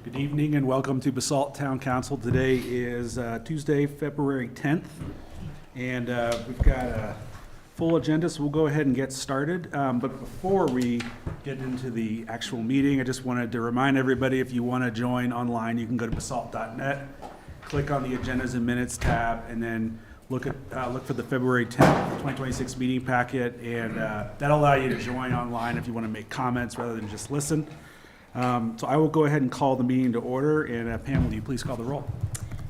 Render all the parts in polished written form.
Good evening and welcome to Basalt Town Council. Today is Tuesday, February 10th, and we've got a full agenda, so we'll go ahead and get started. But before we get into the actual meeting, I just wanted to remind everybody, if you want to join online, you can go to basalt.net, click on the Agendas and Minutes tab, and then look for the February 10th, 2026 meeting packet, and that'll allow you to join online if you want to make comments rather than just listen. So I will go ahead and call the meeting to order, and Pam, will you please call the roll?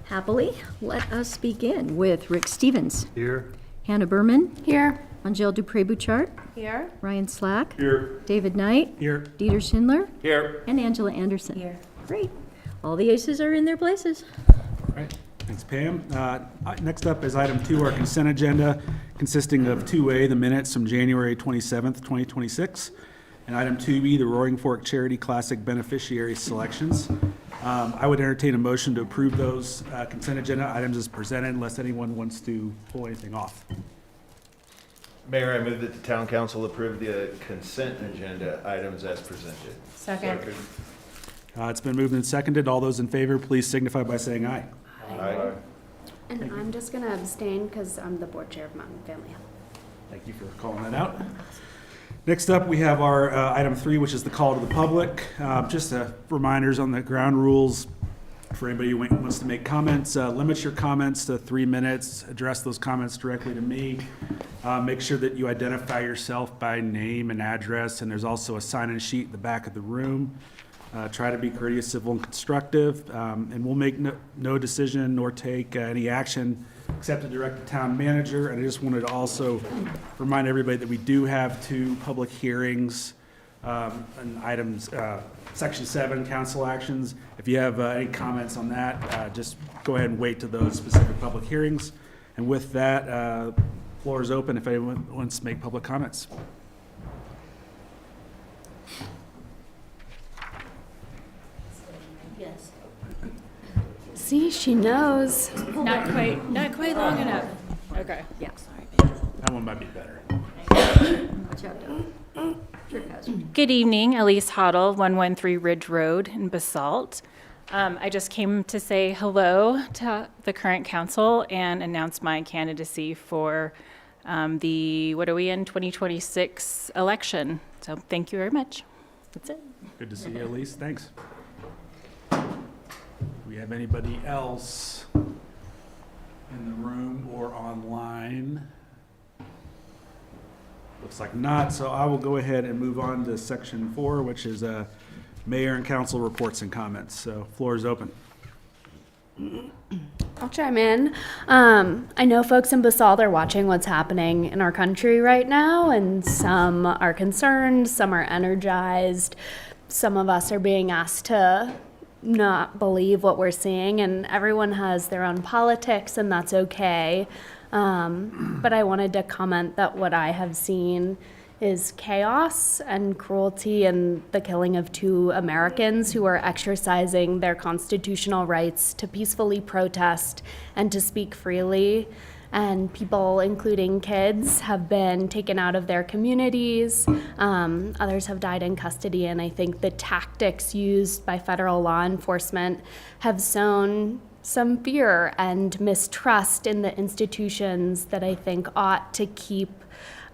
Happily, let us begin with Rick Stevens. Here. Hannah Berman. Here. Angel Dupré-Bouchard. Here. Ryan Slack. Here. David Knight. Here. Dieter Schindler. Here. And Angela Anderson. Here. Great. All the aces are in their places. All right. Thanks, Pam. Next up is item 2, our consent agenda, consisting of 2A, the minutes from January 27th, 2026, and item 2B, the Roaring Fork Charity Classic beneficiary selections. I would entertain a motion to approve those consent agenda items as presented, unless anyone wants to pull anything off. Mayor, I move that the town council approve the consent agenda items as presented. Second. It's been moved and seconded. All those in favor, please signify by saying aye. Aye. And I'm just going to abstain because I'm the board chair of Mountain Family Health. Thank you for calling that out. Next up, we have our item 3, which is the call to the public. Just reminders on the ground rules for anybody who wants to make comments. Limit your comments to 3 minutes. Address those comments directly to me. Make sure that you identify yourself by name and address, and there's also a sign-in sheet in the back of the room. Try to be courteous, civil, and constructive, and we'll make no decision nor take any action except to direct the town manager. And I just wanted to also remind everybody that we do have 2 public hearings and items, Section 7, council actions. If you have any comments on that, just go ahead and wait to those specific public hearings. And with that, floor is open if anyone wants to make public comments. Yes. See, she knows. Not quite long enough. Okay. Yeah, sorry. That one might be better. Watch out, Doug. Trick hazard. Good evening, Elise Hoddle, 113 Ridge Road in Basalt. I just came to say hello to the current council and announce my candidacy for the, 2026 election. So thank you very much. That's it. Good to see you, Elise. Thanks. Do we have anybody else in the room or online? Looks like not, so I will go ahead and move on to section 4, which is mayor and council reports and comments. So floor is open. I'll chime in. I know folks in Basalt are watching what's happening in our country right now, and some are concerned, some are energized. Some of us are being asked to not believe what we're seeing, and everyone has their own politics, and that's okay. But I wanted to comment that what I have seen is chaos and cruelty and the killing of 2 Americans who are exercising their constitutional rights to peacefully protest and to speak freely. And people, including kids, have been taken out of their communities. Others have died in custody. And I think the tactics used by federal law enforcement have sown some fear and mistrust in the institutions that I think ought to keep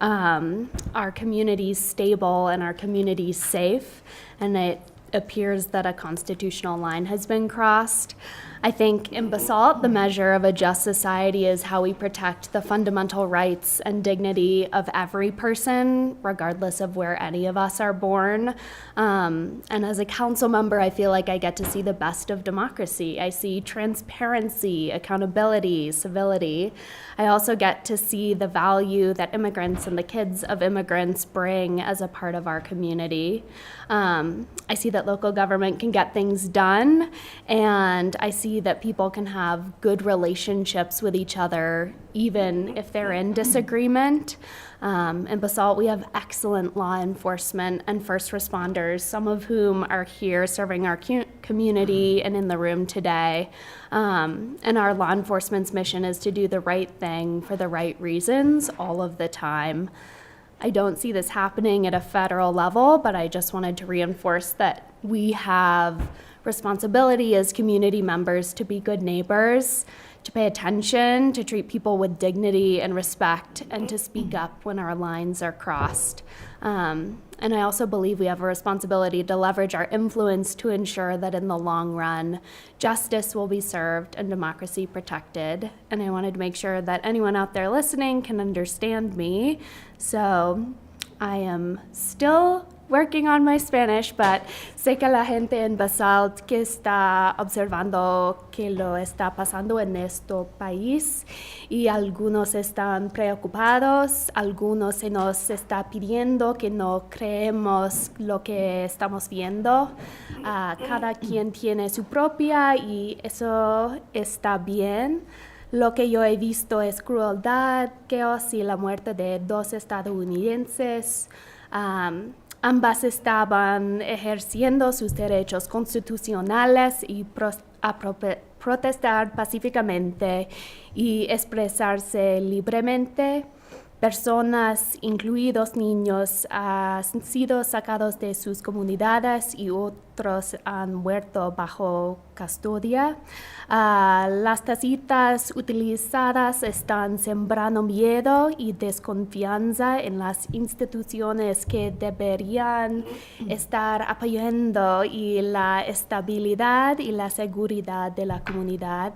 our communities stable and our communities safe. And it appears that a constitutional line has been crossed. I think in Basalt, the measure of a just society is how we protect the fundamental rights and dignity of every person, regardless of where any of us are born. And as a council member, I feel like I get to see the best of democracy. I see transparency, accountability, civility. I also get to see the value that immigrants and the kids of immigrants bring as a part of our community. I see that local government can get things done, and I see that people can have good relationships with each other, even if they're in disagreement. In Basalt, we have excellent law enforcement and first responders, some of whom are here serving our community and in the room today. And our law enforcement's mission is to do the right thing for the right reasons all of the time. I don't see this happening at a federal level, but I just wanted to reinforce that we have responsibility as community members to be good neighbors, to pay attention, to treat people with dignity and respect, and to speak up when our lines are crossed. And I also believe we have a responsibility to leverage our influence to ensure that in the long run, justice will be served and democracy protected. And I wanted to make sure that anyone out there listening can understand me. So I am still working on my Spanish, but sé que la gente en Basalt que está observando que lo está pasando en nuestro país y algunos están preocupados, algunos se nos está pidiendo que no creemos lo que estamos viendo. Cada quien tiene su propia y eso está bien. Lo que yo he visto es crueldad, chaos y la muerte de 2 estadounidenses. Ambas estaban ejerciendo sus derechos constitucionales y protestar pacíficamente y expresarse libremente. Personas, incluidos niños, han sido sacados de sus comunidades y otros han muerto bajo custodia. Las tacitas utilizadas están sembrando miedo y desconfianza en las instituciones que deberían estar apoyando y la estabilidad y la seguridad de la comunidad.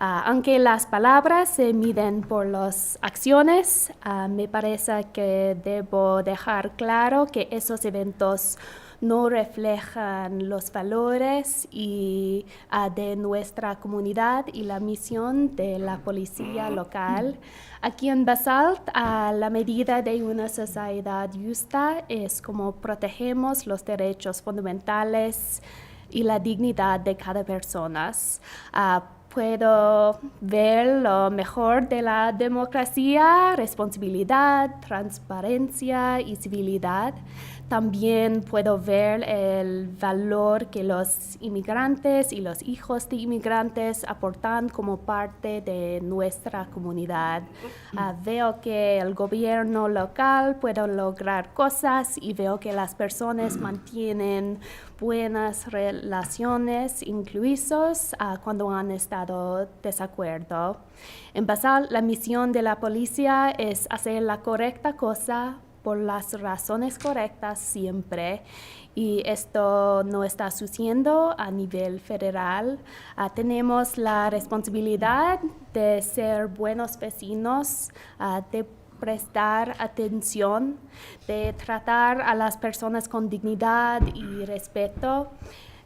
Aunque las palabras se miden por las acciones, me parece que debo dejar claro que esos eventos no reflejan los valores de nuestra comunidad y la misión de la policía local. Aquí en Basalt, la medida de una sociedad justa es como protegemos los derechos fundamentales y la dignidad de cada persona. Puedo ver lo mejor de la democracia, responsabilidad, transparencia y civilidad. También puedo ver el valor que los inmigrantes y los hijos de inmigrantes aportan como parte de nuestra comunidad. Veo que el gobierno local puede lograr cosas y veo que las personas mantienen buenas relaciones, incluso cuando han estado desacuerdo. En Basalt, la misión de la policía es hacer la correcta cosa por las razones correctas siempre, y esto no está sucediendo a nivel federal. Tenemos la responsabilidad de ser buenos vecinos, de prestar atención, de tratar a las personas con dignidad y respeto,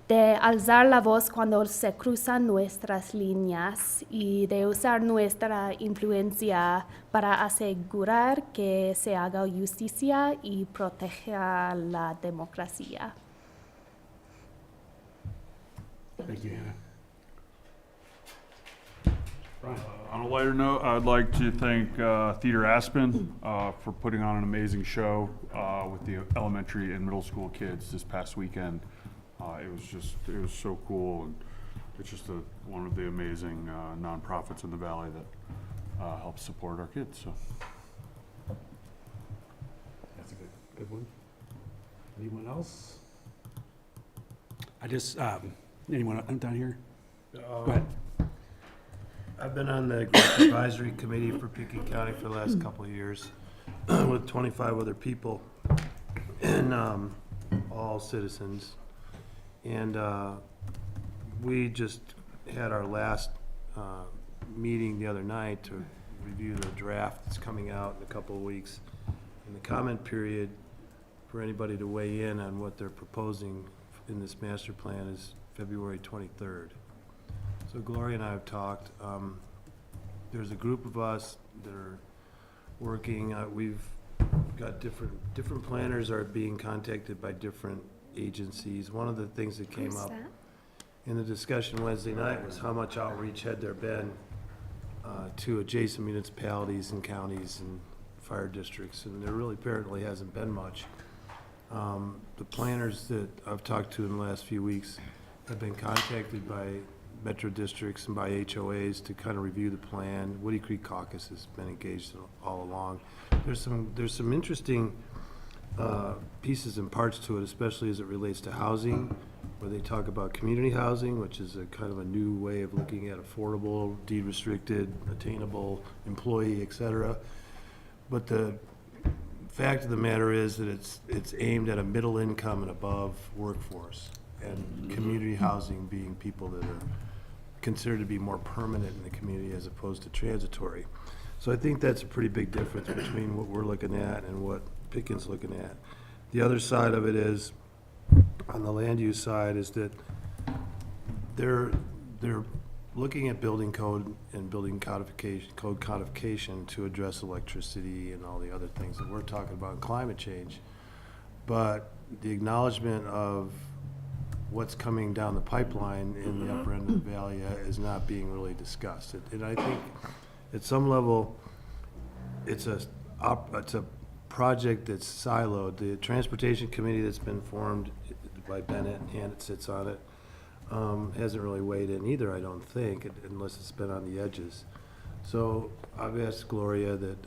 de alzar la voz cuando se cruzan nuestras líneas y de usar nuestra influencia para asegurar que se haga justicia y proteja la democracia. Thank you, Hannah. Brian. On a lighter note, I'd like to thank Theater Aspen for putting on an amazing show with the elementary and middle school kids this past weekend. It was so cool, and it's just one of the amazing nonprofits in the valley that helps support our kids. So That's a good one. Anyone else? Anyone down here? Go ahead. I've been on the grant advisory committee for Pekin County for the last couple of years with 25 other people and all citizens. And we just had our last meeting the other night to review the draft that's coming out in a couple of weeks. And the comment period for anybody to weigh in on what they're proposing in this master plan is February 23rd. So Gloria and I have talked. There's a group of us that are working. We've got different planners are being contacted by different agencies. One of the things that came up in the discussion Wednesday night was how much outreach had there been to adjacent municipalities and counties and fire districts, and there really apparently hasn't been much. The planners that I've talked to in the last few weeks have been contacted by metro districts and by HOAs to kind of review the plan. Woody Creek Caucus has been engaged all along. There's some interesting pieces and parts to it, especially as it relates to housing, where they talk about community housing, which is a kind of a new way of looking at affordable, deed-restricted, attainable, employee, et cetera. But the fact of the matter is that it's aimed at a middle income and above workforce, and community housing being people that are considered to be more permanent in the community as opposed to transitory. So I think that's a pretty big difference between what we're looking at and what Pickens looking at. The other side of it is, on the land use side, is that they're looking at building code and building code codification to address electricity and all the other things that we're talking about in climate change. But the acknowledgement of what's coming down the pipeline in the upper end of the valley is not being really discussed. And I think at some level, it's a project that's siloed. The transportation committee that's been formed by Bennett and Hannett sits on it, hasn't really weighed in either, I don't think, unless it's been on the edges. So I've asked Gloria that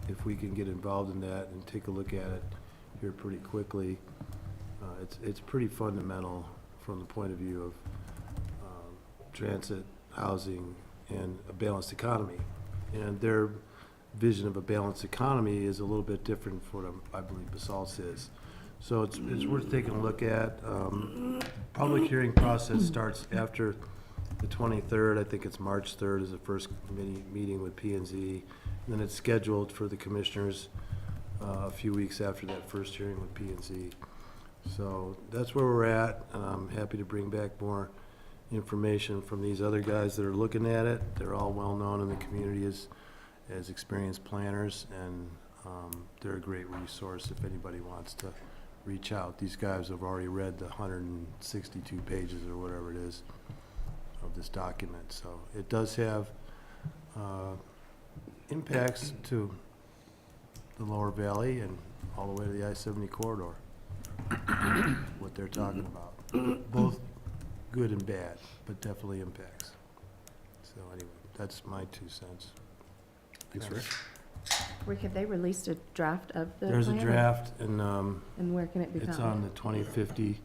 if we can get involved in that and take a look at it here pretty quickly. It's pretty fundamental from the point of view of transit, housing, and a balanced economy. And their vision of a balanced economy is a little bit different from what I believe Basalt's is. So it's worth taking a look at. Public hearing process starts after the 23rd. I think it's March 3rd is the first committee meeting with P&Z. And then it's scheduled for the commissioners a few weeks after that first hearing with P&Z. So that's where we're at. I'm happy to bring back more information from these other guys that are looking at it. They're all well-known in the community as experienced planners, and they're a great resource if anybody wants to reach out. These guys have already read the 162 pages or whatever it is of this document. So it does have impacts to the lower valley and all the way to the I-70 corridor. What they're talking about, both good and bad, but definitely impacts. So anyway, that's my 2 cents. Thanks, Rick. Rick, have they released a draft of the There's a plan? draft, and And where can it be found? it's on the 2050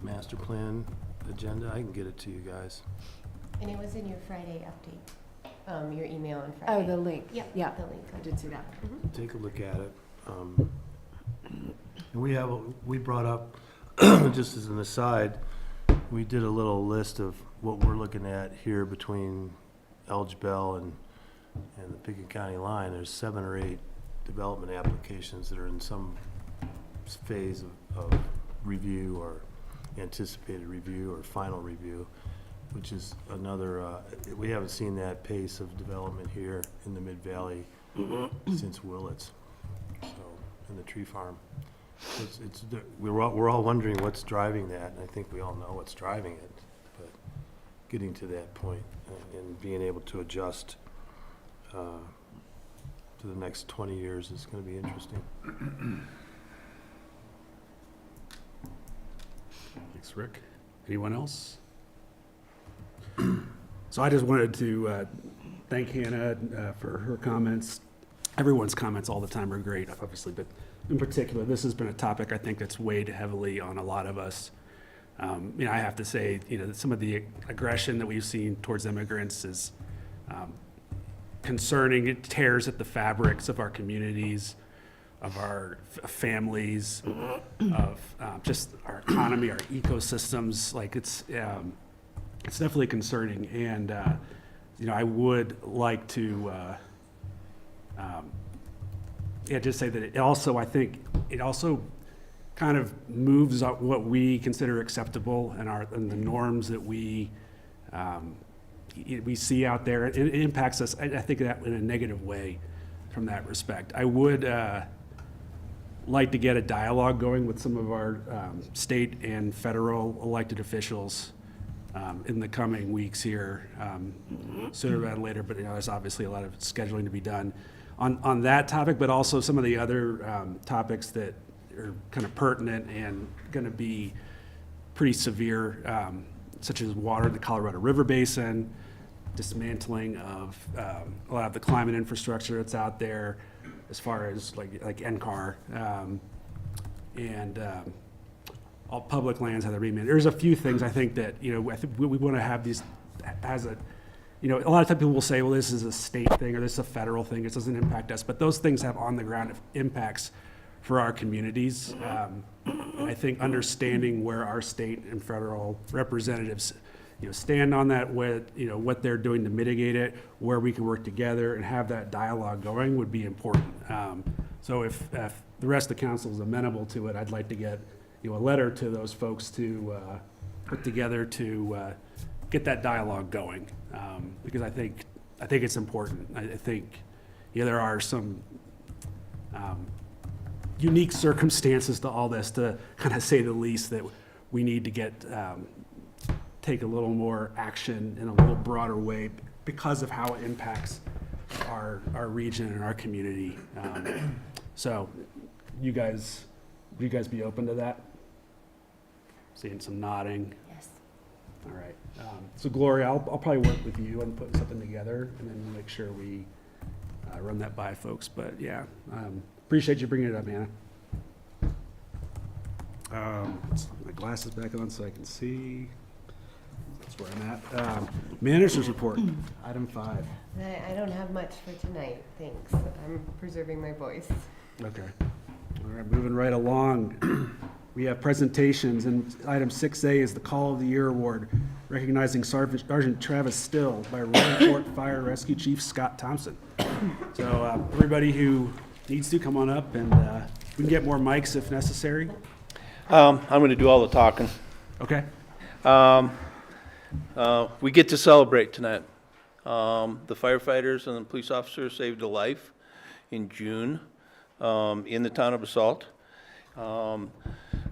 master plan agenda. I can get it to you guys. And it was in your Friday update, your email on Friday. Oh, the link. Yep, Yeah, the link. I did see that. Take a look at it. And we brought up, just as an aside, we did a little list of what we're looking at here between Elge Bell and the Pickett County line. There's 7 or 8 development applications that are in some phase of review or anticipated review or final review, which is another, we haven't seen that pace of development here in the Mid-Valley since Willits, so, in the tree farm. We're all wondering what's driving that, and I think we all know what's driving it, but getting to that point and being able to adjust to the next 20 years is going to be interesting. Thanks, Rick. Anyone else? So I just wanted to thank Hannah for her comments. Everyone's comments all the time are great, obviously, but in particular, this has been a topic I think that's weighed heavily on a lot of us. I have to say, that some of the aggression that we've seen towards immigrants is concerning. It tears at the fabrics of our communities, of our families, of just our economy, our ecosystems. Like it's definitely concerning. And I would like to just say that it also, I think, it also kind of moves up what we consider acceptable and the norms that we see out there. It impacts us, I think, that in a negative way from that respect. I would like to get a dialogue going with some of our state and federal elected officials in the coming weeks here, sooner rather than later, but there's obviously a lot of scheduling to be done on that topic, but also some of the other topics that are kind of pertinent and going to be pretty severe, such as water in the Colorado River Basin, dismantling of a lot of the climate infrastructure that's out there, as far as like NCAR, and all public lands how they're being managed. There's a few things I think that, I think we want to have these as a, a lot of times people will say, well, this is a state thing or this is a federal thing. It doesn't impact us, but those things have on the ground impacts for our communities. And I think understanding where our state and federal representatives, stand on that, what they're doing to mitigate it, where we can work together and have that dialogue going would be important. So if the rest of the council is amenable to it, I'd like to get, a letter to those folks to put together to get that dialogue going. Because I think it's important. I think, there are some unique circumstances to all this, to kind of say the least, that we need to take a little more action in a little broader way because of how it impacts our region and our community. So you guys be open to that? Seeing some nodding. Yes. All right. So Gloria, I'll probably work with you on putting something together, and then make sure we run that by folks. But yeah, appreciate you bringing it up, Hannah. Let's put my glasses back on so I can see. That's where I'm at. Manager's report, item 5. I don't have much for tonight, thanks. I'm preserving my voice. Okay. All right, moving right along. We have presentations, and item 6A is the Call of the Year Award, recognizing Sergeant Travis Still by Roaring Fork Fire Rescue Chief Scott Thompson. So everybody who needs to, come on up, and we can get more mics if necessary. I'm going to do all the talking. Okay. We get to celebrate tonight. The firefighters and the police officers saved a life in June in the town of Basalt.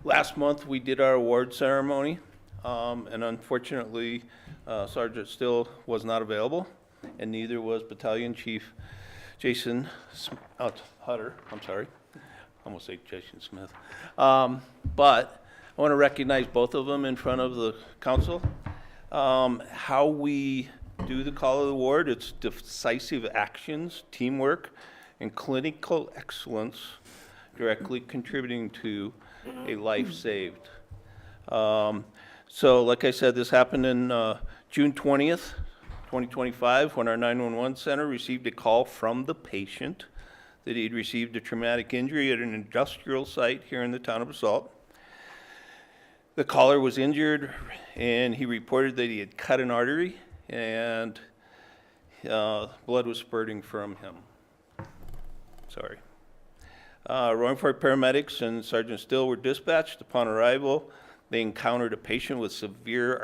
Last month we did our award ceremony, and unfortunately Sergeant Still was not available, and neither was Battalion Chief Jason Hutter. I'm sorry, I almost say Jason Smith. But I want to recognize both of them in front of the council. How we do the Call of the Award, it's decisive actions, teamwork, and clinical excellence directly contributing to a life saved. So like I said, this happened in June 20th, 2025, when our 911 center received a call from the patient that he'd received a traumatic injury at an industrial site here in the town of Basalt. The caller was injured, and he reported that he had cut an artery, and blood was spurting from him. Sorry. Roaring Fork paramedics and Sergeant Still were dispatched. Upon arrival, they encountered a patient with severe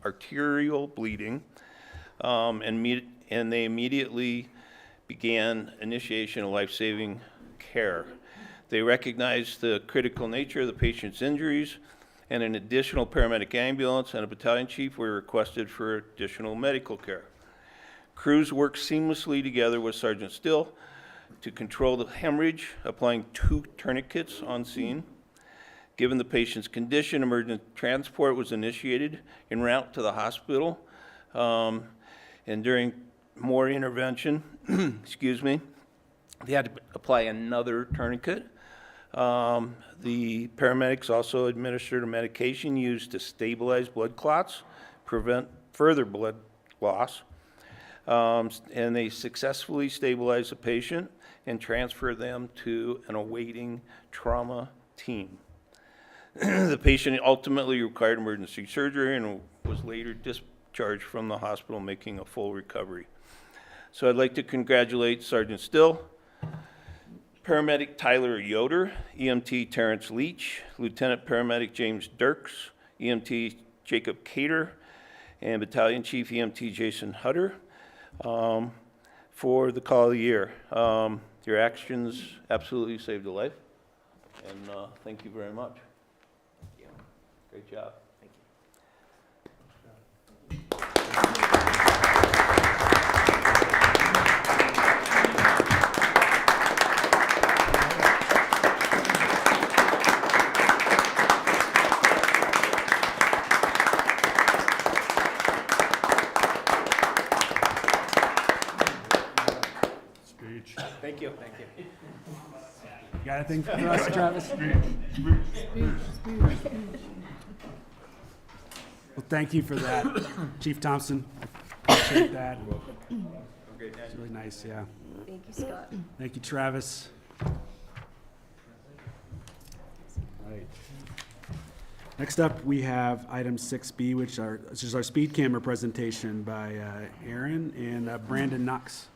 arterial bleeding, and they immediately began initiation of life-saving care. They recognized the critical nature of the patient's injuries, and an additional paramedic ambulance and a battalion chief were requested for additional medical care. Crews worked seamlessly together with Sergeant Still to control the hemorrhage, applying 2 tourniquets on scene. Given the patient's condition, emergent transport was initiated en route to the hospital. And during more intervention, excuse me, they had to apply another tourniquet. The paramedics also administered a medication used to stabilize blood clots, prevent further blood loss. And they successfully stabilized the patient and transferred them to an awaiting trauma team. The patient ultimately required emergency surgery and was later discharged from the hospital, making a full recovery. So I'd like to congratulate Sergeant Still, Paramedic Tyler Yoder, EMT Terrence Leach, Lieutenant Paramedic James Dirks, EMT Jacob Cater, and Battalion Chief EMT Jason Hutter for the Call of the Year. Your actions absolutely saved a life, and thank you very much. Great job. Thank you, thank you. You got anything for us, Travis? Well, thank you for that, Chief Thompson. Appreciate that. It's really nice, yeah. Thank you, Scott. Thank you, Travis. Right. Next up, we have item 6B, which is our speed camera presentation by Aaron and Brandon Knox.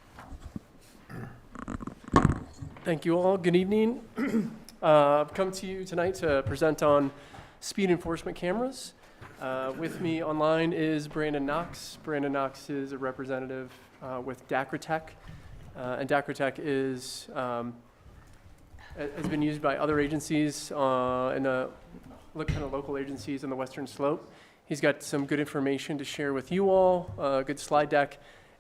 Thank you all. Good evening. I've come to you tonight to present on speed enforcement cameras. With me online is Brandon Knox. Brandon Knox is a representative with Dacratech, and Dacratech is has been used by other agencies and kind of local agencies on the Western Slope. He's got some good information to share with you all, a good slide deck,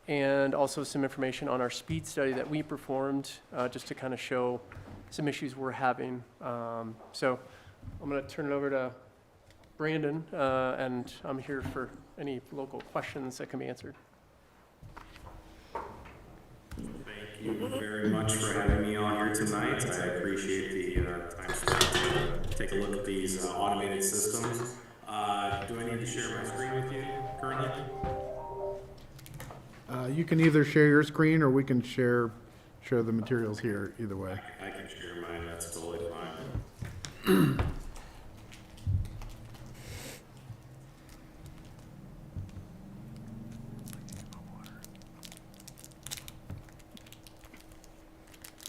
and also some information on our speed study that we performed, just to kind of show some issues we're having. So I'm going to turn it over to Brandon, and I'm here for any local questions that can be answered. Thank you very much for having me on here tonight. I appreciate the time spent to take a look at these automated systems. Do I need to share my screen with you currently? You can either share your screen or we can share the materials here, either way. I can share mine, that's totally fine.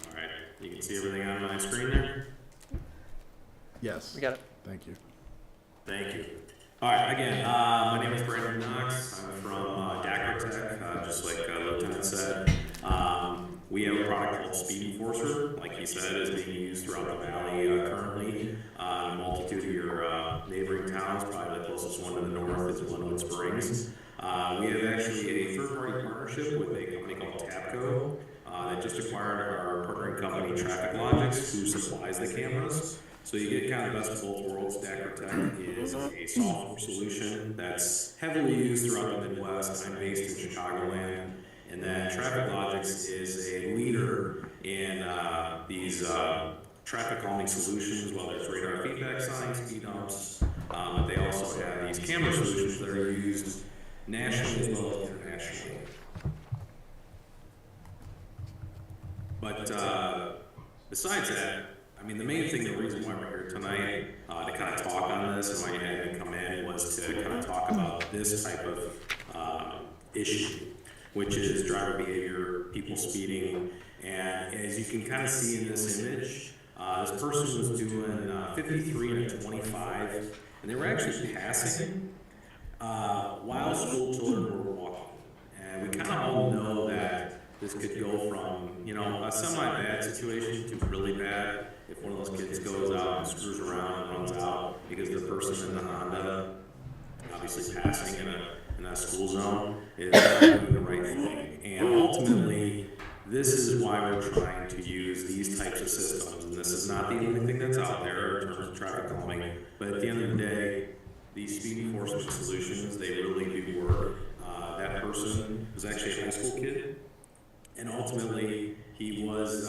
Alright, you can see everything on my screen there? Yes. We got it. Thank you. Thank you. All right, again, my name is Brandon Knox. I'm from Dacratech, just like Lieutenant said. We have a product called Speed Enforcer, like he said, is being used throughout the valley currently. A multitude of your neighboring towns, probably the closest one to the north is Linwood Springs. We have actually a third-party partnership with a company called Tapco that just acquired our partnering company TrafficLogix, who supplies the cameras. So you get kind of best of both worlds. Dacratech is a software solution that's heavily used throughout the Midwest. I'm based in Chicagoland. And then TrafficLogix is a leader in these traffic calming solutions, whether it's radar feedback signs, speed humps. But they also have these camera solutions that are used nationally as well as internationally. But besides that, I mean, the main thing, the reason why we're here tonight to kind of talk on this and why you had me come in was to kind of talk about this type of issue, which is driver behavior, people speeding. And as you can kind of see in this image, this person was doing 53 and a 25, and they were actually passing while school children were walking. And we kind of all know that this could go from, you know, a semi-bad situation to really bad if one of those kids goes out and screws around and runs out because the person in the Honda, obviously passing in a school zone, is not doing the right thing. And ultimately, this is why we're trying to use these types of systems. And this is not the only thing that's out there in terms of traffic calming. But at the end of the day, these speed enforcement solutions, they really do work. That person was actually a high school kid. And ultimately, he was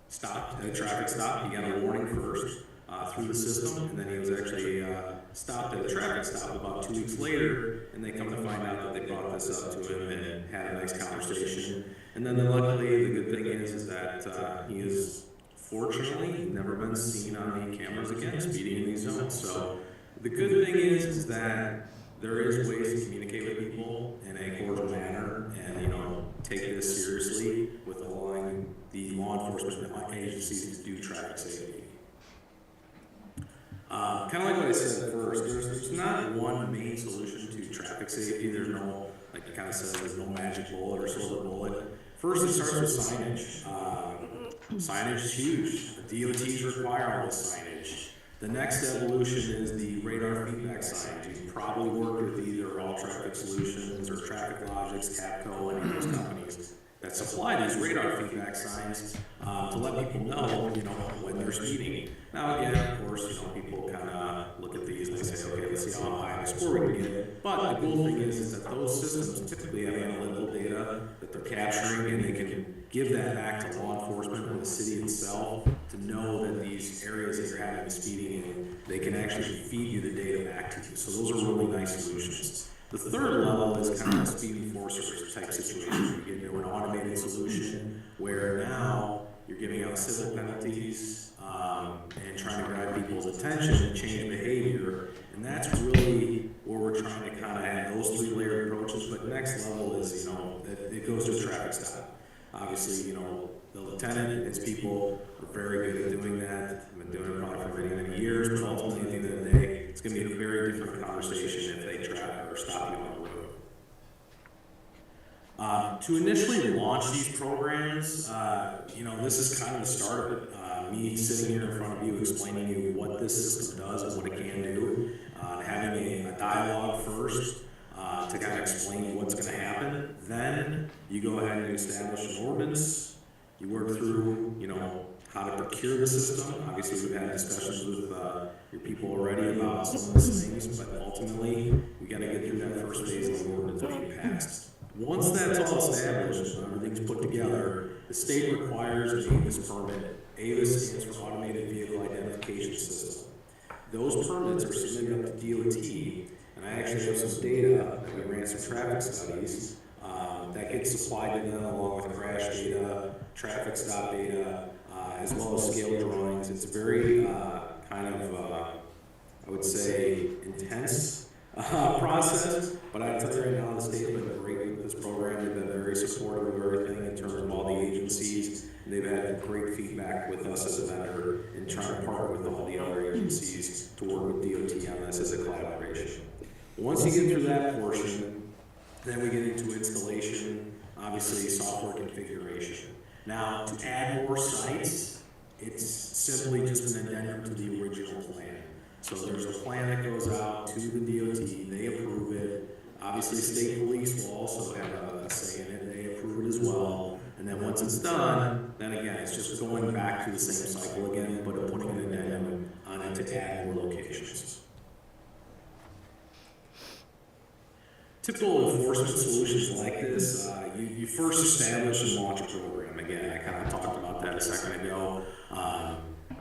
stopped at a traffic stop. He got a warning first through the system, and then he was actually stopped at a traffic stop about 2 weeks later, and they come to find out that they brought this up to him and had a nice conversation. And then luckily, the good thing is that he is fortunately never been seen on any cameras again speeding in these zones. So the good thing is that there is ways to communicate with people in a cordial manner and, you know, take this seriously with allowing the law enforcement agencies to do traffic safety. Kind of like what I said at first, there's not one main solution to traffic safety. There's no, like you kind of said, there's no magic bullet or silver bullet. First, it starts with signage. Signage is huge. The DOTs require all this signage. The next evolution is the radar feedback signs. You've probably worked with either All Traffic Solutions or TrafficLogix, Tapco, any of those companies. that supply these radar feedback signs to let people know, when they're speeding. Now again, of course, people kind of look at these and they say, okay, let's see how high a score we can get. But the cool thing is that those systems typically have analytical data that they're capturing, and they can give that back to law enforcement or the city itself to know that these areas that you're having speeding in, they can actually feed you the data back to you. So those are really nice solutions. The third level is kind of a speed enforcer type situation. You get into an automated solution where now you're giving out civil penalties and trying to grab people's attention and change behavior. And that's really where we're trying to kind of have those three layered approaches. But next level is, it goes to a traffic stop. Obviously, the lieutenant and his people are very good at doing that. I've been doing it probably for many, many years, but ultimately at the end of the day, it's going to be a very different conversation if they traffic or stop you on the road. To initially launch these programs, this is kind of the start of it. Me sitting here in front of you explaining to you what this system does and what it can do, having a dialogue first to kind of explain what's going to happen. Then you go ahead and establish an ordinance. You work through, how to procure the system. Obviously, we've had discussions with your people already about some of these things, but ultimately, we got to get through that first phase of the ordinance being passed. Once that's all established and everything's put together, the state requires an AVIS permit. AVIS stands for Automated Vehicle Identification System. Those permits are submitted up to DOT, and I actually have some data that we ran some traffic studies that gets supplied to them along with crash data, traffic stop data, as well as scale drawings. It's very I would say, intense process, but I tell you right now, the state has been great with this program. They've been very supportive of everything in terms of all the agencies. They've had great feedback with us as a vendor in trying to partner with all the other agencies to work with DOT on this as a collaboration. Once you get through that portion, then we get into installation, obviously software configuration. Now, to add more sites, it's simply just an addendum to the original plan. So there's a plan that goes out to the DOT, they approve it. Obviously, state police will also have a say in it, they approve it as well. And then once it's done, then again, it's just going back through the same cycle again, but putting an addendum on it to add more locations. Typical enforcement solutions like this, you first establish and launch a program. Again, I kind of talked about that a second ago.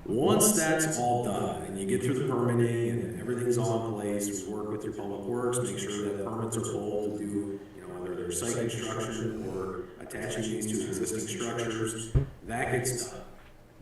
Once that's all done and you get through the permitting and everything's all in place, we work with your public works, make sure that permits are pulled to do, whether they're site construction or attaching these to existing structures, that gets done.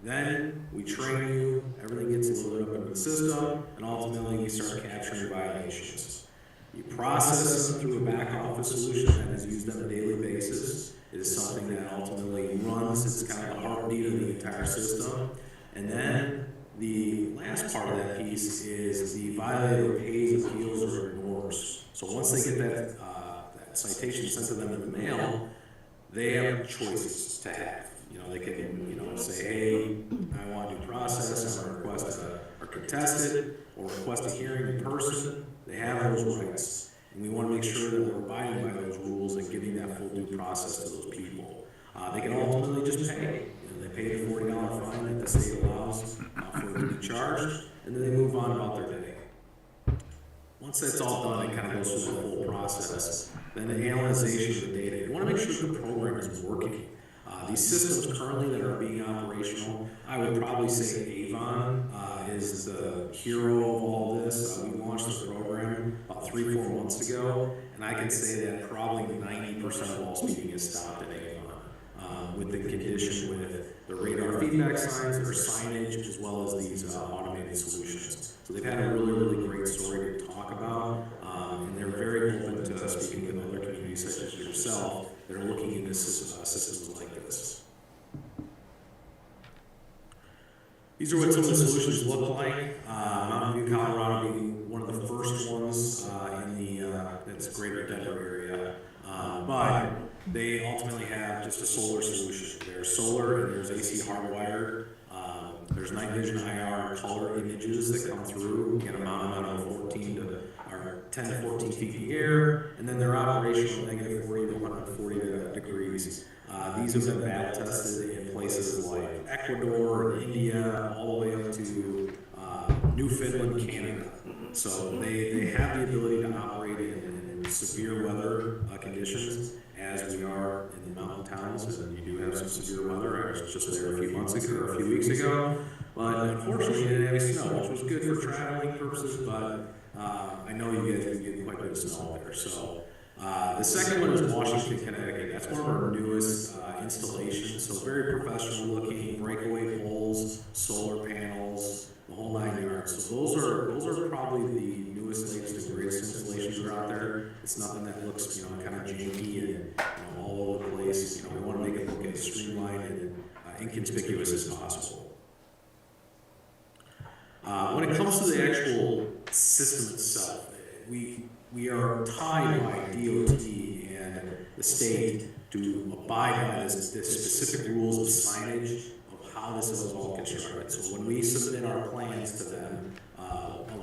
Then we train you, everything gets loaded up into the system, and ultimately we start capturing violations. You process them through a back office solution that is used on a daily basis. It is something that ultimately runs, it's kind of the heartbeat of the entire system. And then the last part of that piece is the violator pays, appeals, or ignores. So once they get that citation sent to them in the mail, they have choices to have. They can, say, hey, I want due process, I want to request or contest it, or request a hearing in person. They have those rights. And we want to make sure that we're abiding by those rules and giving that full due process to those people. They can ultimately just pay. They pay the $40 fine that the state allows for them to be charged, and then they move on about their day. Once that's all done, it kind of goes through the whole process. Then the analyzation of the data. You want to make sure the program is working. These systems currently that are being operational, I would probably say Avon is the hero of all this. We launched the program about 3-4 months ago, and I can say that probably 90% of all speeding is stopped in Avon. With the condition with the radar feedback signs, their signage, as well as these automated solutions. So they've had a really, really great story to talk about, and they're very open to speaking with other communities such as yourself that are looking into systems like this. These are what some of the solutions look like. Mountain View, Colorado being one of the first ones in that's greater Denver area. But they ultimately have just a solar solution. There's solar and there's AC hardwired. There's night vision IR color images that come through. You get a mount of 10 to 14 feet in the air, and then they're operational -40 to 140 degrees. These have been battle tested in places like Ecuador, India, all the way up to Newfoundland, Canada. So they have the ability to operate in severe weather conditions, as we are in the mountain towns, and you do have some severe weather. I was just there a few months ago, or a few weeks ago, but unfortunately it didn't have any snow, which was good for traveling purposes, but I know you guys would get quite a bit of snow there. So the second one is Washington, Connecticut. That's one of our newest installations, so very professional looking, breakaway poles, solar panels, the whole 9 yards. So those are probably the newest, latest, and greatest installations that are out there. It's nothing that looks, kind of janky and all over the place. We want to make it look as streamlined and inconspicuous as possible. When it comes to the actual system itself, we are tied by DOT and the state to abide by this specific rules of signage of how this is all constructed. So when we submit our plans to them,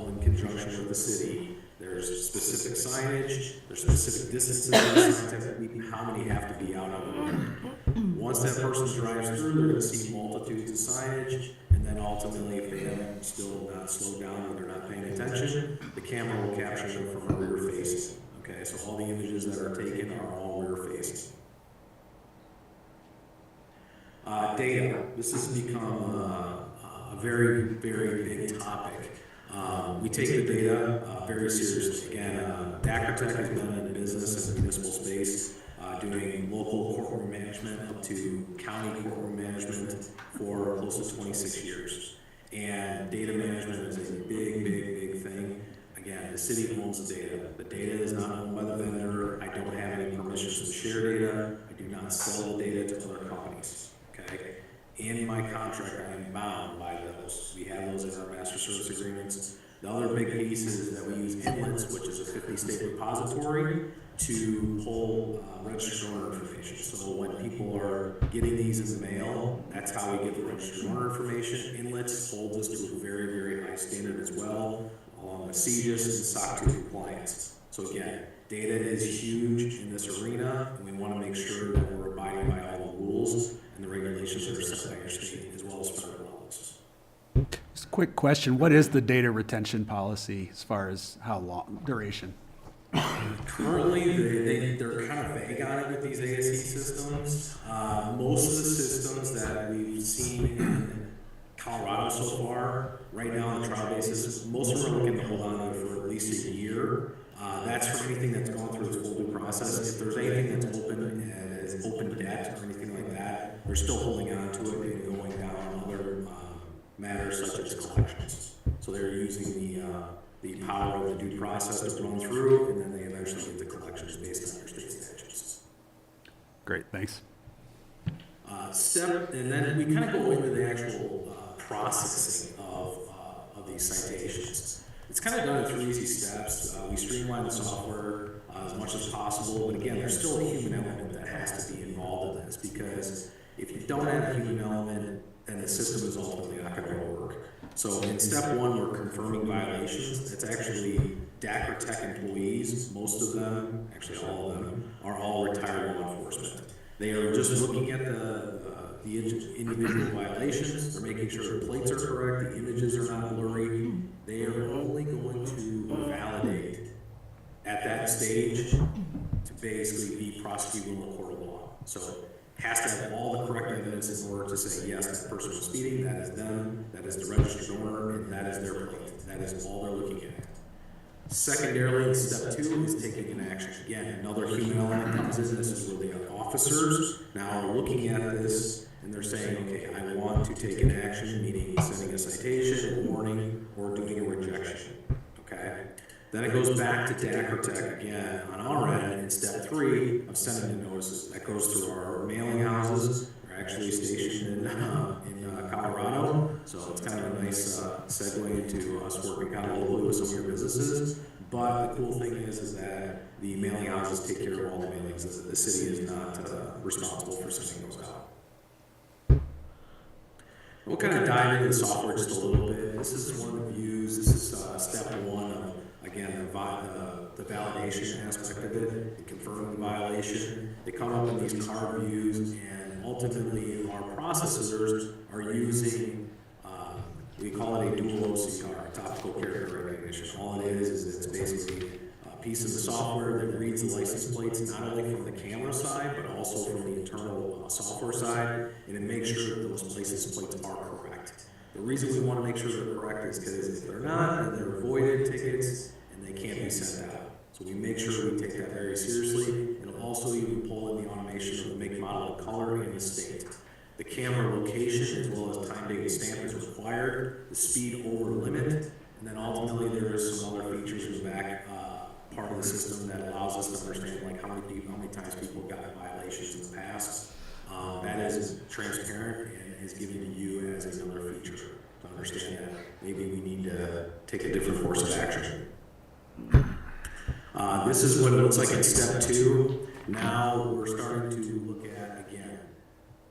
in conjunction with the city, there's specific signage, there's specific distances, how many have to be out of the road. Once that person drives through, they're going to see multitudes of signage, and then ultimately, if they have still not slowed down or they're not paying attention, the camera will capture them from rear facing. Okay, so all the images that are taken are all rear facing. Data. This has become a very, very big topic. We take the data very seriously. Again, Dacrotech has been in business in the municipal space, doing local courtroom management up to county courtroom management for close to 26 years. And data management is a big, big, big thing. Again, the city owns the data. The data is not owned by the vendor. I don't have any permissions to share data. I do not sell the data to other companies. Okay? In my contract, I am bound by those. We have those in our master service agreements. The other big piece is that we use inlets, which is a 50-state repository, to pull registered owner information. So when people are getting these in the mail, that's how we get the registered owner information. Inlets hold this to a very, very high standard as well, along with CGIS and SOC 2 compliance. So again, data is huge in this arena, and we want to make sure that we're abiding by all the rules and the regulations that are set by our state as well as federal levels. Just a quick question. What is the data retention policy as far as how long, duration? Currently, they're kind of vague on it with these ASC systems. Most of the systems that we've seen in Colorado so far, right now on a trial basis, most of them are looking to hold on to it for at least a year. That's for anything that's gone through its whole due process. If there's anything that's open and is open debt or anything like that, they're still holding on to it and going down other matters such as collections. So they're using the power of the due process to run through, and then they eventually get the collections based on their state statutes. Great, thanks. And then we kind of go into the actual processing of these citations. It's kind of done in 3 easy steps. We streamline the software as much as possible, but again, there's still a human element that has to be involved in this, because if you don't have a human element, then the system is ultimately not going to work. So in step 1, we're confirming violations. It's actually Dacrotech employees, most of them, actually all of them, are all retired law enforcement. They are just looking at the individual violations. They're making sure the plates are correct, the images are not blurry. They are only going to validate at that stage to basically be prosecuted in a court of law. So has to have all the correct evidence in order to say, yes, that person was speeding, that is them, that is the registered owner, and that is their plate. That is all they're looking at. Secondarily, step 2 is taking an action. Again, another human element comes in. This is where the officers now are looking at this, and they're saying, okay, I want to take an action, meaning sending a citation, a warning, or doing a rejection. Okay? Then it goes back to Dacrotech again on our end in step 3 of sending the notices. That goes through our mailing houses. They're actually stationed in Colorado, so it's kind of a nice segue into us working kind of locally with some of your businesses. But the cool thing is that the mailing houses take care of all the mailings. The city is not responsible for sending those out. We'll kind of dive into the software just a little bit. This is one of the views. This is step 1 of again, the validation aspect of it, and confirming the violation. They come up with these card views, and ultimately our processors are using, we call it a dual OCR, optical character recognition. All it is it's basically a piece of the software that reads the license plates not only from the camera side, but also from the internal software side, and it makes sure that those license plates are correct. The reason we want to make sure they're correct is because if they're not, then they're voided tickets and they can't be sent out. So we make sure we take that very seriously. It'll also even pull in the automation of the make, model, and color and the state. The camera location as well as time, date, and stamp is required, the speed over limit, and then ultimately there is some other features in the back part of the system that allows us to understand like how many times people have gotten violations in the past. That is transparent and is given to you as another feature to understand that maybe we need to take a different course of action. This is what it looks like in step 2. Now we're starting to look at, again,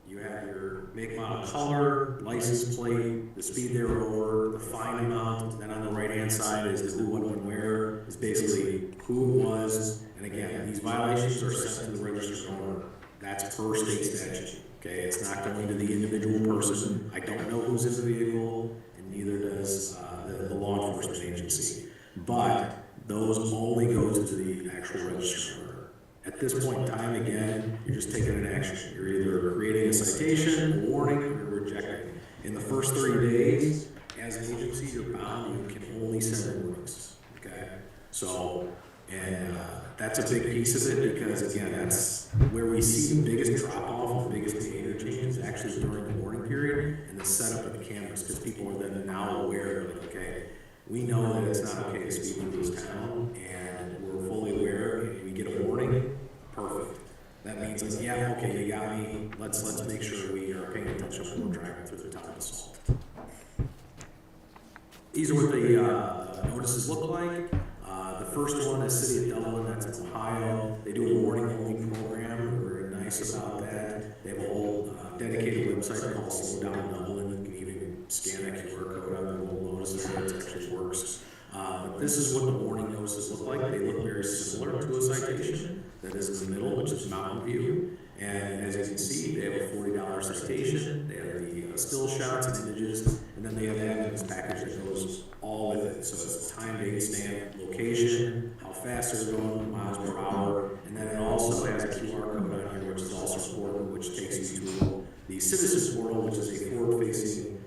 you have your make, model, color, license plate, the speed they were over, the fine amount, then on the right-hand side is the who, what, when, where, is basically who it was, and again, these violations are sent to the registered owner. That's per state statute, okay? It's not going to the individual person. I don't know who's in the vehicle, and neither does the law enforcement agency. But those only go to the actual registered owner. At this point in time, again, you're just taking an action. You're either creating a citation, a warning, or rejecting. In the first 30 days, as an agency, you're bound. You can only send warnings, okay? So, and that's a big piece of it because, again, that's where we see the biggest drop-off, the biggest behavior changes actually during the warning period and the setup of the cameras, because people are then now aware of, like, okay, we know that it's not okay to speed through this town, and we're fully aware, and we get a warning, perfect. That means, like, yeah, okay, you got me, let's make sure we are paying attention when we're driving through the town of Basalt. These are what the notices look like. The first one is City of Dublin, that's in Ohio. They do a warning-only program. We're very nice about that. They have a whole dedicated website called Slow Down Dublin. You can even scan that QR code on the little notices there. It actually works. But this is what the warning notices look like. They look very similar to a citation that is in the middle, which is Mountain View. And as you can see, they have a $40 citation. They have the still shots and images, and then they have the evidence package that goes all with it. So it's time, date, stamp, location, how fast they're going, miles per hour, and then it also has a QR code on here, which is also important, which takes you to the Citizen Portal, which is a forward-facing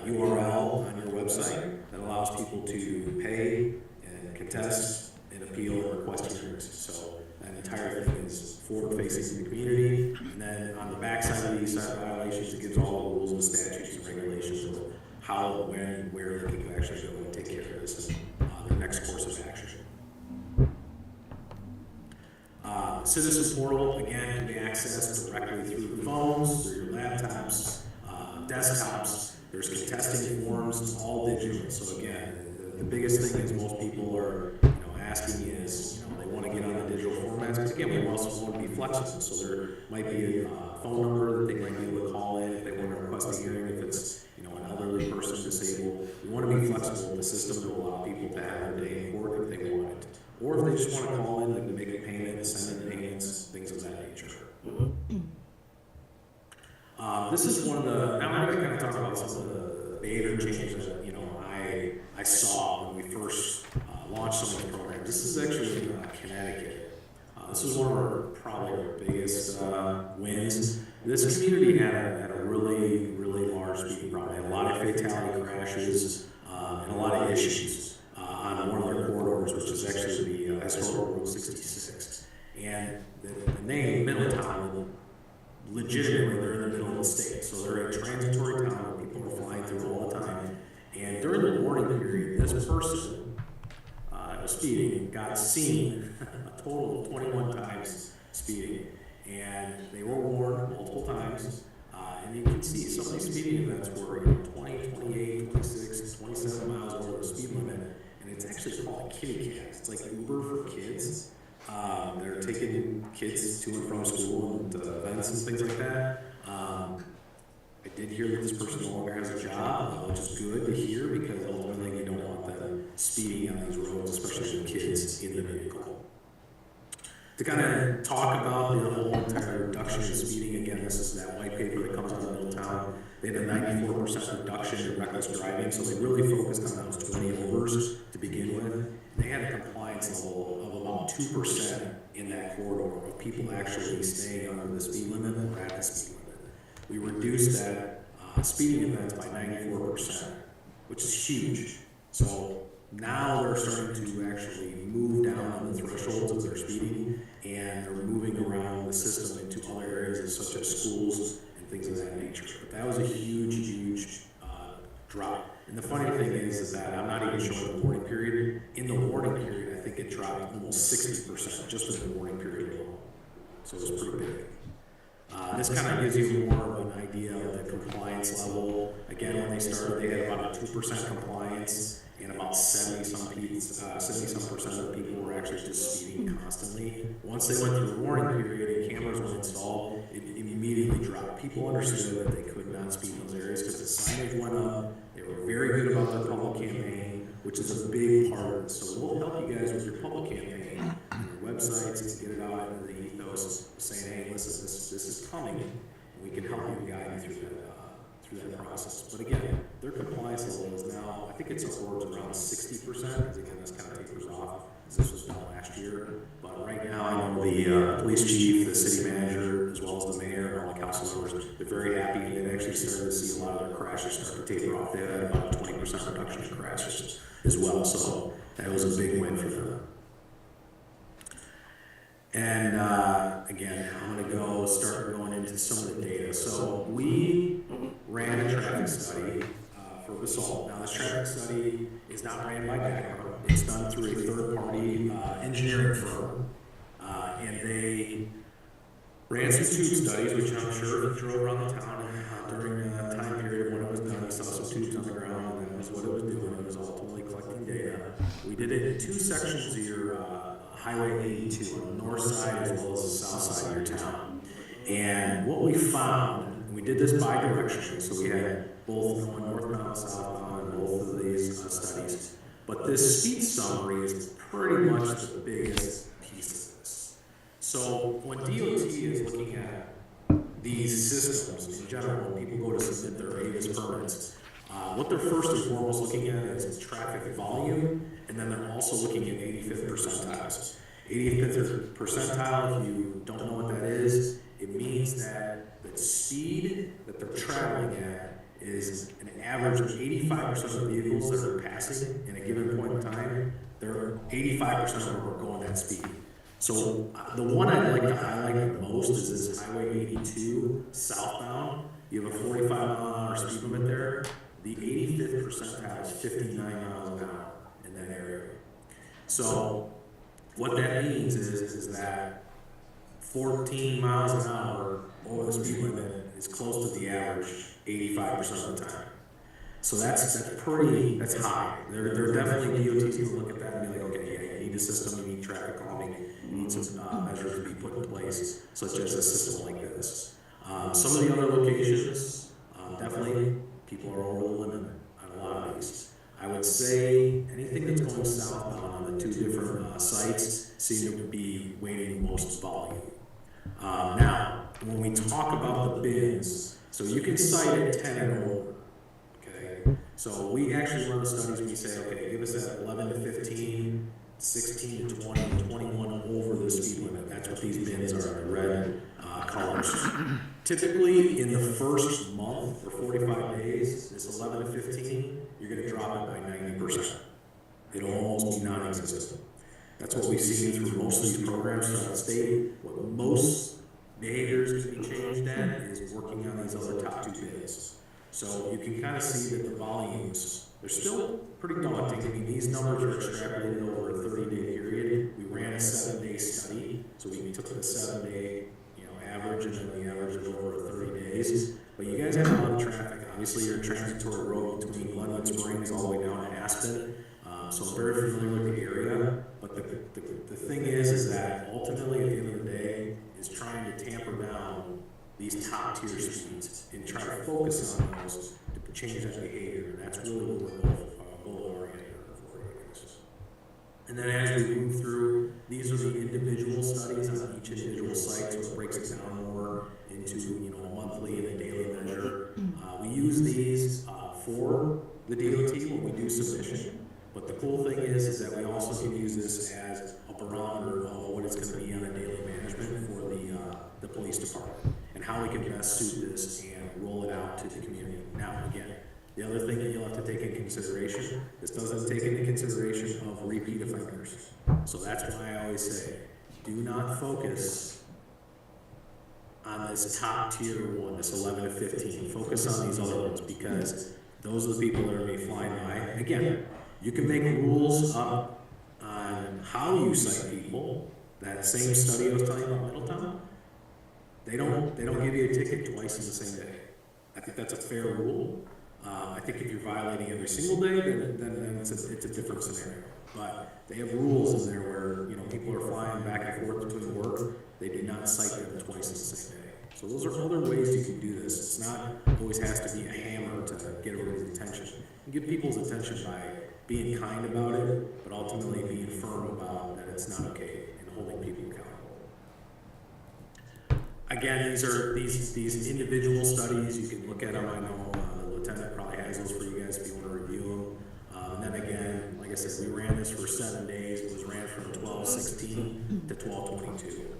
URL on your website that allows people to pay and contest and appeal and request hearings. So that entire thing is forward-facing the community, and then on the backside of these violations, it gives all the rules and statutes and regulations of how, when, where they can actually go and take care of this and their next course of action. Citizen Portal, again, can be accessed directly through phones, through your laptops, desktops. There's contesting forms, it's all digital. So again, the biggest thing is most people are asking is, they want to get on the digital formats. But again, we also want to be flexible. So there might be a phone number that they might be able to call in if they want to request a hearing, if it's an elderly person disabled. We want to be flexible. The system will allow people to have their day in court if they want it. Or if they just want to call in and make a payment, send in payments, things of that nature. This is one of the, now I'm going to kind of talk about some of the behavior changes that, I saw when we first launched some of these programs. This is actually in Connecticut. This is one of our, probably our biggest wins. This community had a really, really large speeding problem. They had a lot of fatality crashes and a lot of issues on one of their corridors, which is actually the historic Route 66. And the name Middletown, legitimately, they're in the middle of the state. So they're a transitory town where people are flying through all the time. And during the warning period, this person was speeding, got seen a total of 21 times speeding. And they were warned multiple times. And you can see some of these speeding events were 20, 28, 26, 27 miles over the speed limit. And it's actually called a kitty cat. It's like Uber for kids. They're taking kids to and from school and events and things like that. I did hear that this person no longer has a job, which is good to hear because ultimately you don't want them speeding on these roads, especially with kids in the vehicle. To kind of talk about the whole entire reduction in speeding, again, this is that white paper that comes out of Middletown. They had a 94% reduction in reckless driving, so they really focused on those 20 overs to begin with. They had a compliance level of about 2% in that corridor of people actually staying under the speed limit or at the speed limit. We reduced that speeding events by 94%, which is huge. So now they're starting to actually move down the thresholds of their speeding, and they're moving around the system into other areas such as schools and things of that nature. But that was a huge drop. And the funny thing is that I'm not even showing the warning period. In the warning period, I think it dropped almost 60% just in the warning period alone. So it was pretty big. This kind of gives you more of an idea of the compliance level. Again, when they started, they had about a 2% compliance, and about 70-some percent of the people were actually just speeding constantly. Once they went through the warning period and cameras were installed, it immediately dropped. People understood that they could not speed in those areas because the signage went up. They were very good about their public campaign, which is a big part of it. So we'll help you guys with your public campaign, your websites, get it out into the ethos, saying, hey, listen, this is coming, and we can help you guide you through that process. But again, their compliance level is now, I think it's upwards around 60%, because again, this kind of tapers off, as this was done last year. But right now, I know the police chief, the city manager, as well as the mayor, and all the council members, they're very happy, and they've actually started to see a lot of their crashes start to taper off. They had about a 20% reduction in crashes as well, so that was a big win for them. And again, I'm going to start going into some of the data. So we ran a traffic study for Basalt. Now, this traffic study is not ran by DACRA. It's done through a third-party engineering firm. And they ran some tube studies, which I'm sure if you drove around the town during the time period when it was done, you saw some tubes on the ground, and that was what it was doing. It was ultimately collecting data. We did it in two sections of your Highway 82 on the north side as well as the south side of your town. And what we found, and we did this bi-directionally, so we had both going northbound and southbound in both of these studies. But this speed summary is pretty much the biggest piece of this. So when DOT is looking at these systems in general, when people go to submit their AVIS permits, what they're first and foremost looking at is traffic volume, and then they're also looking at 85th percentiles. 85th percentile, if you don't know what that is, it means that the speed that they're traveling at is an average of 85% of the vehicles that are passing in a given point in time, they're 85% of them are going that speed. So the one I'd like to highlight the most is this Highway 82 southbound. You have a 45-mile-an-hour speed limit there. The 85th percentile is 59 miles an hour in that area. So what that means is that 14 miles an hour over the speed limit is close to the average 85% of the time. So that's high. They're definitely DOT's going to look at that and be like, okay, yeah, you need a system, you need traffic calming, you need some measures to be put in place, such as a system like this. Some of the other locations, definitely, people are over the limit on a lot of these. I would say anything that's going southbound on the two different sites seem to be weighting the most volume. Now, when we talk about the bins, so you can cite at 10 and over. Okay, so we actually run the studies. We say, okay, give us that 11 to 15, 16 to 20, 21 over the speed limit. That's what these bins are, the red colors. Typically, in the first month or 45 days, this 11 to 15, you're going to drop it by 90%. It'll almost be non-existent. That's what we've seen through most of these programs throughout the state. What most behaviors can be changed at is working on these other top two bins. So you can kind of see that the volumes, they're still pretty daunting. I mean, these numbers are extrapolated over a 30-day period. We ran a 7-day study, so we took the 7-day average and then we averaged it over 30 days. But you guys have a lot of traffic. Obviously, you're a transitory road between Glenwood Springs all the way down to Aspen. So I'm very familiar with the area. But the thing is that ultimately at the end of the day is trying to tamper down these top tier speeds and try to focus on those to change that behavior. And that's really what we're goal oriented for. And then as we move through, these are the individual studies on each individual site, so it breaks it down more into, you know, a monthly and a daily measure. We use these for the DOT when we do submission. But the cool thing is that we also can use this as a barometer of what it's going to be on a daily management for the police department and how we can best suit this and roll it out to the community. Now, again, the other thing that you'll have to take into consideration, this doesn't take into consideration of repeat offenders. So that's why I always say, do not focus on this top tier one, this 11 to 15. Focus on these other ones because those are the people that are going to be flying by. Again, you can make rules up on how you cite people. That same study I was telling you about Middletown, they don't give you a ticket twice in the same day. I think that's a fair rule. I think if you're violating every single day, then it's a different scenario. But they have rules in there where, you know, people are flying back and forth between work. They did not cite them twice in the same day. So those are other ways you can do this. It's not always has to be a hammer to get everybody's attention. You get people's attention by being kind about it, but ultimately being firm about that it's not okay and holding people accountable. Again, these are these individual studies. You can look at them. I know the lieutenant probably has those for you guys if you want to review them. And then again, like I said, we ran this for 7 days. It was ran from 12/16 to 12/22.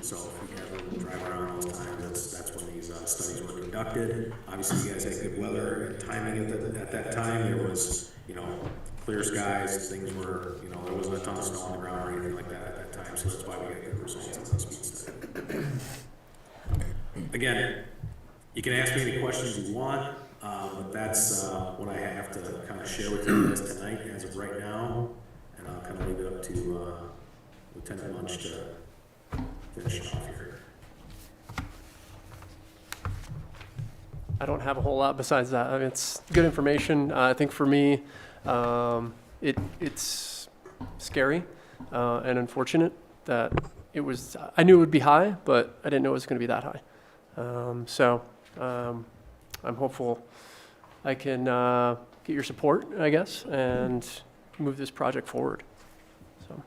So if you guys will drive around those times, that's when these studies were conducted. Obviously, you guys had good weather and timing at that time. There was, you know, clear skies. Things were, you know, there wasn't a ton of snow on the ground or anything like that at that time. So that's why we got good results on the speed study. Again, you can ask me any questions you want, but that's what I have to kind of share with you guys tonight as of right now. And I'll kind of leave it up to Lieutenant Munch to finish off here. I don't have a whole lot besides that. I mean, it's good information. I think for me, it's scary and unfortunate that it was. I knew it would be high, but I didn't know it was going to be that high. I'm hopeful I can get your support, I guess, and move this project forward. So,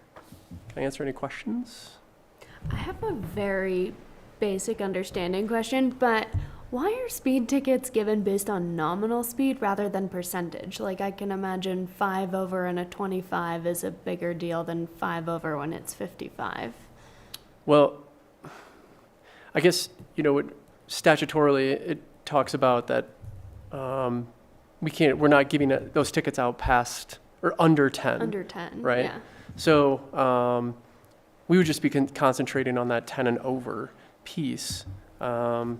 can I answer any questions? I have a very basic understanding question, but why are speed tickets given based on nominal speed rather than percentage? Like, I can imagine 5 over in a 25 is a bigger deal than 5 over when it's 55. Well, I guess, you know, statutorily it talks about that we're not giving those tickets out past or under 10. Under 10, right? Yeah. So we would just be concentrating on that 10 and over piece. I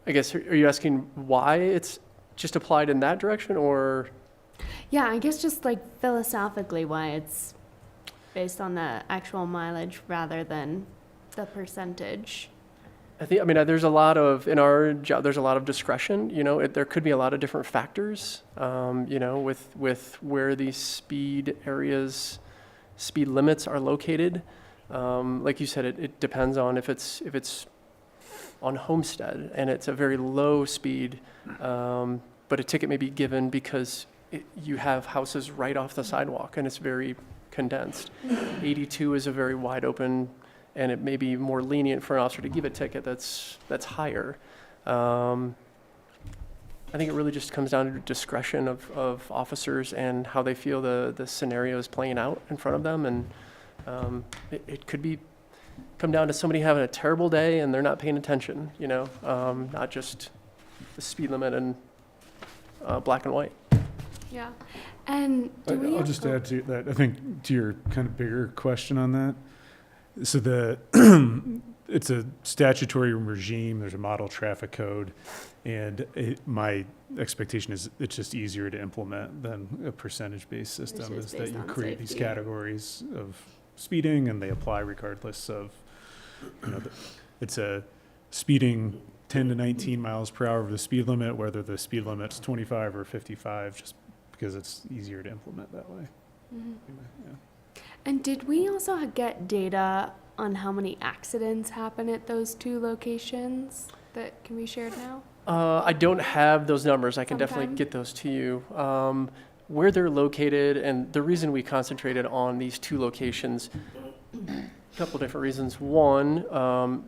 guess, are you asking why it's just applied in that direction, or? Yeah, I guess just like philosophically why it's based on the actual mileage rather than the percentage. I mean, there's a lot of, in our job, there's a lot of discretion, you know, there could be a lot of different factors, you know, with where these speed limits are located. Like you said, it depends on if it's on Homestead and it's a very low speed, but a ticket may be given because you have houses right off the sidewalk and it's very condensed. 82 is a very wide open, and it may be more lenient for an officer to give a ticket that's higher. I think it really just comes down to discretion of officers and how they feel the scenario is playing out in front of them. And it could come down to somebody having a terrible day and they're not paying attention, you know, not just the speed limit and black and white. Yeah. And I'll just add to that, I think, to your kind of bigger question on that. So it's a statutory regime, there's a model traffic code, and my expectation is it's just easier to implement than a percentage-based system, is that you create these categories of speeding and they apply regardless of, you know, it's a speeding 10 to 19 miles per hour of the speed limit, whether the speed limit's 25 or 55, just because it's easier to implement that way. Mm-hmm. Yeah. And did we also get data on how many accidents happen at those 2 locations that can be shared now? I don't have those numbers. I can definitely Sometime? get those to you. where they're located, and the reason we concentrated on these two locations, a couple different reasons. One,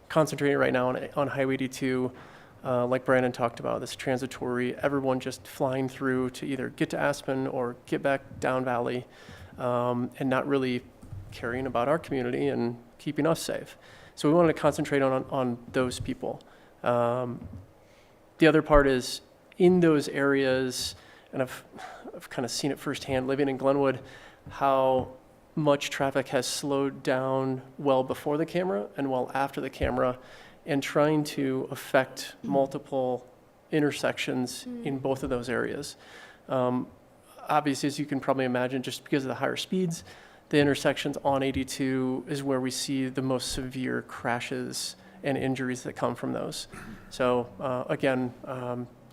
concentrating right now on Highway 82, like Brandon talked about, this transitory, everyone just flying through to either get to Aspen or get back down Valley, and not really caring about our community and keeping us safe. So we wanted to concentrate on those people. The other part is in those areas, and I've kind of seen it firsthand living in Glenwood, how much traffic has slowed down well before the camera and well after the camera, and trying to affect multiple intersections in both of those areas. Obviously, as you can probably imagine, just because of the higher speeds, the intersections on 82 is where we see the most severe crashes and injuries that come from those. So again,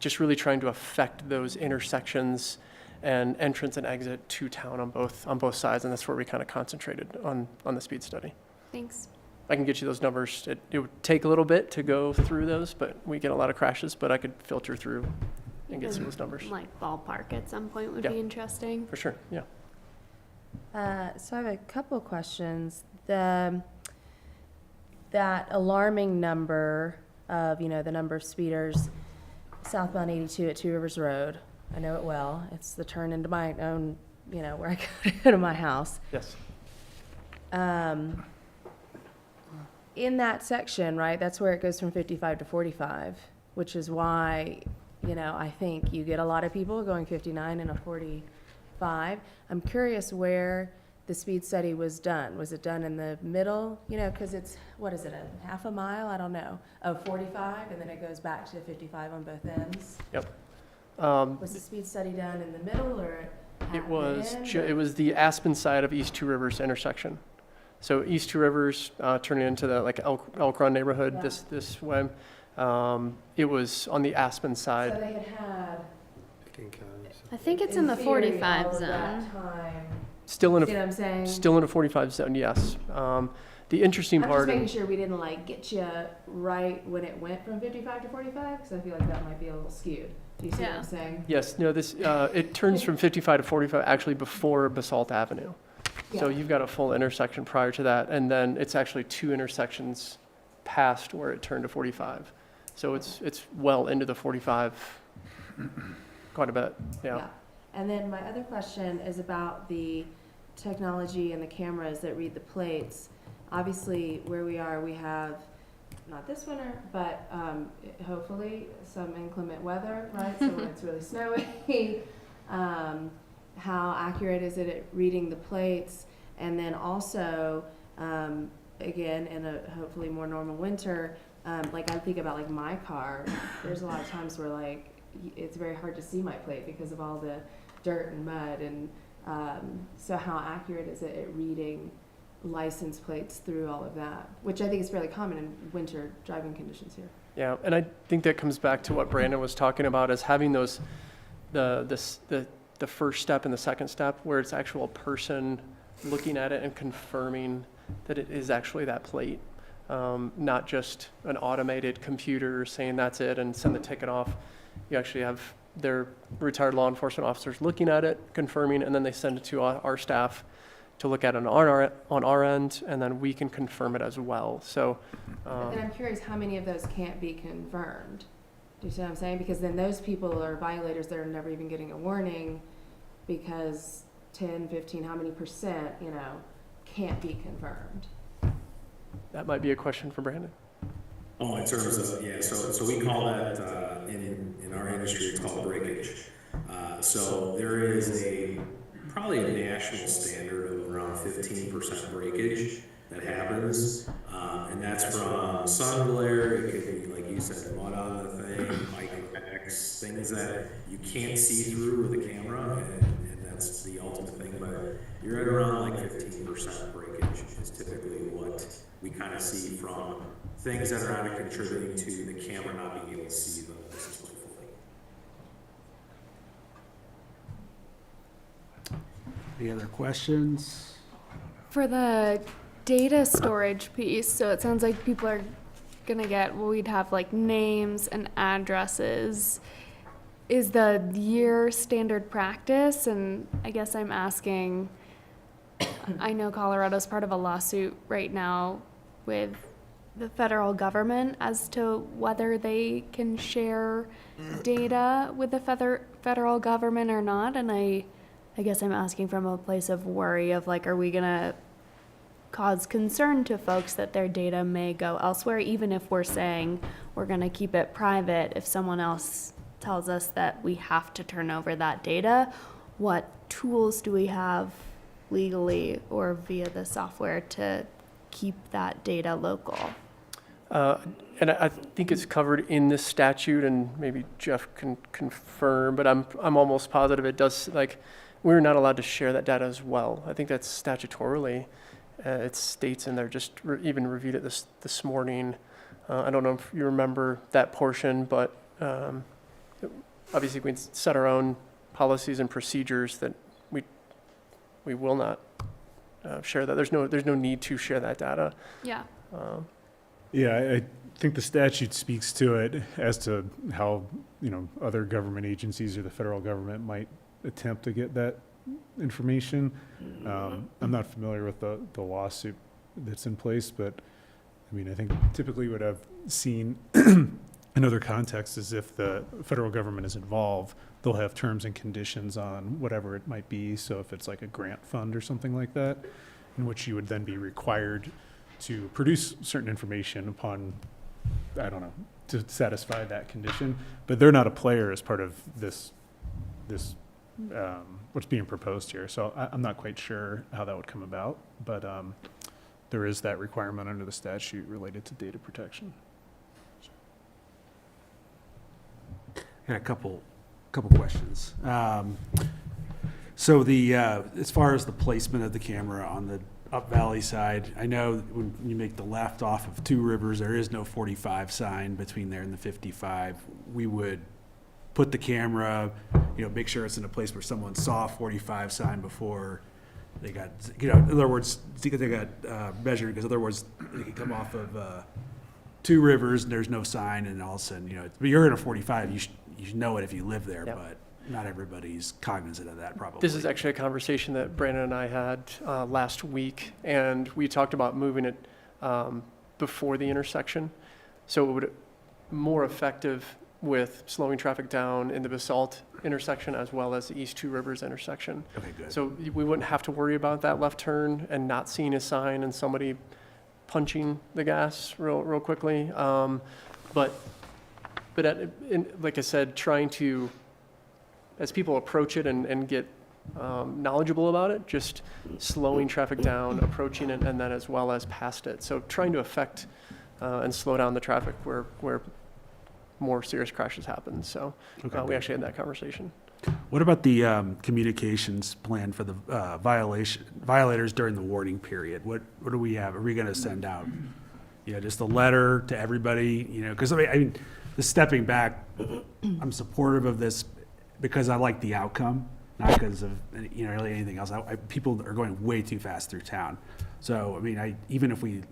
just really trying to affect those intersections and entrance and exit to town on both sides, and that's where we kind of concentrated on the speed study. Thanks. I can get you those numbers. It would take a little bit to go through those, but we get a lot of crashes, but I could filter through and get some of those numbers. Like ballpark at some point would Yeah. be interesting. For sure, yeah. So I have a couple questions. That alarming number of, the number of speeders southbound 82 at Two Rivers Road. I know it well. It's the turn into my own, where I go to my house. Yes. In that section, right, that's where it goes from 55 to 45, which is why, I think you get a lot of people going 59 and a 45. I'm curious where the speed study was done. Was it done in the middle? Because it's, what is it, a half a mile? I don't know, of 45, and then it goes back to 55 on both ends? Yep. Was the speed study done in the middle or at It the was end, it was the Aspen side of East Two Rivers intersection. So East Two Rivers turning into the Elk Run neighborhood Yeah. this way. It was on the Aspen So side. they had Picking County, so- I think it's in the theory, 45 all of zone. that time. Still in See what I'm saying? still in a 45 zone, yes. The interesting I'm just part. making sure we didn't get you right when it went from 55 to 45, because I feel like that might be a little skewed. Do you see what Yeah. I'm saying? Yes, no, this, it turns from 55 to 45 actually before Basalt Avenue. So Yeah. you've got a full intersection prior to that, and then it's actually two intersections past where it turned to 45. So it's well into the 45, quite a bit, yeah. And then my other question is about the technology and the cameras that read the plates. Obviously, where we are, we have, not this winter, but hopefully some inclement weather, right? So when it's really snowy, how accurate is it at reading the plates? And then also, again, in a hopefully more normal winter, I think about my car, there's a lot of times where it's very hard to see my plate because of all the dirt and mud, and so how accurate is it at reading license plates through all of that, which I think is fairly common in winter driving conditions here. Yeah, and I think that comes back to what Brandon was talking about, is having those, the first step and the second step, where it's actual person looking at it and confirming that it is actually that plate, not just an automated computer saying that's it and send the ticket off. You actually have their retired law enforcement officers looking at it, confirming, and then they send it to our staff to look at it on our end, and then we can confirm it as well. So, But then I'm curious how many of those can't be confirmed. Do you see what I'm saying? Because then those people are violators that are never even getting a warning because 10, 15, how many percent, can't be confirmed. that might be a question for Brandon. Oh, in terms of, yeah, so we call that, in our industry, it's called breakage. So there is probably a national standard of around 15% breakage that happens. And that's from sun glare, it could be, like you said, mud on the thing, microcracks, things that you can't see through with a camera, and that's the ultimate thing. But you're at around 15% breakage is typically what we kind of see from things that are not contributing to the camera not being able to see the license plate fully. Any other questions? For the data storage piece, so it sounds like people are gonna get, we'd have names and addresses. is the year standard practice? And I guess I'm asking, I know Colorado's part of a lawsuit right now with the federal government as to whether they can share data with the federal government or not. And I guess I'm asking from a place of worry of like, are we gonna cause concern to folks that their data may go elsewhere, even if we're saying we're gonna keep it private? If someone else tells us that we have to turn over that data, what tools do we have legally or via the software to keep that data local? And I think it's covered in this statute, and maybe Jeff can confirm, but I'm almost positive it does, like, we're not allowed to share that data as well. I think that's statutorily, it states in there, just even reviewed it this morning. I don't know if you remember that portion, but obviously we set our own policies and procedures that we will not share that. There's no need to share that data. Yeah. Yeah, I think the statute speaks to it as to how, other government agencies or the federal government might attempt to get that information. I'm not familiar with the lawsuit that's in place, but I think typically what I've seen in other contexts is if the federal government is involved, they'll have terms and conditions on whatever it might be. So if it's like a grant fund or something like that, in which you would then be required to produce certain information upon, to satisfy that condition. But they're not a player as part of this what's being proposed here. So I'm not quite sure how that would come about, but there is that requirement under the statute related to data protection. Got a couple questions. So as far as the placement of the camera on the Up Valley side, I know when you make the left off of Two Rivers, there is no 45 sign between there and the 55. We would put the camera, make sure it's in a place where someone saw a 45 sign before they got, in other words, they got measured, because otherwise they could come off of Two Rivers and there's no sign, and all of a sudden, but you're in a 45, you should know it if you live there, Yep. but not everybody's cognizant of that probably. This is actually a conversation that Brandon and I had last week, and we talked about moving it before the intersection. So it would more effective with slowing traffic down in the Basalt intersection as well as the East Two Rivers intersection. Okay, good. So we wouldn't have to worry about that left turn and not seeing a sign and somebody punching the gas real quickly. But like I said, trying to, as people approach it and get knowledgeable about it, just slowing traffic down, approaching it, and then as well as past it. So trying to affect and slow down the traffic where more serious crashes happen. So we actually had that conversation. What about the communications plan for the violators during the warning period? What do we have? Are we going to send out, just a letter to everybody? Because just stepping back, I'm supportive of this because I like the outcome, not because of really anything else. People are going way too fast through town. So even if we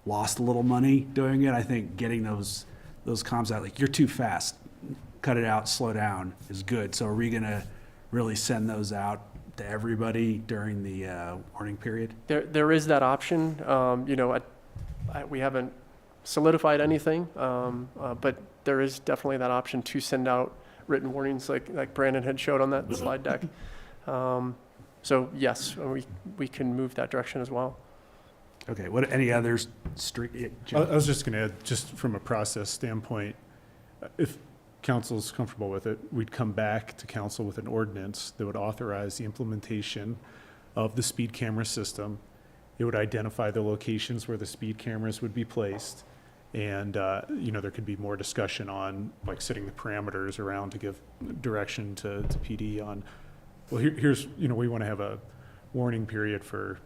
lost a little money doing it, I think getting those comms out, like, you're too fast, cut it out, slow down, is good. So are we going to really send those out to everybody during the warning period? There is that option. We haven't solidified anything, but there is definitely that option to send out written warnings like Brandon had showed on that slide deck. So yes, we can move that direction as well. Okay, any others? I was just going to add, just from a process standpoint, if council's comfortable with it, we'd come back to council with an ordinance that would authorize the implementation of the speed camera system. It would identify the locations where the speed cameras would be placed. And, there could be more discussion on, like, setting the parameters around to give direction to PD on, well, here's, we want to have a warning period for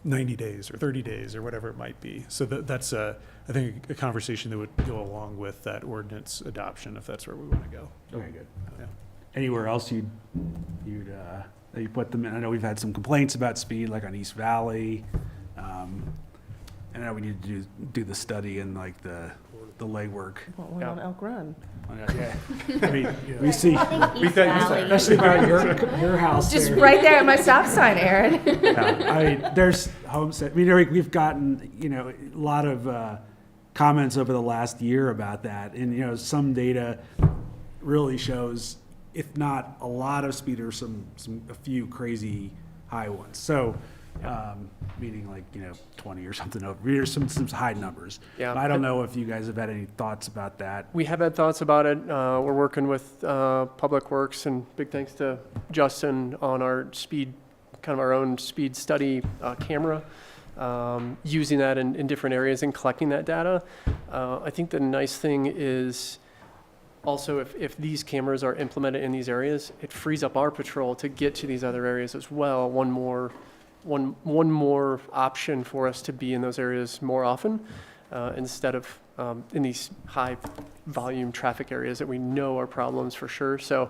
90 days or 30 days or whatever it might be. So that's, I think, a conversation that would go along with that ordinance adoption, if that's where we want to go. Okay, good. Yeah. Anywhere else you'd you put them in? I know we've had some complaints about speed, like on East Valley. I know we need to do the study and like the legwork. Want one on Elk Run. Yeah. I mean, we see, East Valley. especially by your house Just there. right there at my stop sign, Aaron. Yeah, I mean, there's homestead. I mean, Eric, we've gotten, a lot of comments over the last year about that. And, some data really shows, if not a lot of speeders, a few crazy high ones. So, meaning like, 20 or something over. There's some high numbers. Yeah. I don't know if you guys have had any thoughts about that. We have had thoughts about it. We're working with Public Works, and big thanks to Justin on our speed, kind of our own speed study camera, using that in different areas and collecting that data. I think the nice thing is also if these cameras are implemented in these areas, it frees up our patrol to get to these other areas as well. One more option for us to be in those areas more often, instead of in these high volume traffic areas that we know are problems for sure. So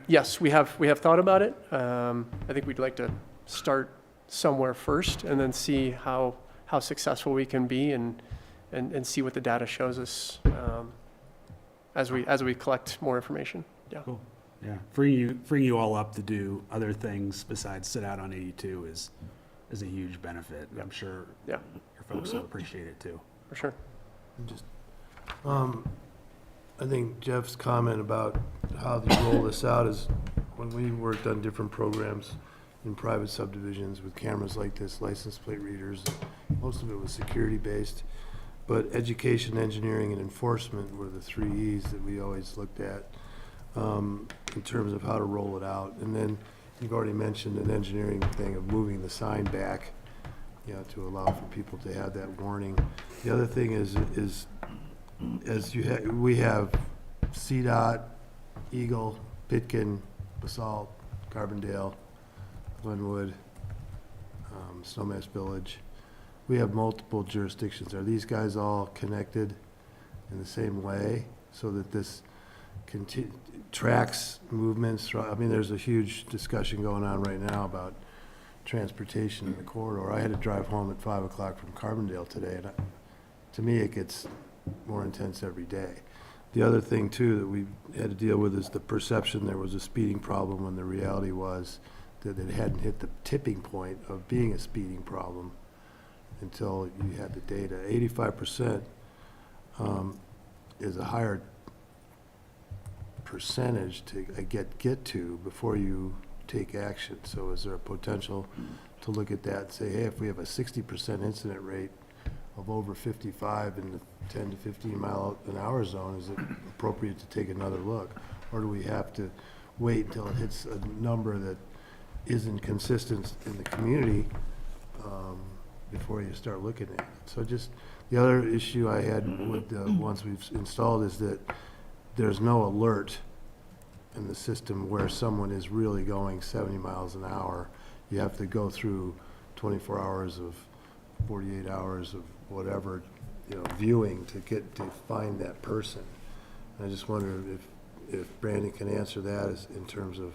yes, we have thought about it. I think we'd like to start somewhere first and then see how successful we can be and see what the data shows us as we collect more information. Yeah. Cool. Yeah, freeing you all up to do other things besides sit out on 82 is a huge benefit. I'm sure Yeah, your folks will appreciate it too. for sure. Just, I think Jeff's comment about how you roll this out is, when we worked on different programs in private subdivisions with cameras like this, license plate readers, most of it was security-based, but education, engineering, and enforcement were the 3 E's that we always looked at in terms of how to roll it out. And then you've already mentioned an engineering thing of moving the sign back, to allow for people to have that warning. The other thing is as we have CDOT, Eagle, Pitkin, Basalt, Carbondale, Glenwood, Snowmass Village. We have multiple jurisdictions. Are these guys all connected in the same way so that this tracks movements? I mean, there's a huge discussion going on right now about transportation in the corridor. I had to drive home at 5 o'clock from Carbondale today, and to me, it gets more intense every day. The other thing, too, that we had to deal with is the perception there was a speeding problem when the reality was that it hadn't hit the tipping point of being a speeding problem until you had the data. 85% is a higher percentage to get to before you take action. So is there a potential to look at that and say, hey, if we have a 60% incident rate of over 55 in the 10 to 15 mile an hour zone, is it appropriate to take another look? Or do we have to wait until it hits a number that isn't consistent in the community before you start looking at it? So just the other issue I had with the ones we've installed is that there's no alert in the system where someone is really going 70 miles an hour. You have to go through 24 hours of 48 hours of whatever, viewing to find that person. And I just wonder if Brandon can answer that as in terms of,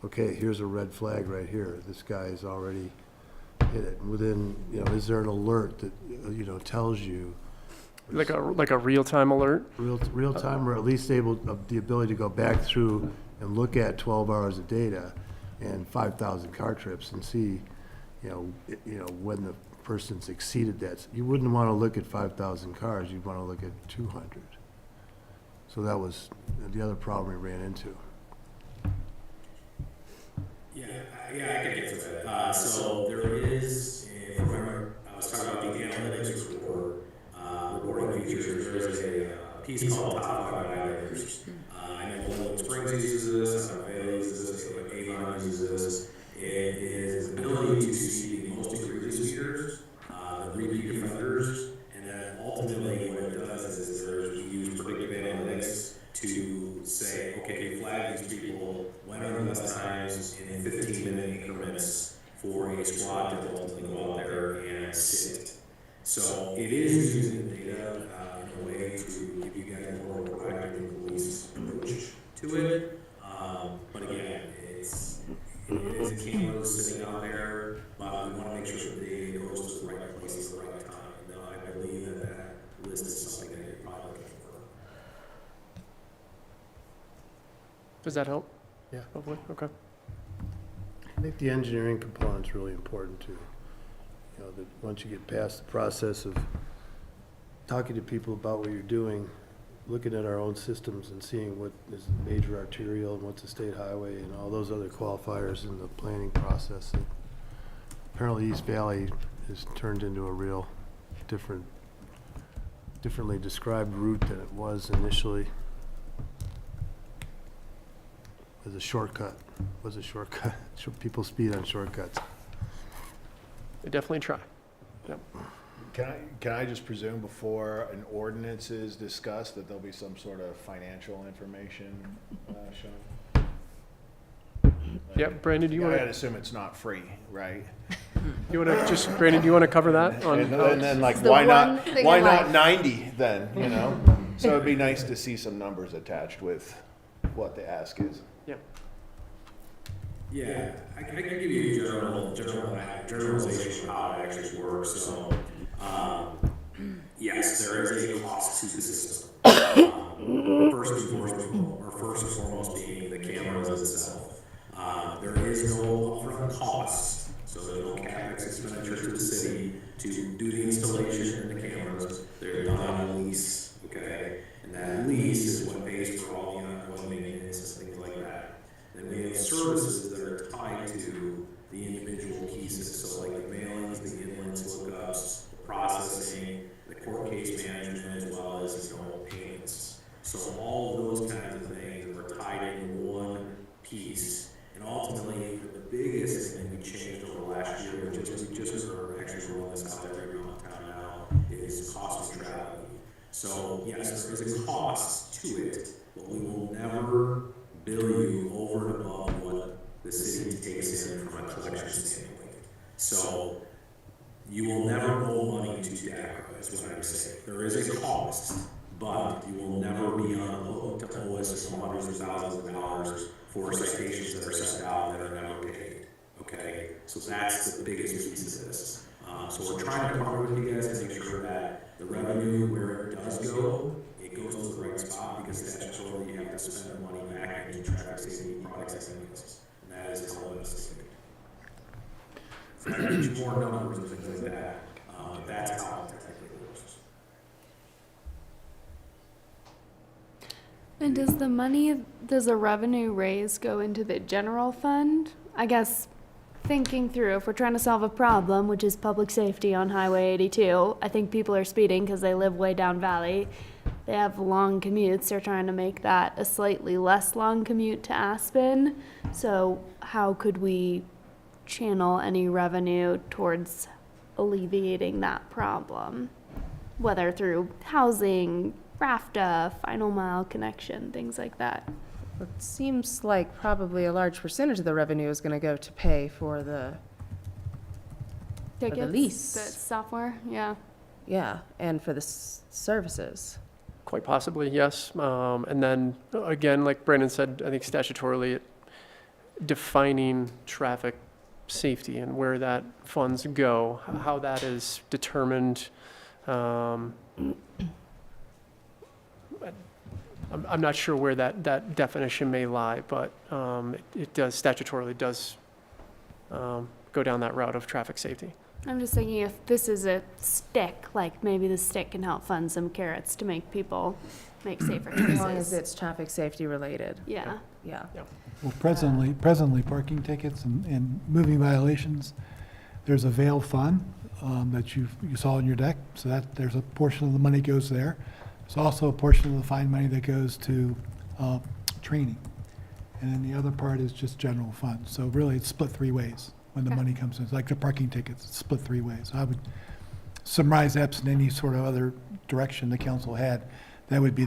okay, here's a red flag right here. This guy's already hit it. Within, is there an alert that, tells you? Like a real-time alert? Real time, or at least the ability to go back through and look at 12 hours of data and 5,000 car trips and see, when the person's exceeded that. You wouldn't want to look at 5,000 cars, you'd want to look at 200. So that was the other problem we ran into. Yeah, I can get to that. So there is, if you remember, I was talking about the analytics report, reporting features. There is a piece called Top 5 Violators. I know Glenwood Springs uses this, I know Vale uses this, like Avon uses this. It is the ability to see the most egregious speeders, the repeat offenders, and then ultimately what it does is we use predictive analytics to say, okay, flag these people, when are the best times in 15-minute increments for a squad to ultimately go out there and sit. So it is using the data in a way to give you guys more proactive and police approach to it. But again, it is cameras sitting out there, but we want to make sure that the data goes to the right place at the right time. And I believe that list is something that you're probably looking for. Does that help? Yeah. Hopefully, okay. I think the engineering component's really important too. You know, that once you get past the process of talking to people about what you're doing, looking at our own systems and seeing what is major arterial and what's a state highway and all those other qualifiers in the planning process. Apparently East Valley has turned into a real differently described route than it was initially. As a shortcut, people speed on shortcuts. They definitely try. Yep. Can I just presume before an ordinance is discussed that there'll be some sort of financial information shown? Yep, Brandon, do you want I'd to, assume it's not free, right? Brandon, do you want to cover that? And then like, It's the why one not, thing why in not life. 90 then, you know? So it'd be nice to see some numbers attached with what the ask is. Yep. Yeah, I can give you a generalization of how it actually works. So, yes, there is a cost to the system. First and foremost being the cameras itself. There is no upfront cost, so there's no CapEx expenditure to the city to do the installation of the cameras. They're done on a lease, okay? And that lease is what pays for all the ongoing maintenance and things like that. Then we have services that are tied to the individual pieces, so like the mailings, the inlands, lookups, the processing, the court case management, as well as, payments. So all of those kinds of things are tied into one piece. And ultimately, the biggest thing we changed over the last year, which is we just are actually rolling this out every town now, is cost neutrality. So yes, there is a cost to it, but we will never bill you over and above what the city takes in from a collection standpoint. So you will never owe money to DACA, is what I would say. There is a cost, but you will never be on the hook to owe us hundreds of thousands of dollars for citations that are sent out that are never paid. Okay, so that's the biggest piece of this. So we're trying to partner with you guys to make sure that the revenue, where it does go, it goes to the right spot, because statutorily you have to spend the money back into traffic safety products and things. And that is how it is. So I can get you more numbers and things like that, but that's how it technically works. And does the revenue raise go into the general fund? I guess thinking through, if we're trying to solve a problem, which is public safety on Highway 82, I think people are speeding because they live way down valley. They have long commutes. They're trying to make that a slightly less long commute to Aspen. So how could we channel any revenue towards alleviating that problem? Whether through housing, RAFTA, final mile connection, things like that. It seems like probably a large percentage of the revenue is going to go to pay for the Tickets, lease. the software, yeah. yeah, and for the services. Quite possibly, yes. And then, again, like Brandon said, I think statutorily, defining traffic safety and where that funds go, how that is determined. I'm not sure where that definition may lie, but it does statutorily does go down that route of traffic safety. I'm just thinking if this is a stick, like maybe the stick can help fund some carrots to make people make safer choices. As long as it's traffic safety related. Yeah. Yeah. Well, presently parking tickets and moving violations, there's a veiled fund that you saw in your deck, so that there's a portion of the money goes there. There's also a portion of the fine money that goes to training. And then the other part is just general fund. So really it's split three ways when the money comes in. It's like the parking tickets, it's split three ways. I would summarize absent any sort of other direction the council had. That would be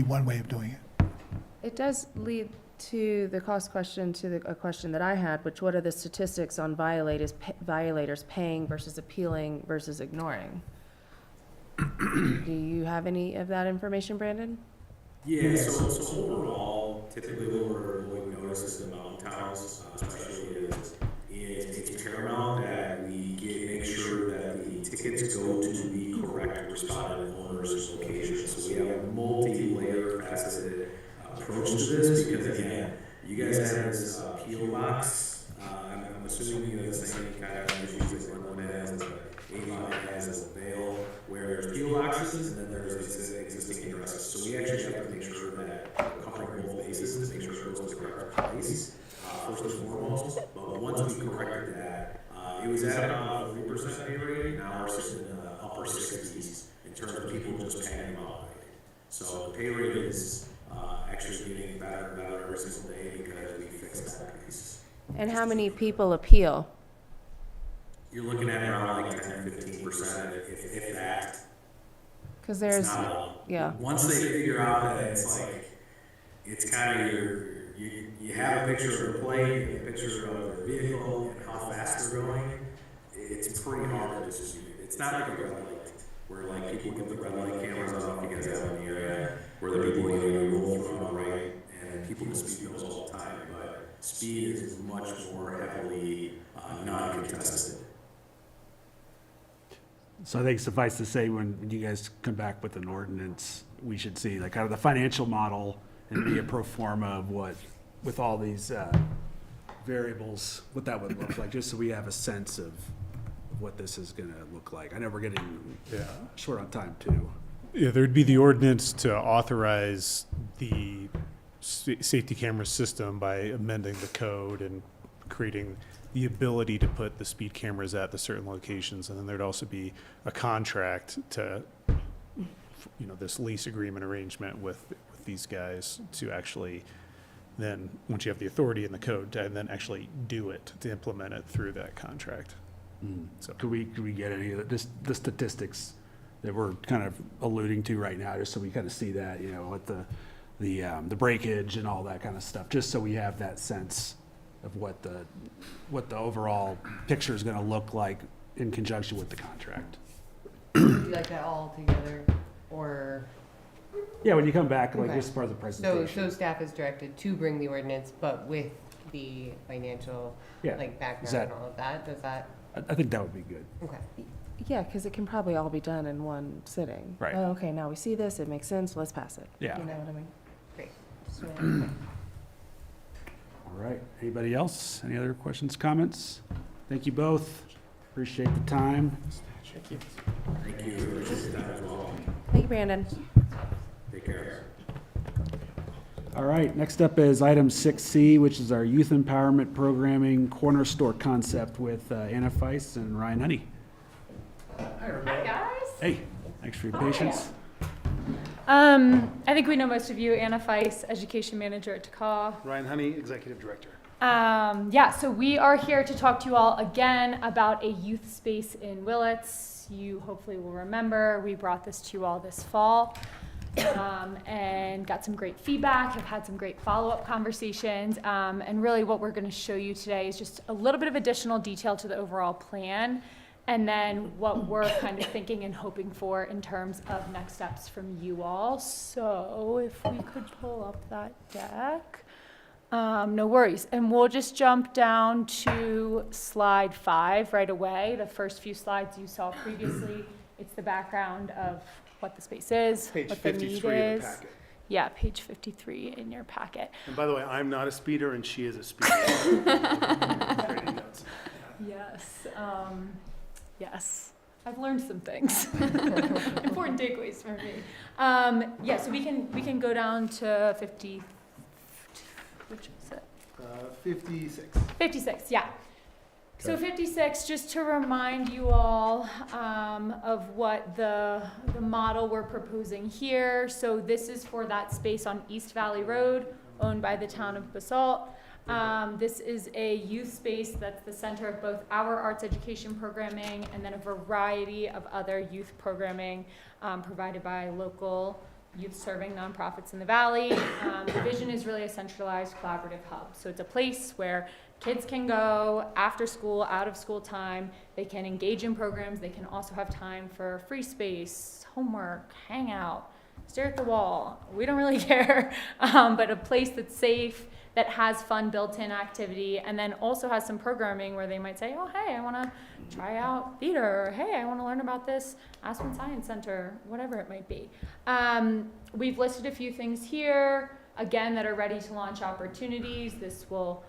one way of doing it. It does lead to the cost question, a question that I had, which what are the statistics on violators paying versus appealing versus ignoring? Do you have any of that information, Brandon? Yeah, so overall, typically what we notice is the mountain towns, especially it's paramount that we make sure that the tickets go to the correct respondent owner's location. So we have a multi-layer faceted approach to this, because again, you guys have this PO box. I'm assuming you have the same kind of issues that Glenwood has, that Avon has, as a Vale, where there's PO boxes and then there's existing addresses. So we actually have to make sure that we're covering both bases to make sure it goes to the correct place, first and foremost. But once we corrected that, it was at about 3% pay rate. Now we're sitting in the upper 60s in terms of people just paying them out. So the pay rate is actually getting better and better every single day because we fixed that piece. And how many people appeal? You're looking at around like 10-15%, if that. Because there's, It's not a lot. yeah. Once they figure out that it's kind of you have a picture of the plate, and a picture of their vehicle, and how fast they're going, it's pretty hard to dispute. It's not like a red light, where like people get the red light cameras off, you guys have in the area, where the people roll through on the right, and people dispute those all the time, but speed is much more heavily non-contested. So I think suffice to say, when you guys come back with an ordinance, we should see like kind of the financial model and be a pro forma of what, with all these variables, what that would look like, just so we have a sense of what this is gonna look like. I know we're getting short on time too. Yeah, there'd be the ordinance to authorize the safety camera system by amending the code and creating the ability to put the speed cameras at the certain locations. And then there'd also be a contract to, this lease agreement arrangement with these guys to actually then, once you have the authority in the code, to then actually do it, to implement it through that contract. So could we get any of the statistics that we're kind of alluding to right now, just so we kind of see that, what the breakage and all that kind of stuff, just so we have that sense of what the overall picture is going to look like in conjunction with the contract. Do you like that all together, or? Yeah, when you come back, like Okay. this part of the presentation. So staff is directed to bring the ordinance, but with the financial, Yeah. background and all of that, does that? I think that would be good. Okay. Yeah, because it can probably all be done in one sitting. Right. Oh, okay, now we see this, it makes sense, let's pass it. Yeah. You know what I mean? Great. So, All right. Anybody else? Any other questions, comments? Thank you both. Appreciate the time. Thank you. Thank you, appreciate that as well. Thank you, Brandon. Take care. All right, next up is item 6C, which is our youth empowerment programming corner store concept with Anna Feiss and Ryan Honey. Hi, guys. Hey, thanks for your patience. I think we know most of you. Anna Feiss, Education Manager at TACA. Ryan Honey, Executive Director. So we are here to talk to you all again about a youth space in Willits. You hopefully will remember we brought this to you all this fall and got some great feedback, have had some great follow-up conversations. And really what we're going to show you today is just a little bit of additional detail to the overall plan, and then what we're kind of thinking and hoping for in terms of next steps from you all. So if we could pull up that deck. No worries. And we'll just jump down to slide 5 right away. The first few slides you saw previously, it's the background of what the space is, Page what the need 53 of the is. packet. Yeah, page 53 in your packet. And by the way, I'm not a speeder and she is a speeder. Training notes. Yes, yes. I've learned some things. Important takeaways for me. So we can go down to 50. Which is it? 56. 56, yeah. So 56, just to remind you all of what the model we're proposing here. So this is for that space on East Valley Road, owned by the town of Basalt. This is a youth space that's the center of both our arts education programming and then a variety of other youth programming provided by local youth-serving nonprofits in the valley. The vision is really a centralized collaborative hub. So it's a place where kids can go after school, out of school time. They can engage in programs. They can also have time for free space, homework, hang out, stare at the wall. We don't really care. But a place that's safe, that has fun built-in activity, and then also has some programming where they might say, oh, hey, I want to try out theater, or hey, I want to learn about this Aspen Science Center, whatever it might be. We've listed a few things here. again, that are ready to launch opportunities. This will,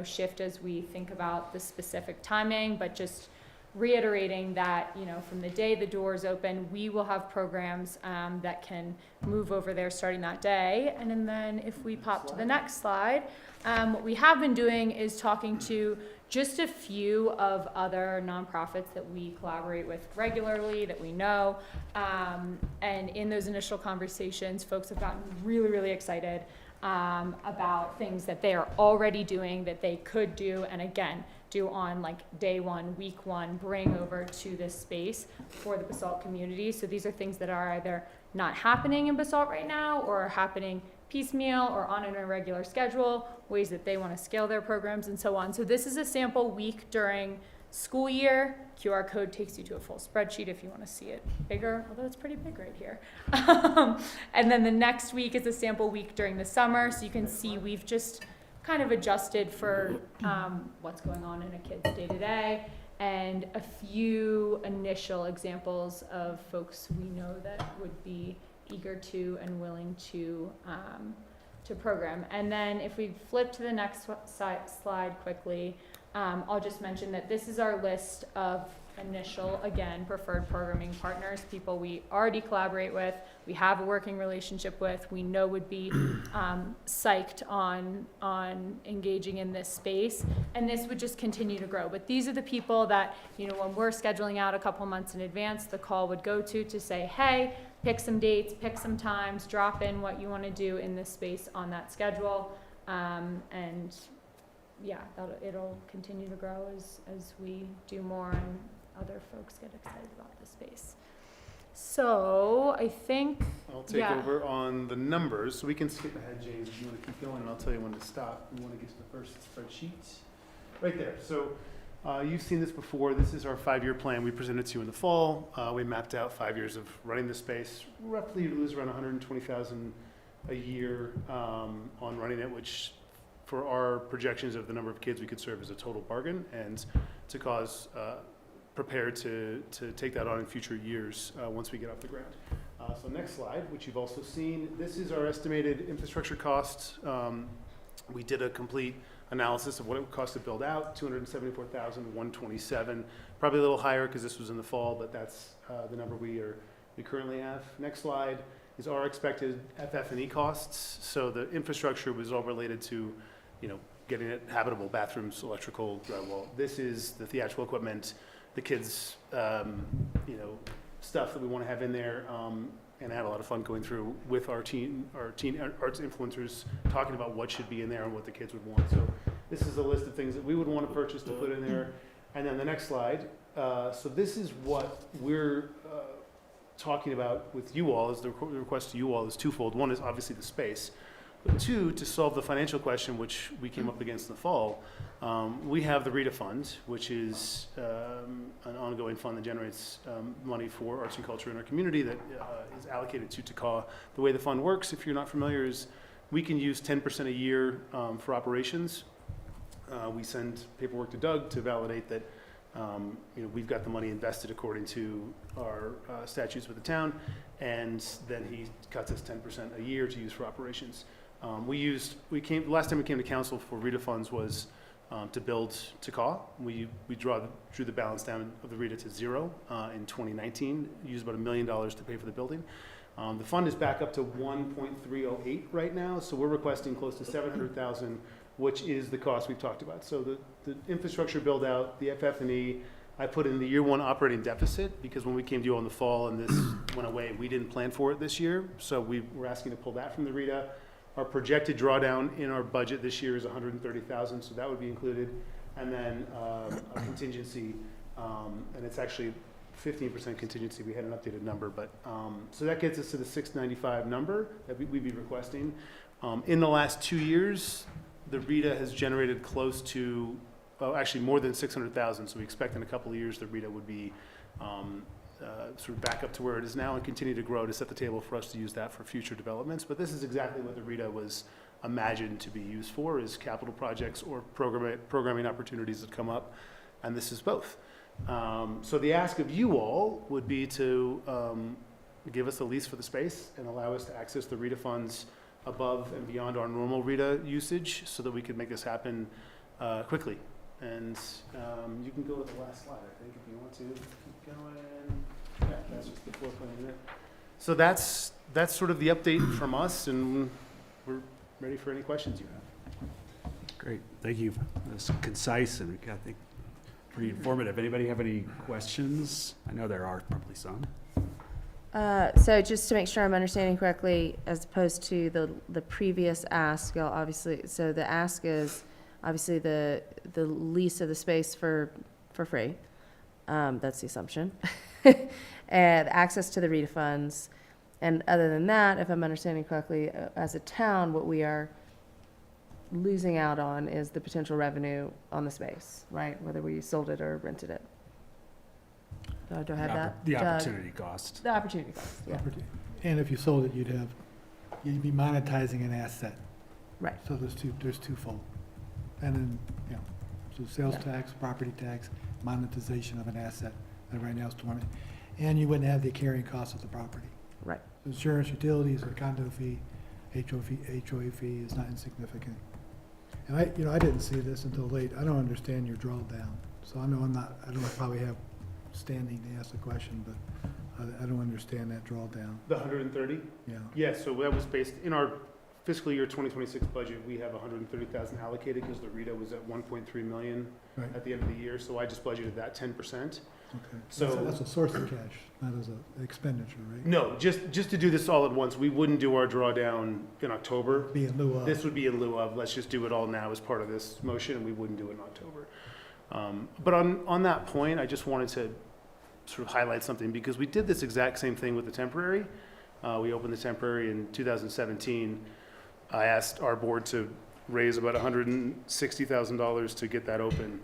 shift as we think about the specific timing, but just reiterating that, from the day the doors open, we will have programs that can move over there starting that day. And then if we pop to the next slide, what we have been doing is talking to just a few of other nonprofits that we collaborate with regularly, that we know. And in those initial conversations, folks have gotten really, really excited about things that they are already doing that they could do, and again, do on like day one, week one, bring over to this space for the Basalt community. So these are things that are either not happening in Basalt right now or are happening piecemeal or on an irregular schedule, ways that they want to scale their programs and so on. So this is a sample week during school year. QR code takes you to a full spreadsheet if you want to see it bigger, although it's pretty big right here. And then the next week is a sample week during the summer. So you can see we've just kind of adjusted for what's going on in a kid's day-to-day, and a few initial examples of folks we know that would be eager to and willing to program. And then if we flip to the next slide quickly, I'll just mention that this is our list of initial, again, preferred programming partners, people we already collaborate with, we have a working relationship with, we know would be psyched on engaging in this space, and this would just continue to grow. But these are the people that, when we're scheduling out a couple months in advance, the call would go to say, hey, pick some dates, pick some times, drop in what you want to do in this space on that schedule, and yeah, it'll continue to grow as we do more and other folks get excited about the space. So I think I'll take over on the numbers, so we can skip ahead, James, if you want to keep going, and I'll tell you when to stop. We want to get to the first spreadsheet. Right there. So you've seen this before. This is our 5-year plan. We presented to you in the fall. We mapped out 5 years of running the space. Roughly, you lose around $120,000 a year on running it, which for our projections of the number of kids we could serve is a total bargain, and to cause prepared to take that on in future years once we get off the ground. So next slide, which you've also seen, this is our estimated infrastructure costs. We did a complete analysis of what it would cost to build out, $274,127, probably a little higher because this was in the fall, but that's the number we currently have. Next slide is our expected FF&E costs. So the infrastructure was all related to, getting it habitable, bathrooms, electrical, drywall. This is the theatrical equipment, the kids, stuff that we want to have in there, and I had a lot of fun going through with our teen arts influencers, talking about what should be in there and what the kids would want. So this is a list of things that we would want to purchase to put in there. And then the next slide. So this is what we're talking about with you all. Is the request to you all is twofold. One is obviously the space. But two, to solve the financial question, which we came up against in the fall, we have the RITA fund, which is an ongoing fund that generates money for arts and culture in our community that is allocated to TACAW. The way the fund works, if you're not familiar, is we can use 10% a year for operations. We send paperwork to Doug to validate that we've got the money invested according to our statutes with the town, and then he cuts us 10% a year to use for operations. Last time we came to council for RITA funds was to build TACAW. We drew the balance down of the RITA to zero in 2019, used about $1 million to pay for the building. The fund is back up to 1.308 right now, so we're requesting close to $700,000, which is the cost we've talked about. So the infrastructure build out, the FF&E, I put in the year one operating deficit because when we came to you in the fall and this went away, we didn't plan for it this year. So we're asking to pull that from the RITA. Our projected drawdown in our budget this year is $130,000, so that would be included. And then a contingency, and it's actually 15% contingency. We had an updated number, but so that gets us to the $695 number that we'd be requesting. In the last 2 years, the RITA has generated close to, actually more than $600,000. So we expect in a couple of years the RITA would be sort of back up to where it is now and continue to grow to set the table for us to use that for future developments. But this is exactly what the RITA was imagined to be used for, is capital projects or programming opportunities that come up, and this is both. So the ask of you all would be to give us a lease for the space and allow us to access the RITA funds above and beyond our normal RETA usage so that we could make this happen quickly. And you can go to the last slide, I think, if you want to. Keep going. Yeah, that's just the floor plan there. So that's sort of the update from us, and we're ready for any questions you have. Great, thank you. That's concise and I think pretty informative. Anybody have any questions? I know there are probably some. So just to make sure I'm understanding correctly, as opposed to the previous ask, y'all obviously, so the ask is obviously the lease of the space for free. That's the assumption. And access to the RETA funds. And other than that, if I'm understanding correctly, as a town, what we are losing out on is the potential revenue on the space, right? Whether we sold it or rented it. Do I have that? The opportunity cost. The opportunity cost, yeah. And if you sold it, you'd be monetizing an asset. Right. So there's twofold. And then, so sales tax, property tax, monetization of an asset, that right now is 20. And you wouldn't have the carrying cost of the property. Right. Insurance, utilities, a condo fee, HOA fee is not insignificant. And I didn't see this until late. I don't understand your drawdown. So I don't probably have standing to ask the question, but I don't understand that drawdown. The 130? Yeah. Yeah, so that was based, in our fiscal year 2026 budget, we have 130,000 allocated because the RETA was at 1.3 million Right. at the end of the year, so I just budgeted that 10%. Okay. So That's a source of cash, not as an expenditure, right? no, just to do this all at once, we wouldn't do our drawdown in October. Be in lieu of. This would be in lieu of, let's just do it all now as part of this motion, and we wouldn't do it in October. But on that point, I just wanted to sort of highlight something, because we did this exact same thing with the temporary. We opened the temporary in 2017. I asked our board to raise about $160,000 to get that open,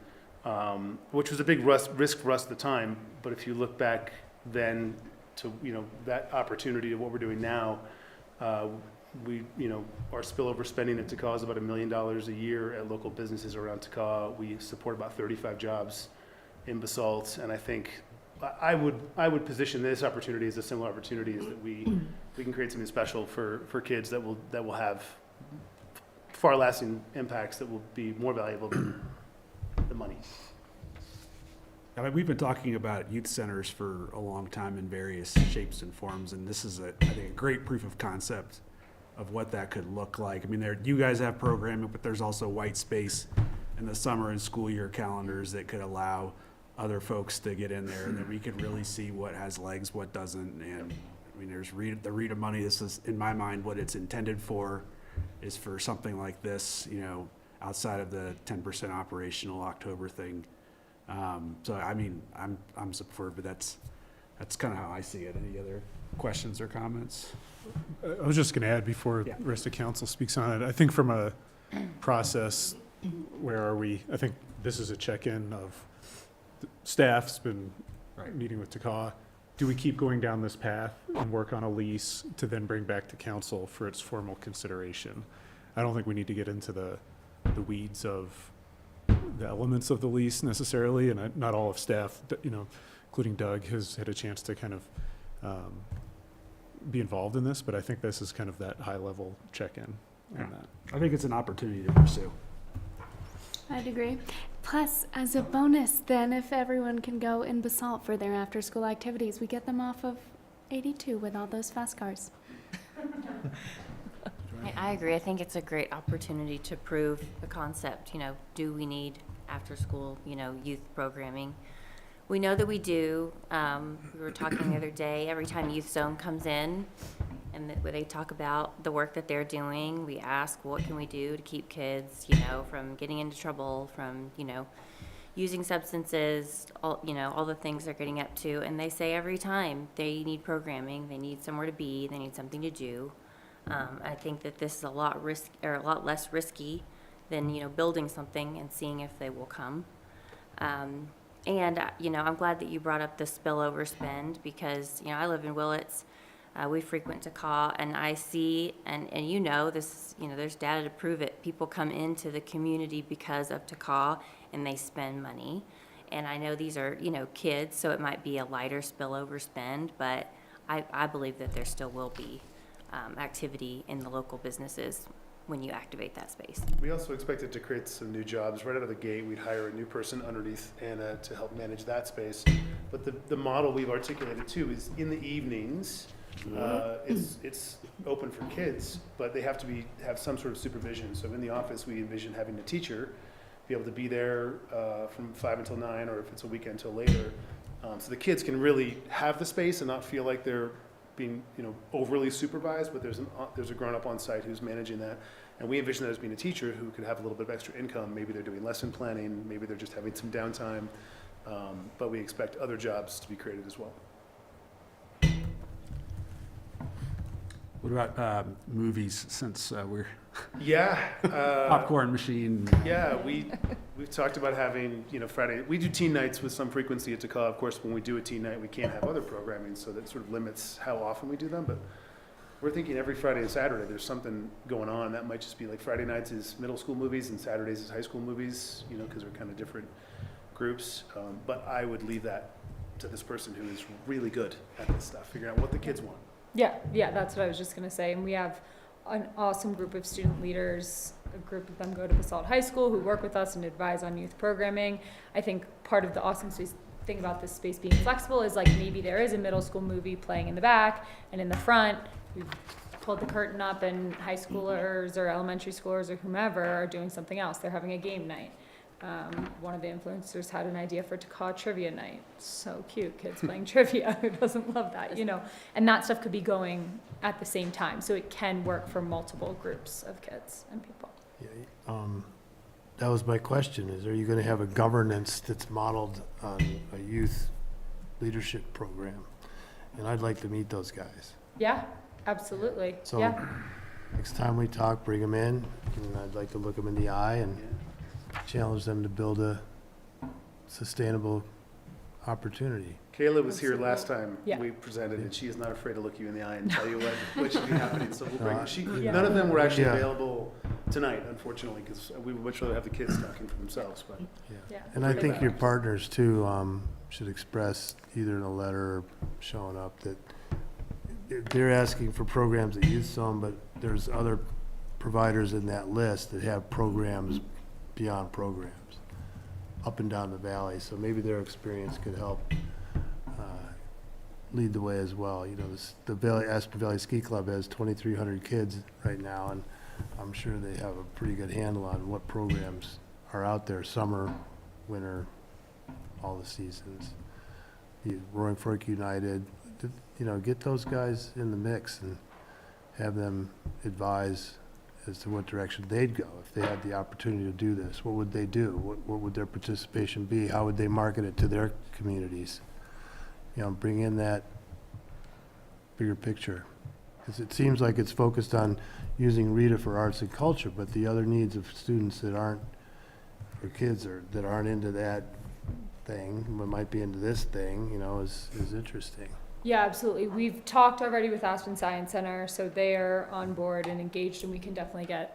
which was a big risk for us at the time. But if you look back then to, that opportunity to what we're doing now, our spillover spending at TACAW is about $1 million a year at local businesses around TACAW. We support about 35 jobs in Basalt, and I think I would position this opportunity as a similar opportunity, is that we can create something special for kids that will have far lasting impacts that will be more valuable than the money. I mean, we've been talking about youth centers for a long time in various shapes and forms, and this is I think a great proof of concept of what that could look like. I mean, you guys have programming, but there's also white space in the summer and school year calendars that could allow other folks to get in there, and then we could really see what has legs, what doesn't. And I mean, there's the RETA money. This is, in my mind, what it's intended for is for something like this, outside of the 10% operational October thing. So I mean, I'm supportive, but that's kind of how I see it. Any other questions or comments? I was just going to add before the rest of council speaks on it. I think from a process, where are we? I think this is a check-in of the staff's been meeting with TACAW. Do we keep going down this path and work on a lease to then bring back to council for its formal consideration? I don't think we need to get into the weeds of the elements of the lease necessarily, and not all of staff, including Doug, has had a chance to kind of be involved in this, but I think this is kind of that high-level check-in on that. I think it's an opportunity to pursue. I'd agree. Plus, as a bonus, then, if everyone can go in Basalt for their after-school activities, we get them off of 82 with all those fast cars. I agree. I think it's a great opportunity to prove the concept. Do we need after-school, youth programming? We know that we do. We were talking the other day, every time Youth Zone comes in and where they talk about the work that they're doing, we ask, what can we do to keep kids, from getting into trouble, from, using substances, all the things they're getting up to. And they say every time they need programming, they need somewhere to be, they need something to do. I think that this is a lot less risky than, building something and seeing if they will come. And, I'm glad that you brought up the spillover spend, because, I live in Willits. We frequent TACAW, and I see, and this, there's data to prove it. People come into the community because of TACAW, and they spend money. And I know these are, kids, so it might be a lighter spillover spend, but I believe that there still will be activity in the local businesses when you activate that space. We also expected to create some new jobs. Right out of the gate, we'd hire a new person underneath Anna to help manage that space. But the model we've articulated too is in the evenings, it's open for kids, but they have to have some sort of supervision. So in the office, we envision having a teacher be able to be there from 5 until 9, or if it's a weekend till later. So the kids can really have the space and not feel like they're being, overly supervised, but there's a grown-up on site who's managing that. And we envision that as being a teacher who could have a little bit of extra income. Maybe they're doing lesson planning, maybe they're just having some downtime. But we expect other jobs to be created as well. What about movies, since we're Yeah. popcorn machine? Yeah, we've talked about having, Friday, we do teen nights with some frequency at Takala. Of course, when we do a teen night, we can't have other programming, so that sort of limits how often we do them. But we're thinking every Friday and Saturday, there's something going on. That might just be like Friday nights is middle school movies and Saturdays is high school movies, because we're kind of different groups. But I would leave that to this person who is really good at this stuff, figuring out what the kids want. Yeah, that's what I was just gonna say. And we have an awesome group of student leaders. A group of them go to Basalt High School who work with us and advise on youth programming. I think part of the awesome thing about this space being flexible is like maybe there is a middle school movie playing in the back, and in the front, we've pulled the curtain up and high schoolers or elementary schoolers or whomever are doing something else. They're having a game night. One of the influencers had an idea for Takala trivia night. So cute, kids playing trivia. Who doesn't love that, And that stuff could be going at the same time. So it can work for multiple groups of kids and people. Yeah, that was my question, are you gonna have a governance that's modeled on a youth leadership program? And I'd like to meet those guys. Yeah, absolutely. So Yeah. next time we talk, bring them in, and I'd like to look them in the eye and challenge them to build a sustainable opportunity. Kayla was here last time Yeah. we presented, and she is not afraid to look you in the eye and tell you what should be happening. So we'll bring Yeah. None of them were actually Yeah. available tonight, unfortunately, because we would much rather have the kids talking for themselves. But Yeah. And I think your partners too, should express either in a letter or showing up that they're asking for programs at Youth Zone, but there's other providers in that list that have programs beyond programs up and down the valley. So maybe their experience could help lead the way as well. The Aspen Valley Ski Club has 2,300 kids right now, and I'm sure they have a pretty good handle on what programs are out there, summer, winter, all the seasons. Roaring Fork United, get those guys in the mix and have them advise as to what direction they'd go if they had the opportunity to do this. What would they do? What would their participation be? How would they market it to their communities? Bring in that bigger picture. Because it seems like it's focused on using RITA for arts and culture, but the other needs of students that aren't, or kids that aren't into that thing, but might be into this thing, is interesting. Yeah, absolutely. We've talked already with Aspen Science Center, so they are on board and engaged, and we can definitely get,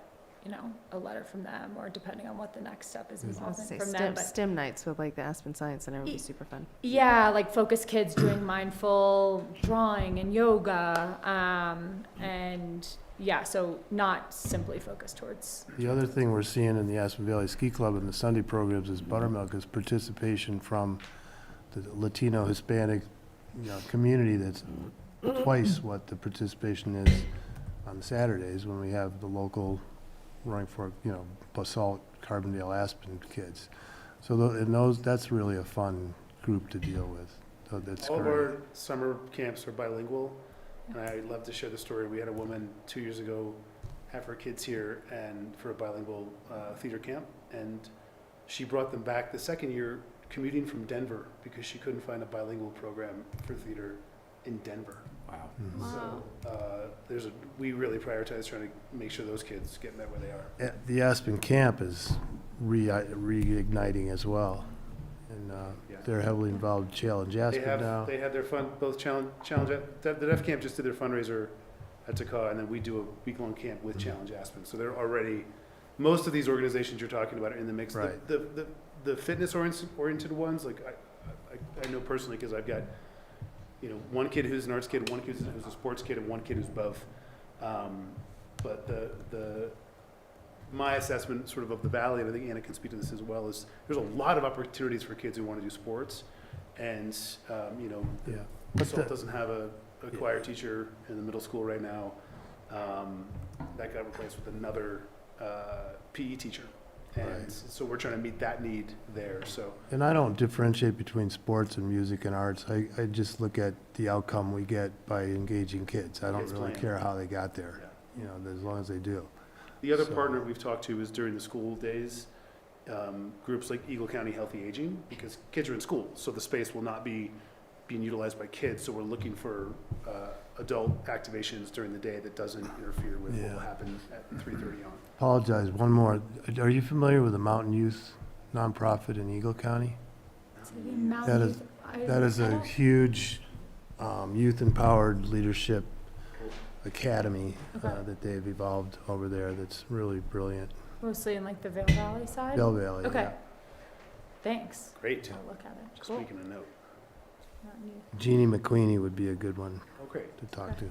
a letter from them, or depending on what the next step is involvement from them. But STEM nights with like the Aspen Science Center would be super fun. yeah, like focus kids doing mindful drawing and yoga, and yeah, so not simply focused towards. The other thing we're seeing in the Aspen Valley Ski Club and the Sunday programs is Buttermilk is participation from the Latino Hispanic community that's twice what the participation is on Saturdays when we have the local Roaring Fork, Basalt, Carbondale, Aspen kids. So that's really a fun group to deal with. So that's all of great. our summer camps are bilingual, and I love to share the story. We had a woman 2 years ago have her kids here and for a bilingual theater camp, and she brought them back the second year commuting from Denver because she couldn't find a bilingual program for theater in Denver. Wow. So we really prioritize trying to make sure those kids get met where they are. The Aspen camp is reigniting as well. And they're heavily involved in Challenge Aspen now. They had their fun, both challenge the Def Camp just did their fundraiser at Takala, and then we do a week-long camp with Challenge Aspen. So they're already, most of these organizations you're talking about are in the mix. Right. The fitness-oriented ones, like I know personally because I've got, one kid who's an arts kid, one kid who's a sports kid, and one kid who's both. But my assessment sort of the valley, and I think Anna can speak to this as well, is there's a lot of opportunities for kids who want to do sports. And, Basalt doesn't have a choir teacher in the middle school right now. That got replaced with another PE teacher. And so we're trying to meet that need there, so. And I don't differentiate between sports and music and arts. I just look at the outcome we get by engaging kids. I don't Kids really playing. care how they got there, as long as they do. The other So- partner we've talked to is during the school days, groups like Eagle County Healthy Aging, because kids are in school, so the space will not be being utilized by kids, so we're looking for adult activations during the day that doesn't interfere with what will happen at 3:30 on. Apologize, one more. Are you familiar with the Mountain Youth nonprofit in Eagle County? That is a huge youth-empowered leadership academy that they've evolved over there that's really brilliant. Mostly in like the Vail Valley side? Bell Valley, Okay. yeah. Thanks. Great. I'll look at it. Just Cool. making a note. Not new. Jeannie McQueenie would be a good one Oh, great. to talk to.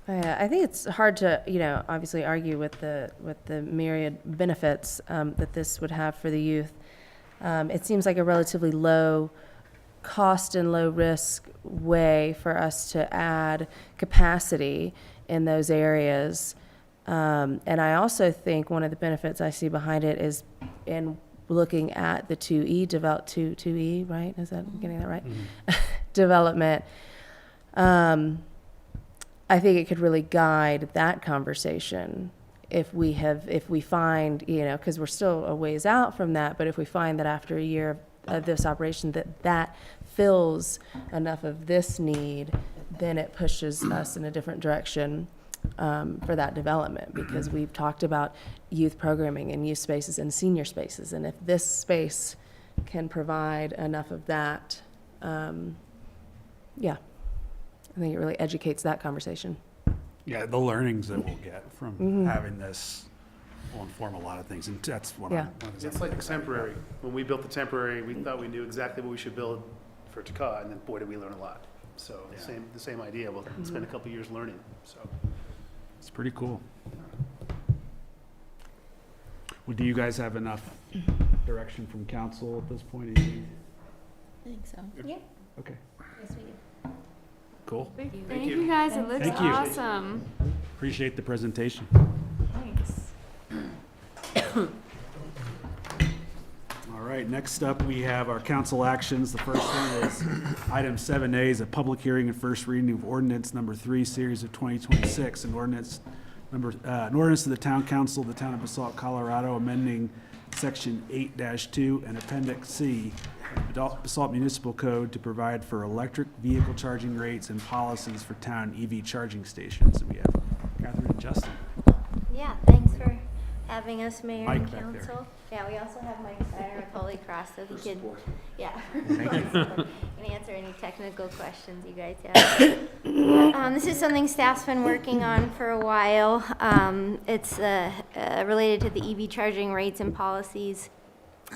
I think it's hard to, obviously argue with the myriad benefits that this would have for the youth. It seems like a relatively low cost and low risk way for us to add capacity in those areas. And I also think one of the benefits I see behind it is in looking at the 2E, 2E, right? Is that, getting that right? Development. I think it could really guide that conversation if we find, because we're still a ways out from that, but if we find that after a year of this operation that fills enough of this need, then it pushes us in a different direction for that development, because we've talked about youth programming and youth spaces and senior spaces, and if this space can provide enough of that, I think it really educates that conversation. Yeah, the learnings that we'll get from having this will inform a lot of things, and that's what Yeah. It's like the temporary. When we built the temporary, we thought we knew exactly what we should build for Takah, and then boy, did we learn a lot. So the same idea. We'll spend a couple years learning, so. It's pretty cool. Well, do you guys have enough direction from council at this point? I think so. Yeah. Okay, Yes, we do. cool. Thank you guys, it looks Thank you. awesome. Appreciate the presentation. Thanks. All right, next up, we have our council actions. The first one is item 7A is a public hearing and first reading of ordinance number 3, series of 2026, an ordinance to the town council of the town of Basalt, Colorado, amending section 8-2 and appendix C of the Basalt Municipal Code to provide for electric vehicle charging rates and policies for town EV charging stations. And we have Catherine and Justin. Yeah, thanks for having us, Mayor Mike and back there. Council. Yeah, we also have Mike Steiner with Holy Cross, so he could, Thank you. can answer any technical questions you guys have. This is something staff's been working on for a while. It's related to the EV charging rates and policies.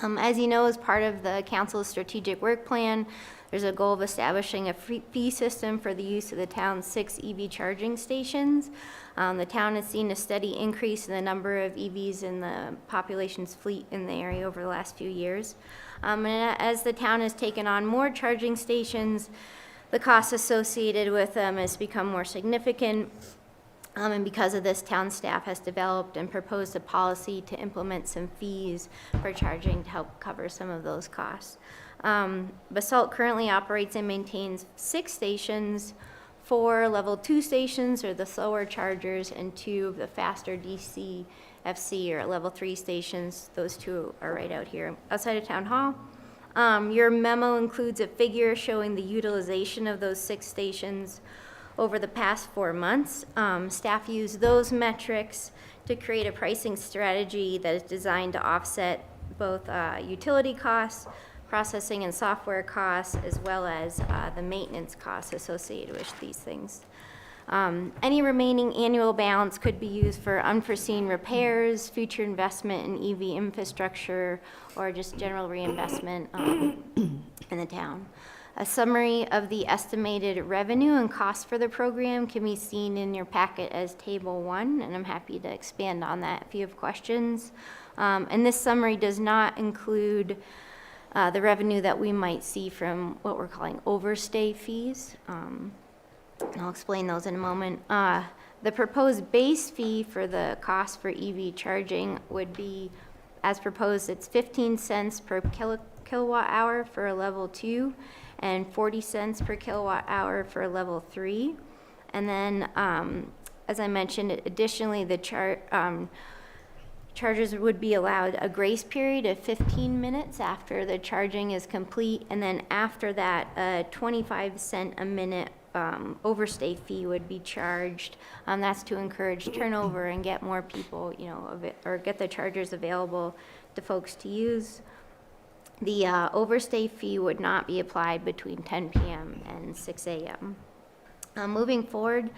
As you know, as part of the council's strategic work plan, there's a goal of establishing a fee system for the use of the town's 6 EV charging stations. The town has seen a steady increase in the number of EVs in the population's fleet in the area over the last few years. And as the town has taken on more charging stations, the costs associated with them has become more significant. And because of this, town staff has developed and proposed a policy to implement some fees for charging to help cover some of those costs. Basalt currently operates and maintains 6 stations. 4 level 2 stations are the slower chargers, and 2 of the faster DC-FC or level 3 stations. Those 2 are right out here outside of Town Hall. Your memo includes a figure showing the utilization of those 6 stations over the past 4 months. Staff used those metrics to create a pricing strategy that is designed to offset both utility costs, processing and software costs, as well as the maintenance costs associated with these things. Any remaining annual balance could be used for unforeseen repairs, future investment in EV infrastructure, or just general reinvestment in the town. A summary of the estimated revenue and cost for the program can be seen in your packet as Table 1, and I'm happy to expand on that if you have questions. And this summary does not include the revenue that we might see from what we're calling overstay fees. And I'll explain those in a moment. The proposed base fee for the cost for EV charging would be, as proposed, it's 15 cents per kilowatt hour for a level 2 and 40 cents per kilowatt hour for a level 3. And then, as I mentioned, additionally, the chargers would be allowed a grace period of 15 minutes after the charging is complete, and then after that, a 25 cent a minute overstay fee would be charged. That's to encourage turnover and get more people, or get the chargers available to folks to use. The overstay fee would not be applied between 10 p.m. and 6 a.m. Moving forward,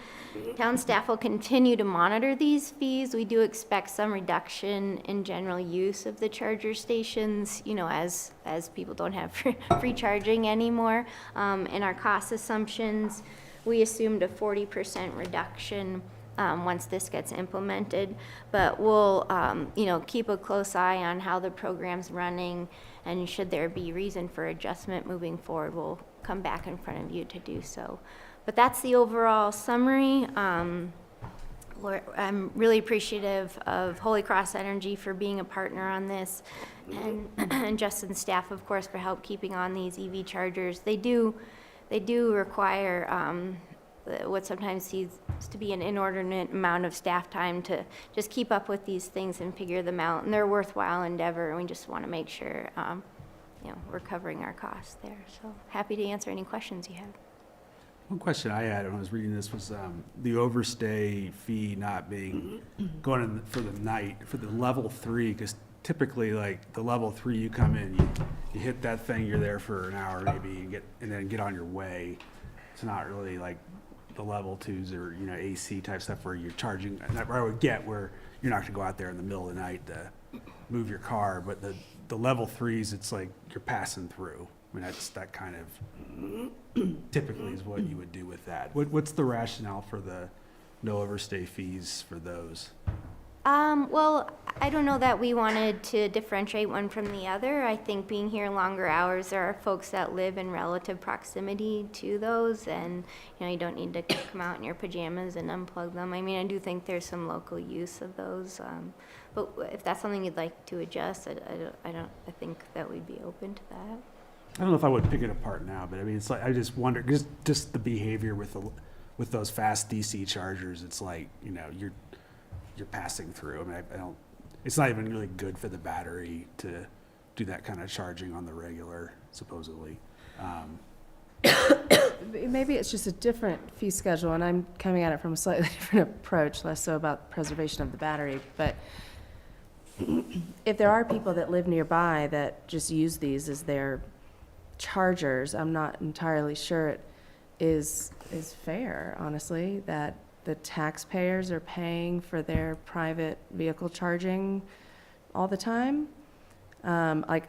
town staff will continue to monitor these fees. We do expect some reduction in general use of the charger stations, as people don't have free charging anymore. In our cost assumptions, we assumed a 40% reduction once this gets implemented, but we'll keep a close eye on how the program's running, and should there be reason for adjustment moving forward, we'll come back in front of you to do so. But that's the overall summary. I'm really appreciative of Holy Cross Energy for being a partner on this, and Justin's staff, of course, for help keeping on these EV chargers. They do require what sometimes seems to be an inordinate amount of staff time to just keep up with these things and figure them out. And they're a worthwhile endeavor, and we just want to make sure we're covering our costs there. So happy to answer any questions you have. One question I had when I was reading this was the overstay fee not being going in for the night for the level 3, because typically, like the level 3, you come in, you hit that thing, you're there for an hour maybe, and then get on your way. It's not really like the level 2s or AC type stuff where you're charging. And I would get where you're not going to go out there in the middle of the night to move your car, but the level 3s, it's like you're passing through. I mean, that kind of typically is what you would do with that. What's the rationale for the no overstay fees for those? Well, I don't know that we wanted to differentiate one from the other. I think being here longer hours, there are folks that live in relative proximity to those, and you don't need to come out in your pajamas and unplug them. I mean, I do think there's some local use of those, but if that's something you'd like to adjust, I think that we'd be open to that. I don't know if I would pick it apart now, but I mean, it's like I just wonder, just the behavior with those fast DC chargers. It's like you're passing through. I mean, I don't. It's not even really good for the battery to do that kind of charging on the regular, supposedly. Maybe it's just a different fee schedule, and I'm coming at it from a slightly different approach, less so about preservation of the battery. But if there are people that live nearby that just use these as their chargers, I'm not entirely sure it is fair, honestly, that the taxpayers are paying for their private vehicle charging all the time. I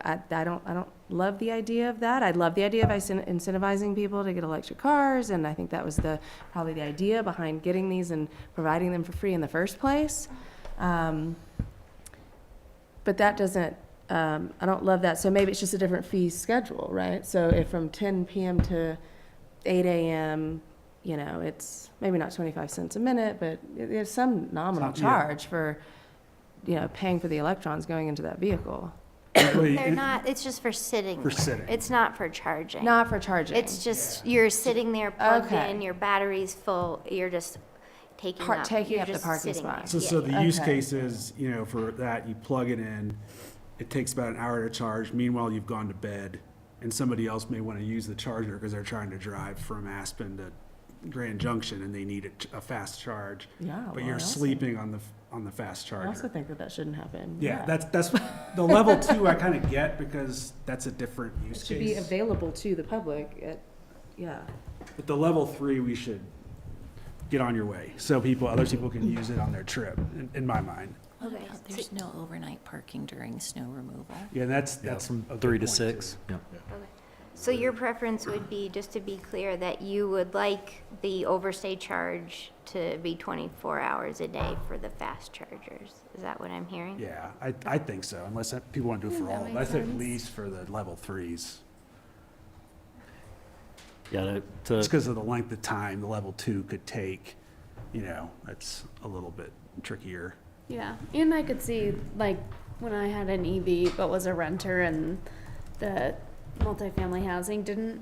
don't love the idea of that. I love the idea of incentivizing people to get electric cars, and I think that was probably the idea behind getting these and providing them for free in the first place. But that doesn't. I don't love that. So maybe it's just a different fee schedule, right? So if from 10 p.m. to 8 a.m., it's maybe not 25 cents a minute, but there's some nominal charge for, paying for the electrons going into that vehicle. They're not, it's just for sitting. For sitting. It's not for charging. Not for charging. It's just, you're sitting there plugged in, your battery's full, you're just taking up the parking spot. So the use case is, for that, you plug it in, it takes about an hour to charge. Meanwhile, you've gone to bed, and somebody else may want to use the charger because they're trying to drive from Aspen to Grand Junction and they need a fast charge. Yeah, but you're sleeping on the fast charger. I also think that shouldn't happen. Yeah, that's the level 2 I kind of get because that's a different use case. It should be available to the public. But the level 3, we should get on your way so other people can use it on their trip. In my mind. Okay. There's no overnight parking during snow removal. Yeah, that's some 3 to 6. Yep. Okay. So your preference would be, just to be clear, that you would like the overstay charge to be 24 hours a day for the fast chargers? Is that what I'm hearing? Yeah, I think so, unless people want to do it for all of them. I think at least for the level 3s. Yeah, Just because of the length of time the level 2 could take, that's a little bit trickier. Yeah, and I could see, like, when I had an EV but was a renter and the multifamily housing didn't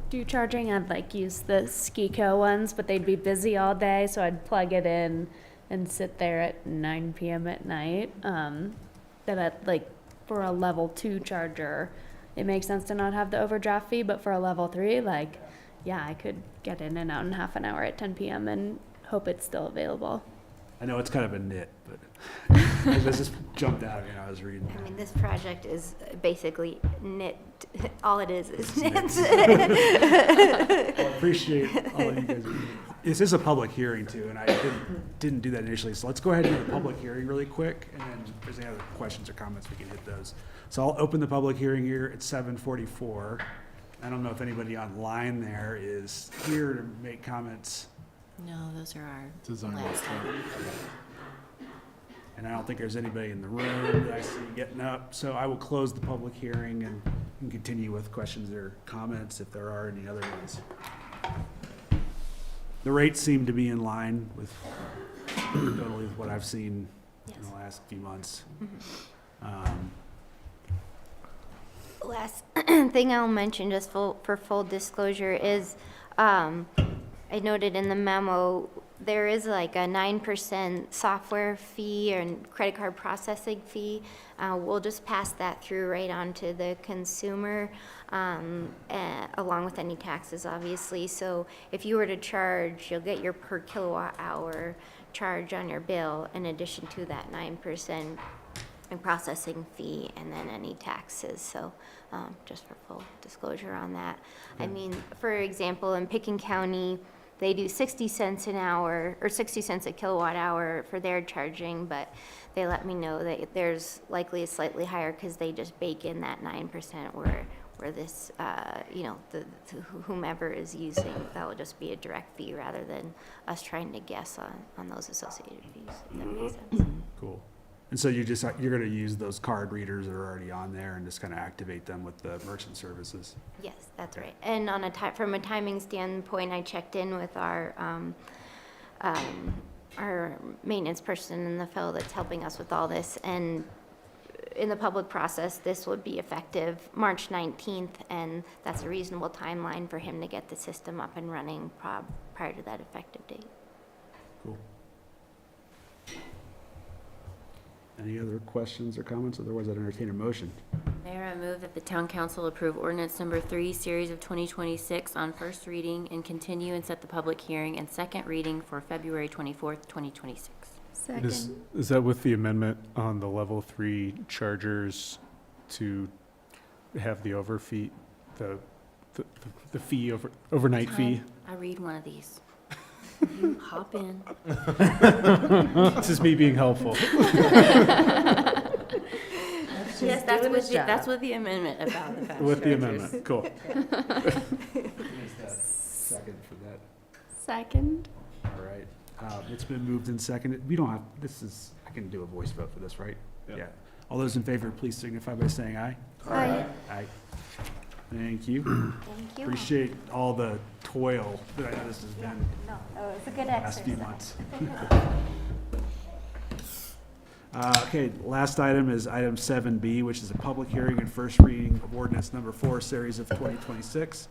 do charging, I'd like use the Skico ones, but they'd be busy all day, so I'd plug it in and sit there at 9 p.m. at night. That I'd like for a level 2 charger, it makes sense to not have the overdraft fee, but for a level 3, like, yeah, I could get in and out in half an hour at 10 p.m. and hope it's still available. I know it's kind of a nit, but this just jumped out when I was reading. I mean, this project is basically knit. All it is knits. I appreciate all of you guys. This is a public hearing too, and I didn't do that initially. So let's go ahead and do the public hearing really quick, and then if there's any other questions or comments, we can hit those. So I'll open the public hearing here at 7:44. I don't know if anybody online there is here to make comments. No, those are our Design. last time. And I don't think there's anybody in the room that I see getting up. So I will close the public hearing and continue with questions or comments if there are any other ones. The rates seem to be in line with totally what I've seen in the last few months. Last thing I'll mention, just for full disclosure, is I noted in the memo there is like a 9% software fee and credit card processing fee. We'll just pass that through right on to the consumer, along with any taxes, obviously. So if you were to charge, you'll get your per kilowatt hour charge on your bill in addition to that 9% processing fee and then any taxes. So just for full disclosure on that. I mean, for example, in Pickens County, they do 60 cents an hour or 60 cents a kilowatt hour for their charging, but they let me know that there's likely a slightly higher because they just bake in that 9% where this, whomever is using, that will just be a direct fee rather than us trying to guess on those associated fees, if that makes sense. Cool. And so you're going to use those card readers that are already on there and just kind of activate them with the merchant services. Yes, that's right. And on from a timing standpoint, I checked in with our maintenance person and the fellow that's helping us with all this. And in the public process, this would be effective March 19th, and that's a reasonable timeline for him to get the system up and running prior to that effective date. Cool. Any other questions or comments? Otherwise, I'd entertain a motion. Mayor, I move that the town council approve ordinance number 3, series of 2026 on first reading and continue and set the public hearing and second reading for February 24th, 2026. Second. Is that with the amendment on the level 3 chargers to have the overnight fee? I read one of these. You hop in. This is me being helpful. Yes, that's what the amendment about the fast With the chargers. amendment, cool. Second for that. Second. All right. It's been moved and seconded. We don't have, I can do a voice vote for this, right? Yep. Yeah. All those in favor, please signify by saying aye. Aye. Aye. Thank you. Thank you. Appreciate all the toil that I know this has been No, it's a good the last few exercise. months. Okay, last item is item 7B, which is a public hearing and first reading of ordinance number 4, series of 2026.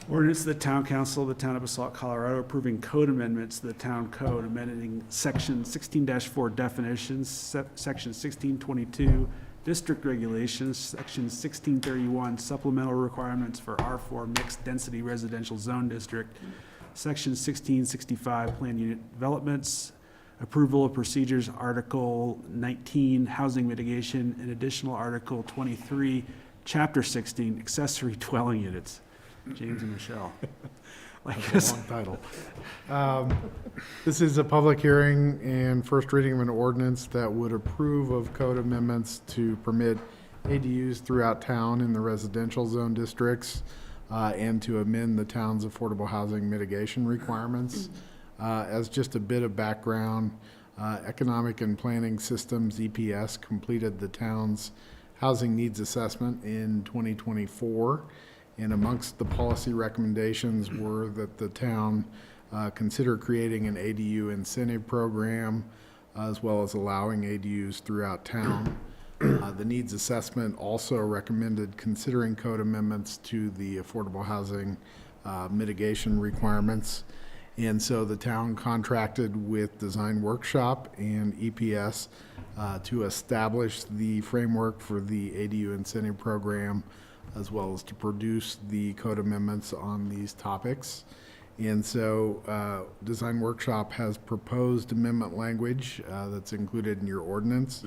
Ordinance to the Town Council of the Town of Basalt, Colorado, approving code amendments to the Town Code, amending Section 16-4 definitions, Section 1622 district regulations, Section 1631 supplemental requirements for R4 mixed density residential zone district, Section 1665 plan unit developments, approval of procedures, Article 19 housing mitigation, and additional Article 23, Chapter 16 accessory dwelling units. James and Michelle. That's a long title. This is a public hearing and first reading of an ordinance that would approve of code amendments to permit ADUs throughout town in the residential zone districts, and to amend the town's affordable housing mitigation requirements. As just a bit of background, Economic and Planning Systems, EPS, completed the town's housing needs assessment in 2024. And amongst the policy recommendations were that the town consider creating an ADU incentive program, as well as allowing ADUs throughout town. The needs assessment also recommended considering code amendments to the affordable housing mitigation requirements. And so the town contracted with Design Workshop and EPS to establish the framework for the ADU incentive program, as well as to produce the code amendments on these topics. And so Design Workshop has proposed amendment language that's included in your ordinance.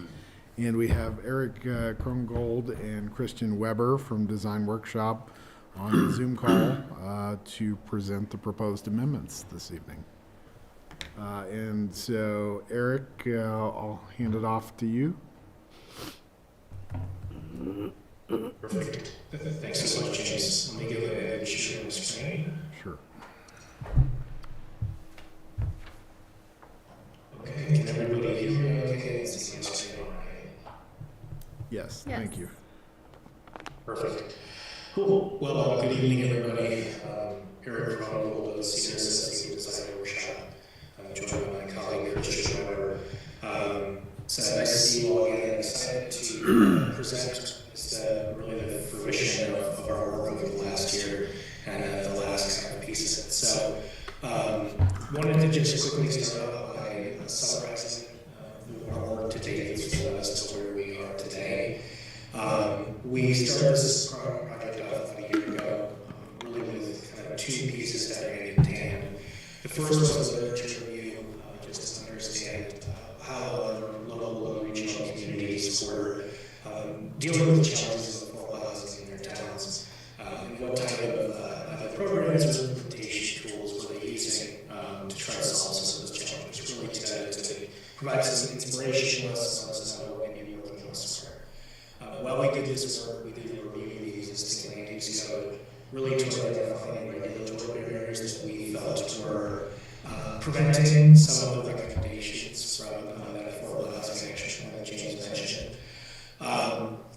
And we have Eric Krongold and Christian Weber from Design Workshop on the Zoom call to present the proposed amendments this evening. And so, Eric, I'll hand it off to you. Perfect. Thanks so much, James. Let me go ahead and share my screen. Sure. Okay, can everybody hear me okay? It's the screen all right? Yes, thank you. Perfect. Cool. Well, good evening, everybody. Eric Crongold, the Senior Assistant Design Workshop. I'm joined by my colleague, Christian Weber. So nice to see you all again. Excited to present really the fruition of our work over the last year and the last kind of piece of it. So, wanted to just quickly start out by summarizing our work to date as well as to where we are today. We started this project off about a year ago, really with kind of two pieces that ran in tandem. The first was a literature review, just to understand how other local and regional communities were dealing with the challenges of affordable housing in their towns, and what type of programs or implementation tools were they using to try to solve some of those challenges, really to provide some inspiration to us as to what we may be working elsewhere. While we did this work, we did a review of the existing land use code, really to identify regulatory barriers that we felt were preventing some of the recommendations from that affordable housing action plan that James mentioned.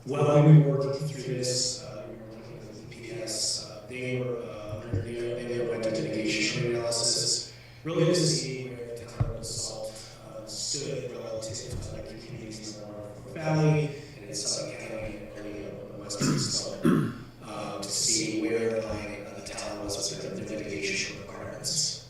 While we were working through this, we were working with EPS. They went into mitigation analysis, really to see where the town of Basalt stood relative to other communities in the North Valley and in Suffolk County and early on the western slope, to see where the town was with their mitigation requirements.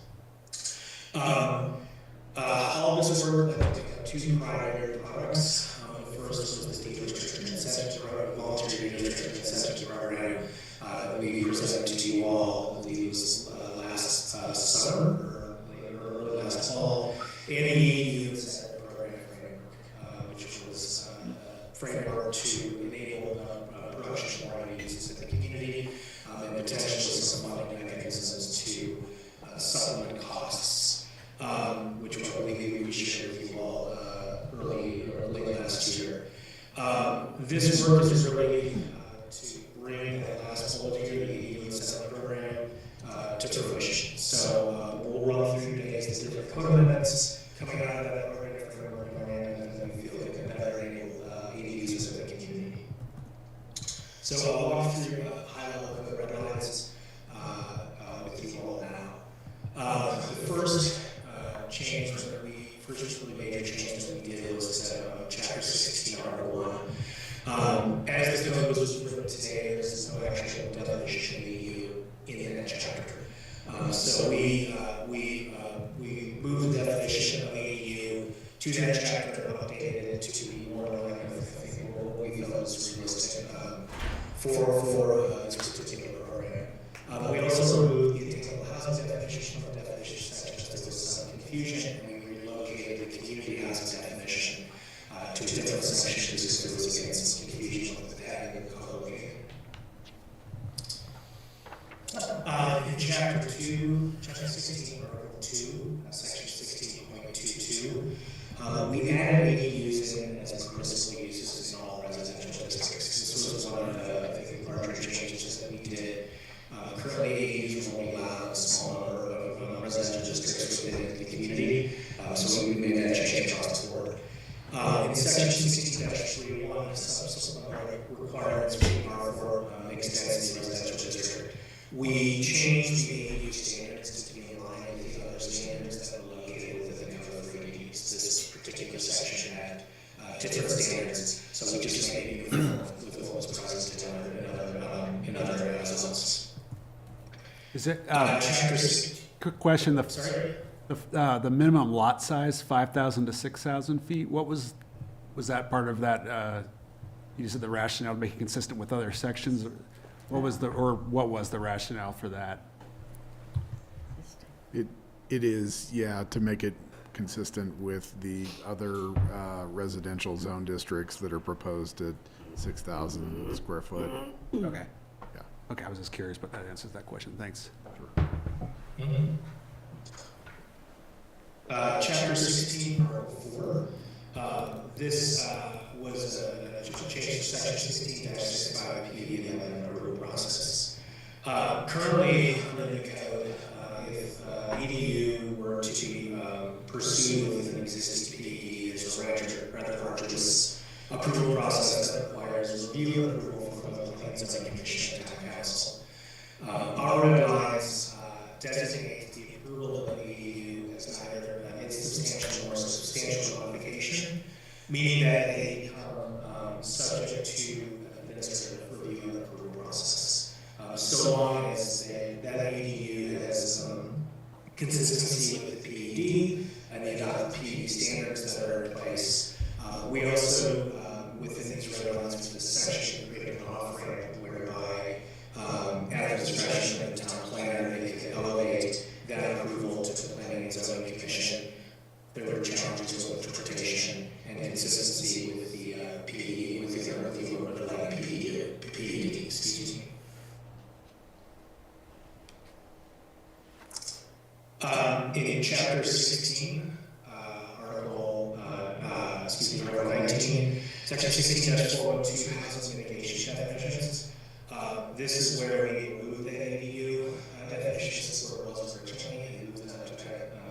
All this work led to two primary products. The first was the deed restriction incentive program, voluntary deed restriction incentive program that we presented to you all, I believe it was last summer or early last fall, and the ADU incentive program framework, which was a framework to enable production of more ADUs in the community, and potentially some funding mechanisms to supplement costs, which I believe we shared with you all late last year. This work is really to bring that last bullet here, the ADU incentive program, to fruition. So we'll run through today's different code amendments coming out of that program framework, and then we feel like a better enable ADUs in the community. So I'll walk through high-level code red lines with you all now. The first change that first really major change that we did was to Chapter 16, Article 1. As the code was written today, there's no actual definition of ADU in that chapter. So we moved the definition of ADU to that chapter and updated it to be more like what we felt was realistic for this particular program. We also removed the attainable housing definition from the definition section just there was some confusion, and we relocated the community housing definition to a different section just because there was again some confusion with having the co-located. In Chapter 2, Chapter 16, Article 2, Section 16.22, we added ADUs in as permissible uses in all residential districts. section 16-3, some requirements we are for mixed density residential district. We changed the ADU standards to be in line with the other standards that are located within the code for ADUs. This particular section had different standards, so we just made it uniform with what was present in other zones. Is it, Chapter quick question, Sorry? the minimum lot size, 5,000 to 6,000 feet, was that part of that, you said the rationale to make it consistent with other sections? What was the rationale for that? It is, yeah, to make it consistent with the other residential zone districts that are proposed at 6,000 square foot. Okay. Yeah. Okay, I was just curious, but that answers that question. Thanks. Mm-hmm. Chapter 16, Article 4. This was a change to section 16-65 PUD and approval process. Currently, under the code, if EDU were to be pursued with an existing PUD, there's a rather arduous approval process that requires review and approval from the Planning and Zoning Commission and Town Council. Our red lines designate the approval of an EDU as either an insubstantial or substantial modification, meaning that they become subject to administrative review and approval process. So long as that EDU has consistency with the PUD and they adopt the PUD standards that are in place. We also, within these red lines for this section, created an off-ramp whereby, at the discretion of the town planner, they can elevate that approval to the Planning and Zoning Commission. There were challenges with interpretation and consistency with the PUD, with the underlying PUD, excuse me. In chapter 16, article 19, section 16-412 housing mitigation definitions. This is where we remove the ADU definitions where it was originally and moved them to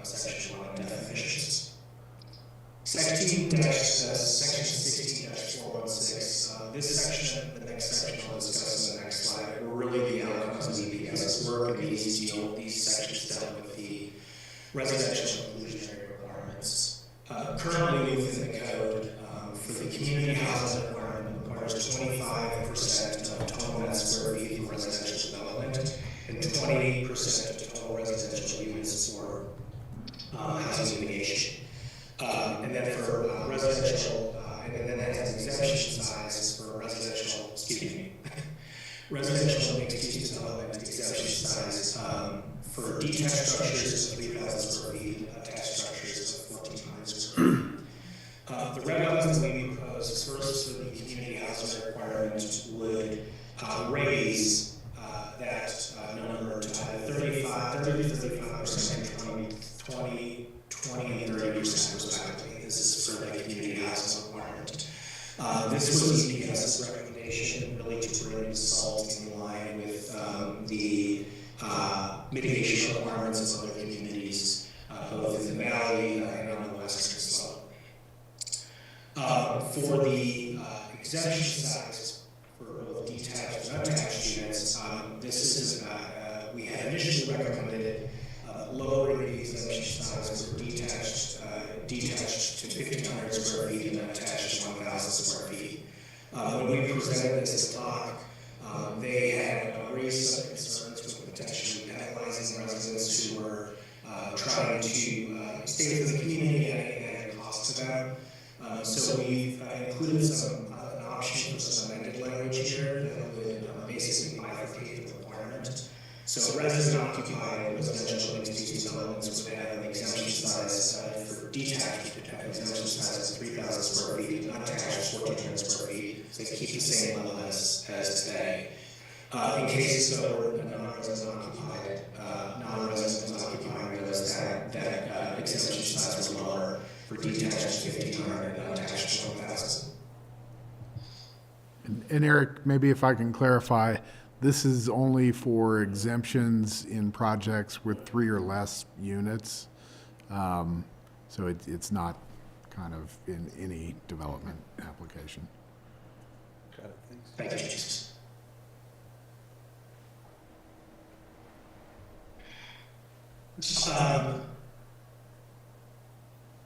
section 1 definitions. Section 16-416. This section, the next section I'll discuss in the next slide, were really the outcomes of EPS's work, and these sections dealt with the residential inclusionary requirements. Currently within the code, for the community housing requirement requires 25% of total net square feet for residential development and 28% of total residential units for housing mitigation. And then for residential, and then that has exemption size for residential, residential mixed-use development exemption size for detached structures of 3,000 square feet, attached structures of 1,400 square feet. The red lines that we propose first for the community housing requirement would raise that number to either 30-35% and 20, and 30% respectively. This is for the community housing requirement. This was EPS's recommendation, really to bring Basalt in line with the mitigation requirements of other communities, both in the valley and on the western slope. For the exemption size for both detached and unattached units, this is we had initially recommended lowering the exemption size for detached to 1,500 square feet and unattached to 1,000 square feet. When we presented this to TOC, they had raised some concerns with potentially penalizing residents who were trying to stay within the community at a cost to them. So we've included an option for some amended language here that would basically bifurcate the requirement. So resident occupied residential mixed-use developments would have an exemption size for detached, would have an exemption size of 3,000 square feet, and unattached 1,400 square feet. So they keep the same level as today. In cases where non-resident occupying those that exemption size was lower for detached 1,500 and unattached 1,000. And Eric, maybe if I can clarify, this is only for exemptions in projects with 3 or less units. So it's not kind of in any development application. Thank you, Jesus.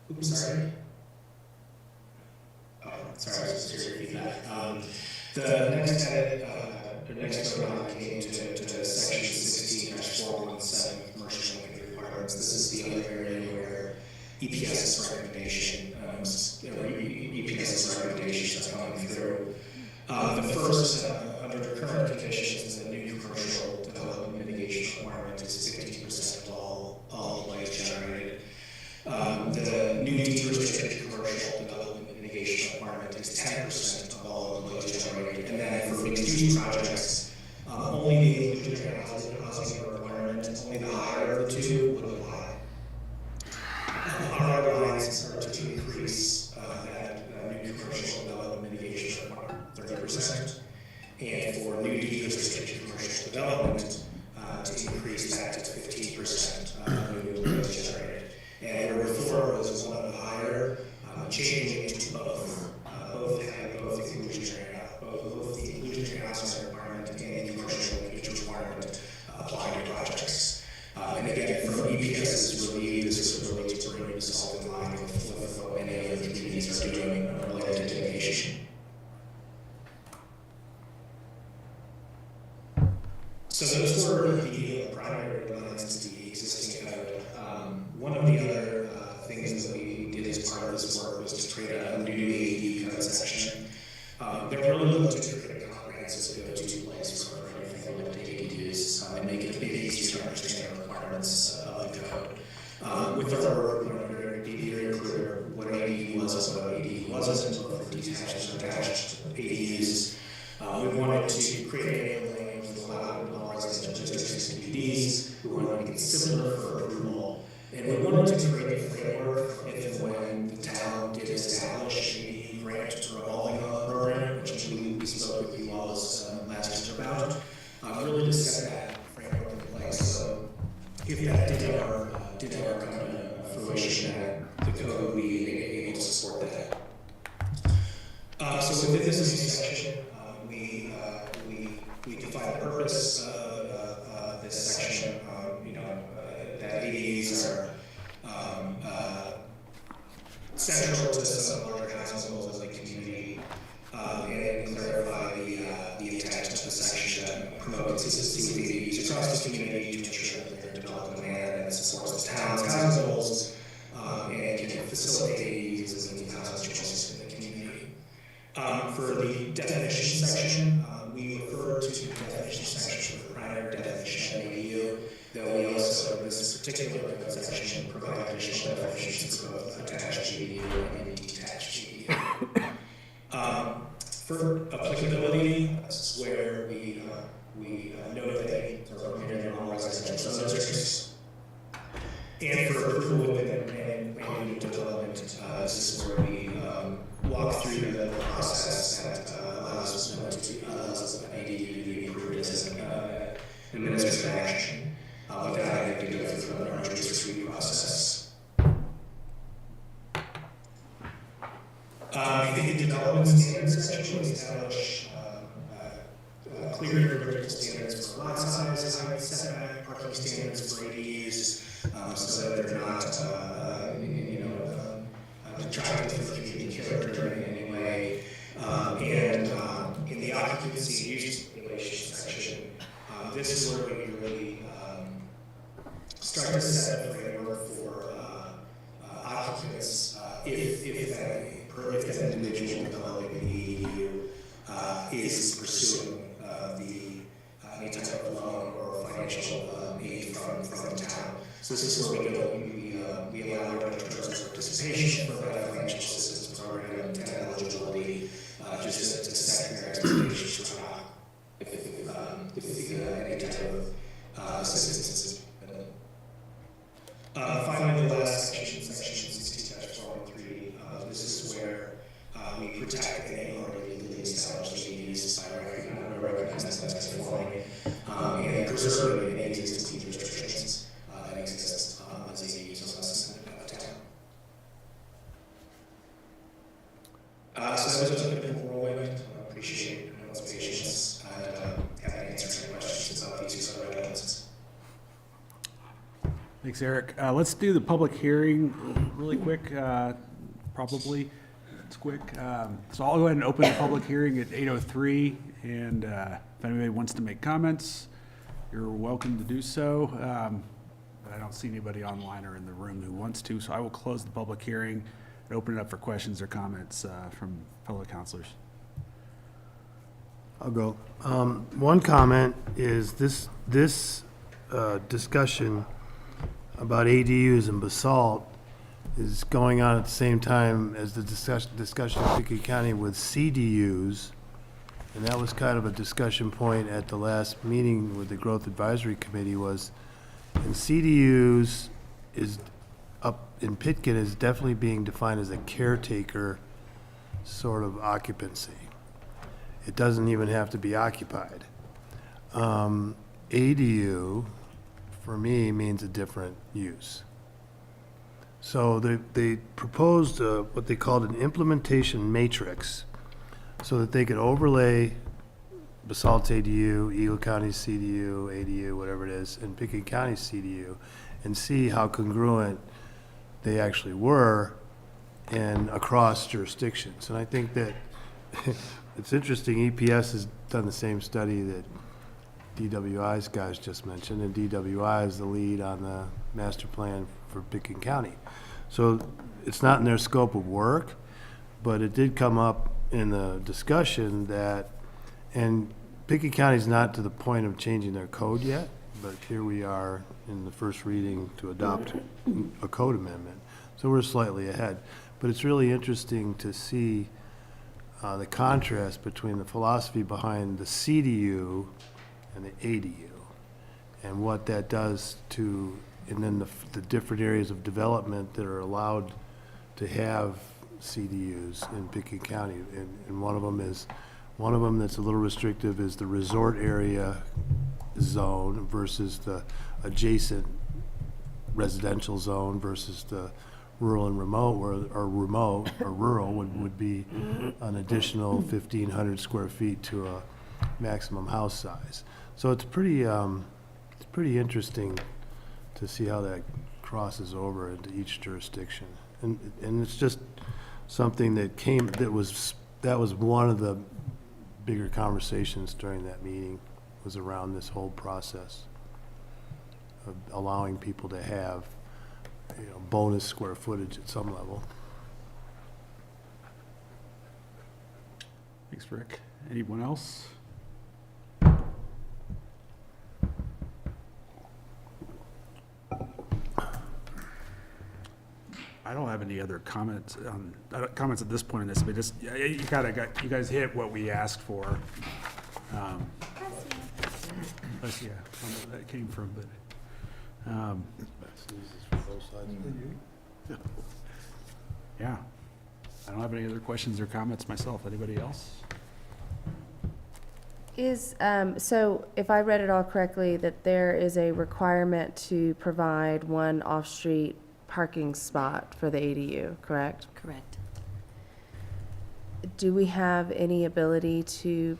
Oops, sorry. Oh, sorry, I was just hearing feedback. The next edit, the next vote on came to section 16-417 commercial length requirements. This is the other area where EPS's recommendation, EPS's recommendations are coming through. The first, under the current conditions, the new commercial development mitigation requirement is 15% of all noise generated. The new deed-restricted commercial development mitigation requirement is 10% of all noise generated. And then for mixed-use projects, only the inclusionary housing requirement, only the higher of the two would apply. Our guidelines are to increase that new commercial development mitigation requirement 30%, and for new deed-restricted commercial development to increase that to 15% new noise generated. And where before it was one of the higher, changing it to both, both the inclusionary housing requirement and the commercial linkage requirement apply to projects. And again, from EPS's review, this is really to bring this all in line with what many other communities are doing related to mitigation. So those were the primary guidelines to the existing code. One of the other things that we did as part of this work was to create a new AD code section. They're really looking to create a comprehensive go-to place for anything related to ADUs and make it a bit easier to understand the requirements of the code. With our work, we wanted to be very clear what an ADU was and what an ADU wasn't, both for detached and attached ADUs. We wanted to create an lane for allowed non-residential districts and PDs. We wanted to make it simpler for approval. And we wanted to create a framework if and when the town did establish a grant revolving program, which we spoke with you all last year about, really to set that framework in place. So if that did ever come to fruition, that the code would be able to support that. So within this new section, we define the purpose of this section. That ADUs are central to some larger housing goals of the community, and clarify the intent of the section that promote consistency with ADUs across the community to ensure that they're developed in a manner that supports the town's housing goals and can facilitate ADUs as a new housing choice in the community. For the definition section, we refer to the definition section for the primary definition of ADU, though we also, in this particular code section, provide additional definitions for both attached ADU and detached ADU. For applicability, this is where we note that they're permitted in all residential zone districts. And for approval within land development, this is where we walk through the process that allows an ADU to be approved as an administrative action without having to go through an arduous review process. The development standards section establish clear and predictable standards for lot size, height, setback, parking standards for ADUs, so that they're not, detracting from the community character in any way. And in the occupancy use regulation section, this is where we really start to set a framework for occupants if that individual developing the ADU is pursuing any type of loan or financial aid from the town. So this is where we allow terms of participation for that financial assistance program and eligibility, just to set your expectations for if any type of assistance is given. Finally, the last section, section 16-413, this is where we protect any already legally established ADUs by recognizing them as conforming and preserving any existing restrictions that exist as ADUs on the center of town. has been a bit of a whirlwind. I appreciate everyone's patience and happy to answer any questions about these other items. Thanks, Eric. Let's do the public hearing really quick, probably. It's quick. So I'll go ahead and open the public hearing at 8:03, and if anybody wants to make comments, you're welcome to do so. But I don't see anybody online or in the room who wants to, so I will close the public hearing and open it up for questions or comments from fellow counselors. I'll go. One comment is this discussion about ADUs in Basalt is going on at the same time as the discussion in Pickett County with CDUs. And that was kind of a discussion point at the last meeting with the Growth Advisory Committee was, and CDUs is up in Pitkin is definitely being defined as a caretaker sort of occupancy. It doesn't even have to be occupied. ADU, for me, means a different use. So they proposed what they called an implementation matrix so that they could overlay Basalt's ADU, Eagle County's CDU, ADU, whatever it is, and Pickett County's CDU, and see how congruent they actually were and across jurisdictions. And I think that it's interesting, EPS has done the same study that DWI's guys just mentioned, and DWI is the lead on the master plan for Pickett County. So it's not in their scope of work, but it did come up in the discussion that, and Pickett County's not to the point of changing their code yet, but here we are in the first reading to adopt a code amendment. So we're slightly ahead. But it's really interesting to see the contrast between the philosophy behind the CDU and the ADU, and what that does to, and then the different areas of development that are allowed to have CDUs in Pickett County. And one of them that's a little restrictive is the resort area zone versus the adjacent residential zone versus the rural and remote, or remote or rural would be an additional 1,500 square feet to a maximum house size. So it's pretty interesting to see how that crosses over into each jurisdiction. And it's just something that was one of the bigger conversations during that meeting, was around this whole process of allowing people to have, bonus square footage at some level. Thanks, Rick. Anyone else? I don't have any other comments at this point in this, but just, you guys hit what we asked for. Let's see, I don't know where that came from, but, yeah. I don't have any other questions or comments myself. Anybody else? So if I read it all correctly, that there is a requirement to provide one off-street parking spot for the ADU, correct? Correct. Do we have any ability to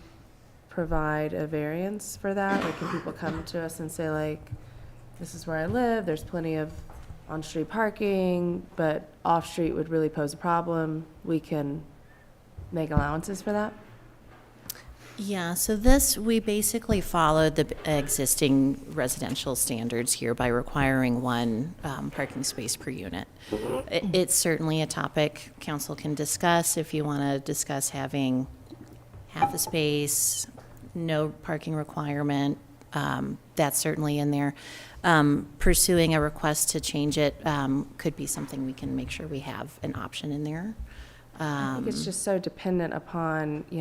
provide a variance for that? Like, can people come to us and say, like, this is where I live, there's plenty of on-street parking, but off-street would really pose a problem, we can make allowances for that? Yeah, so we basically followed the existing residential standards here by requiring one parking space per unit. It's certainly a topic council can discuss if you want to discuss having half a space, no parking requirement. That's certainly in there. Pursuing a request to change it could be something we can make sure we have an option in there. I think it's just so dependent upon, The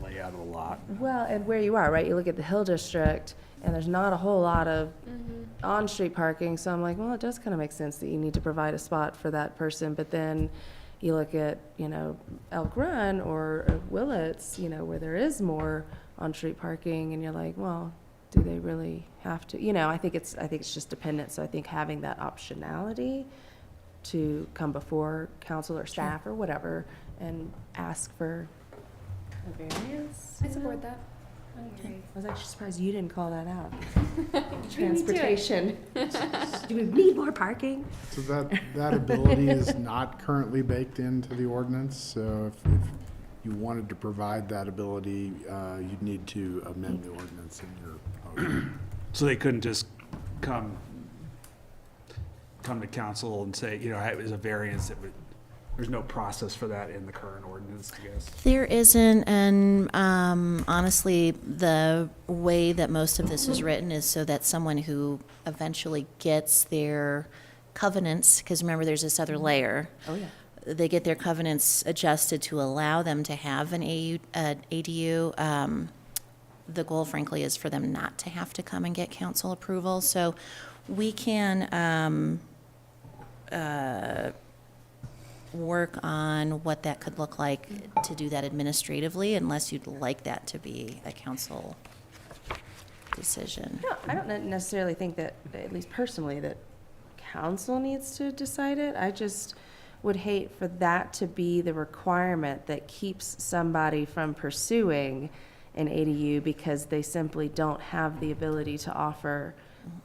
layout of the lot. well, and where you are, right? You look at the Hill District, and there's not a whole lot of on-street parking, so I'm like, well, it does kind of make sense that you need to provide a spot for that person, but then you look at, Elk Run or Willits, where there is more on-street parking, and you're like, well, do they really have to? I think it's just dependent, so I think having that optionality to come before council or staff or whatever and ask for a variance. I support that. I was actually surprised you didn't call that out. Transportation. Do we need more parking? So that ability is not currently baked into the ordinance, so if you wanted to provide that ability, you'd need to amend the ordinance in your motion. So they couldn't just come to council and say, it was a variance that there's no process for that in the current ordinance, I guess. There isn't, and honestly, the way that most of this is written is so that someone who eventually gets their covenants, because remember, there's this other layer. Oh, yeah. They get their covenants adjusted to allow them to have an ADU. The goal, frankly, is for them not to have to come and get council approval. So we can work on what that could look like to do that administratively, unless you'd like that to be a council decision. No, I don't necessarily think that, at least personally, that council needs to decide it. I just would hate for that to be the requirement that keeps somebody from pursuing an ADU because they simply don't have the ability to offer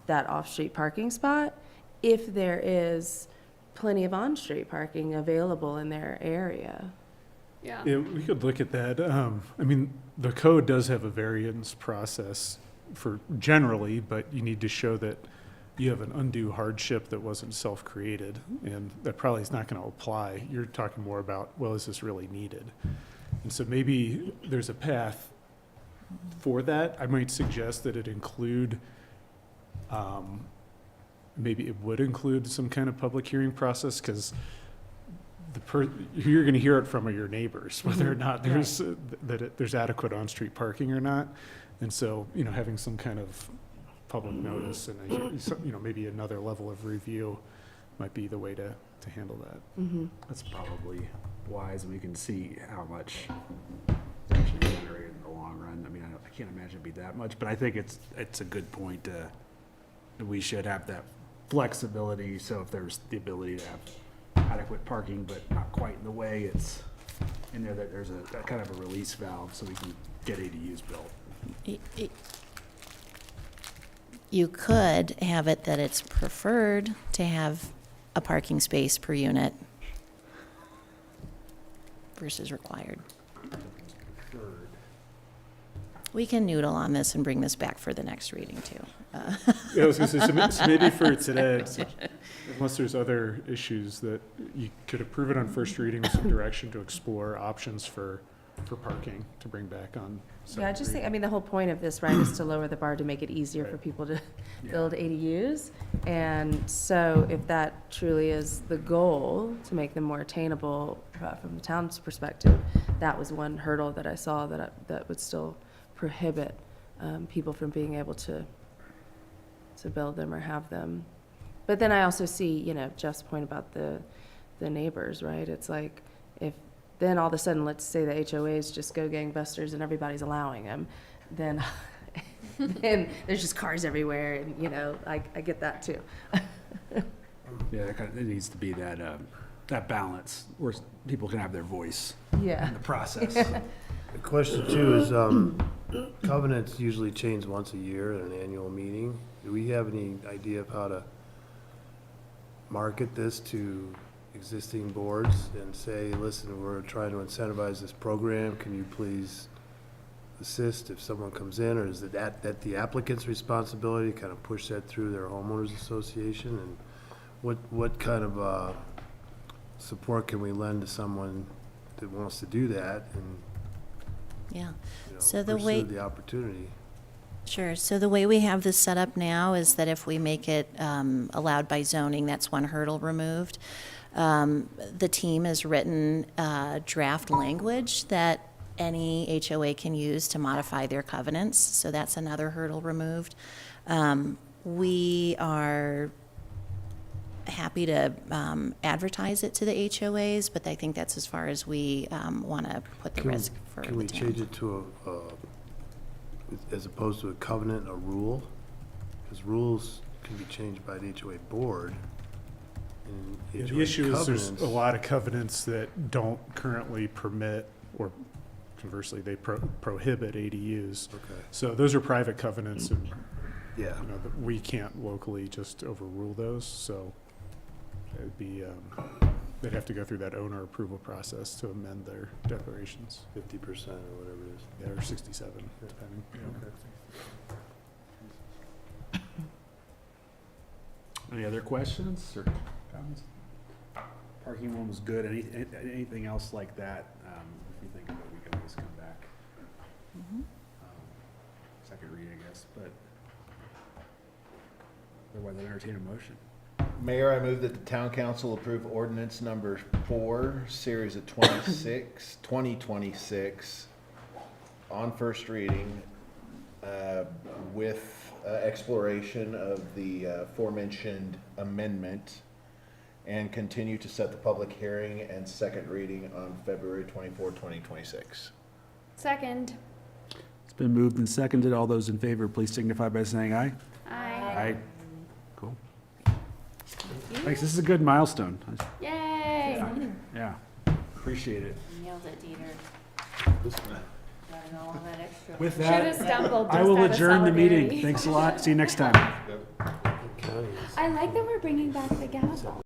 that off-street parking spot if there is plenty of on-street parking available in their area. Yeah. Yeah, we could look at that. I mean, the code does have a variance process for generally, but you need to show that you have an undue hardship that wasn't self-created, and that probably is not going to apply. You're talking more about, well, is this really needed? And so maybe there's a path for that. I might suggest that it include, maybe it would include some kind of public hearing process, because you're going to hear it from your neighbors, whether or not there's there's adequate on-street parking or not. And so, having some kind of public notice and maybe another level of review might be the way to handle that. Mm-hmm. That's probably wise, and we can see how much it's actually generated in the long run. I mean, I can't imagine it'd be that much, but I think it's a good point that we should have that flexibility. So if there's the ability to have adequate parking, but not quite in the way, it's in there that there's a kind of a release valve so we can get ADUs built. You could have it that it's preferred to have a parking space per unit versus required. We can noodle on this and bring this back for the next reading, too. Yeah, I was going to say, so maybe for today, unless there's other issues, that you could approve it on first reading with some direction to explore options for parking to bring back on. Yeah, I just think, the whole point of this, right, is to lower the bar to make it easier for people to build ADUs. And so if that truly is the goal, to make them more attainable from the town's perspective, that was one hurdle that I saw that would still prohibit people from being able to build them or have them. But then I also see, Jeff's point about the neighbors, right? It's like, if then all of a sudden, let's say the HOAs just go gangbusters and everybody's allowing them, then there's just cars everywhere, and I get that too. Yeah, it needs to be that balance where people can have their voice in the process. The question too is, covenants usually change once a year at an annual meeting. Do we have any idea of how to market this to existing boards and say, listen, we're trying to incentivize this program, can you please assist if someone comes in, or is that the applicant's responsibility to kind of push that through their homeowners association? And what kind of support can we lend to someone that wants to do that and So the pursue way the opportunity? Sure. So the way we have this set up now is that if we make it allowed by zoning, that's one hurdle removed. The team has written draft language that any HOA can use to modify their covenants, so that's another hurdle removed. We are happy to advertise it to the HOAs, but I think that's as far as we want to put the risk for the town. Can we change it to as opposed to a covenant, a rule? Because rules can be changed by the HOA board, in The issue is there's covenants. a lot of covenants that don't currently permit, or conversely, they prohibit ADUs. Okay. So those are private covenants, and Yeah. you know, that we can't locally just overrule those, so it'd be, they'd have to go through that owner approval process to amend their declarations. 50% or whatever it is. Yeah, or 67, depending. Any other questions or comments? Parking one was good. Anything else like that, if you think of it, we can always come back. Second read, I guess, but otherwise I'd entertain a motion. Mayor, I move that the town council approve ordinance number 4, series of 2026, on first reading, with exploration of the aforementioned amendment, and continue to set the public hearing and second reading on February 24, 2026. Second. It's been moved and seconded. All those in favor, please signify by saying aye. Aye. Cool. Thanks. This is a good milestone. Yay! Yeah. Appreciate it. Nailed it, Dieter. Running all of that extra. With Should've that, stumbled I just will out of adjourn the meeting. solidarity. Thanks a lot. See you next time. I like that we're bringing back the gavel.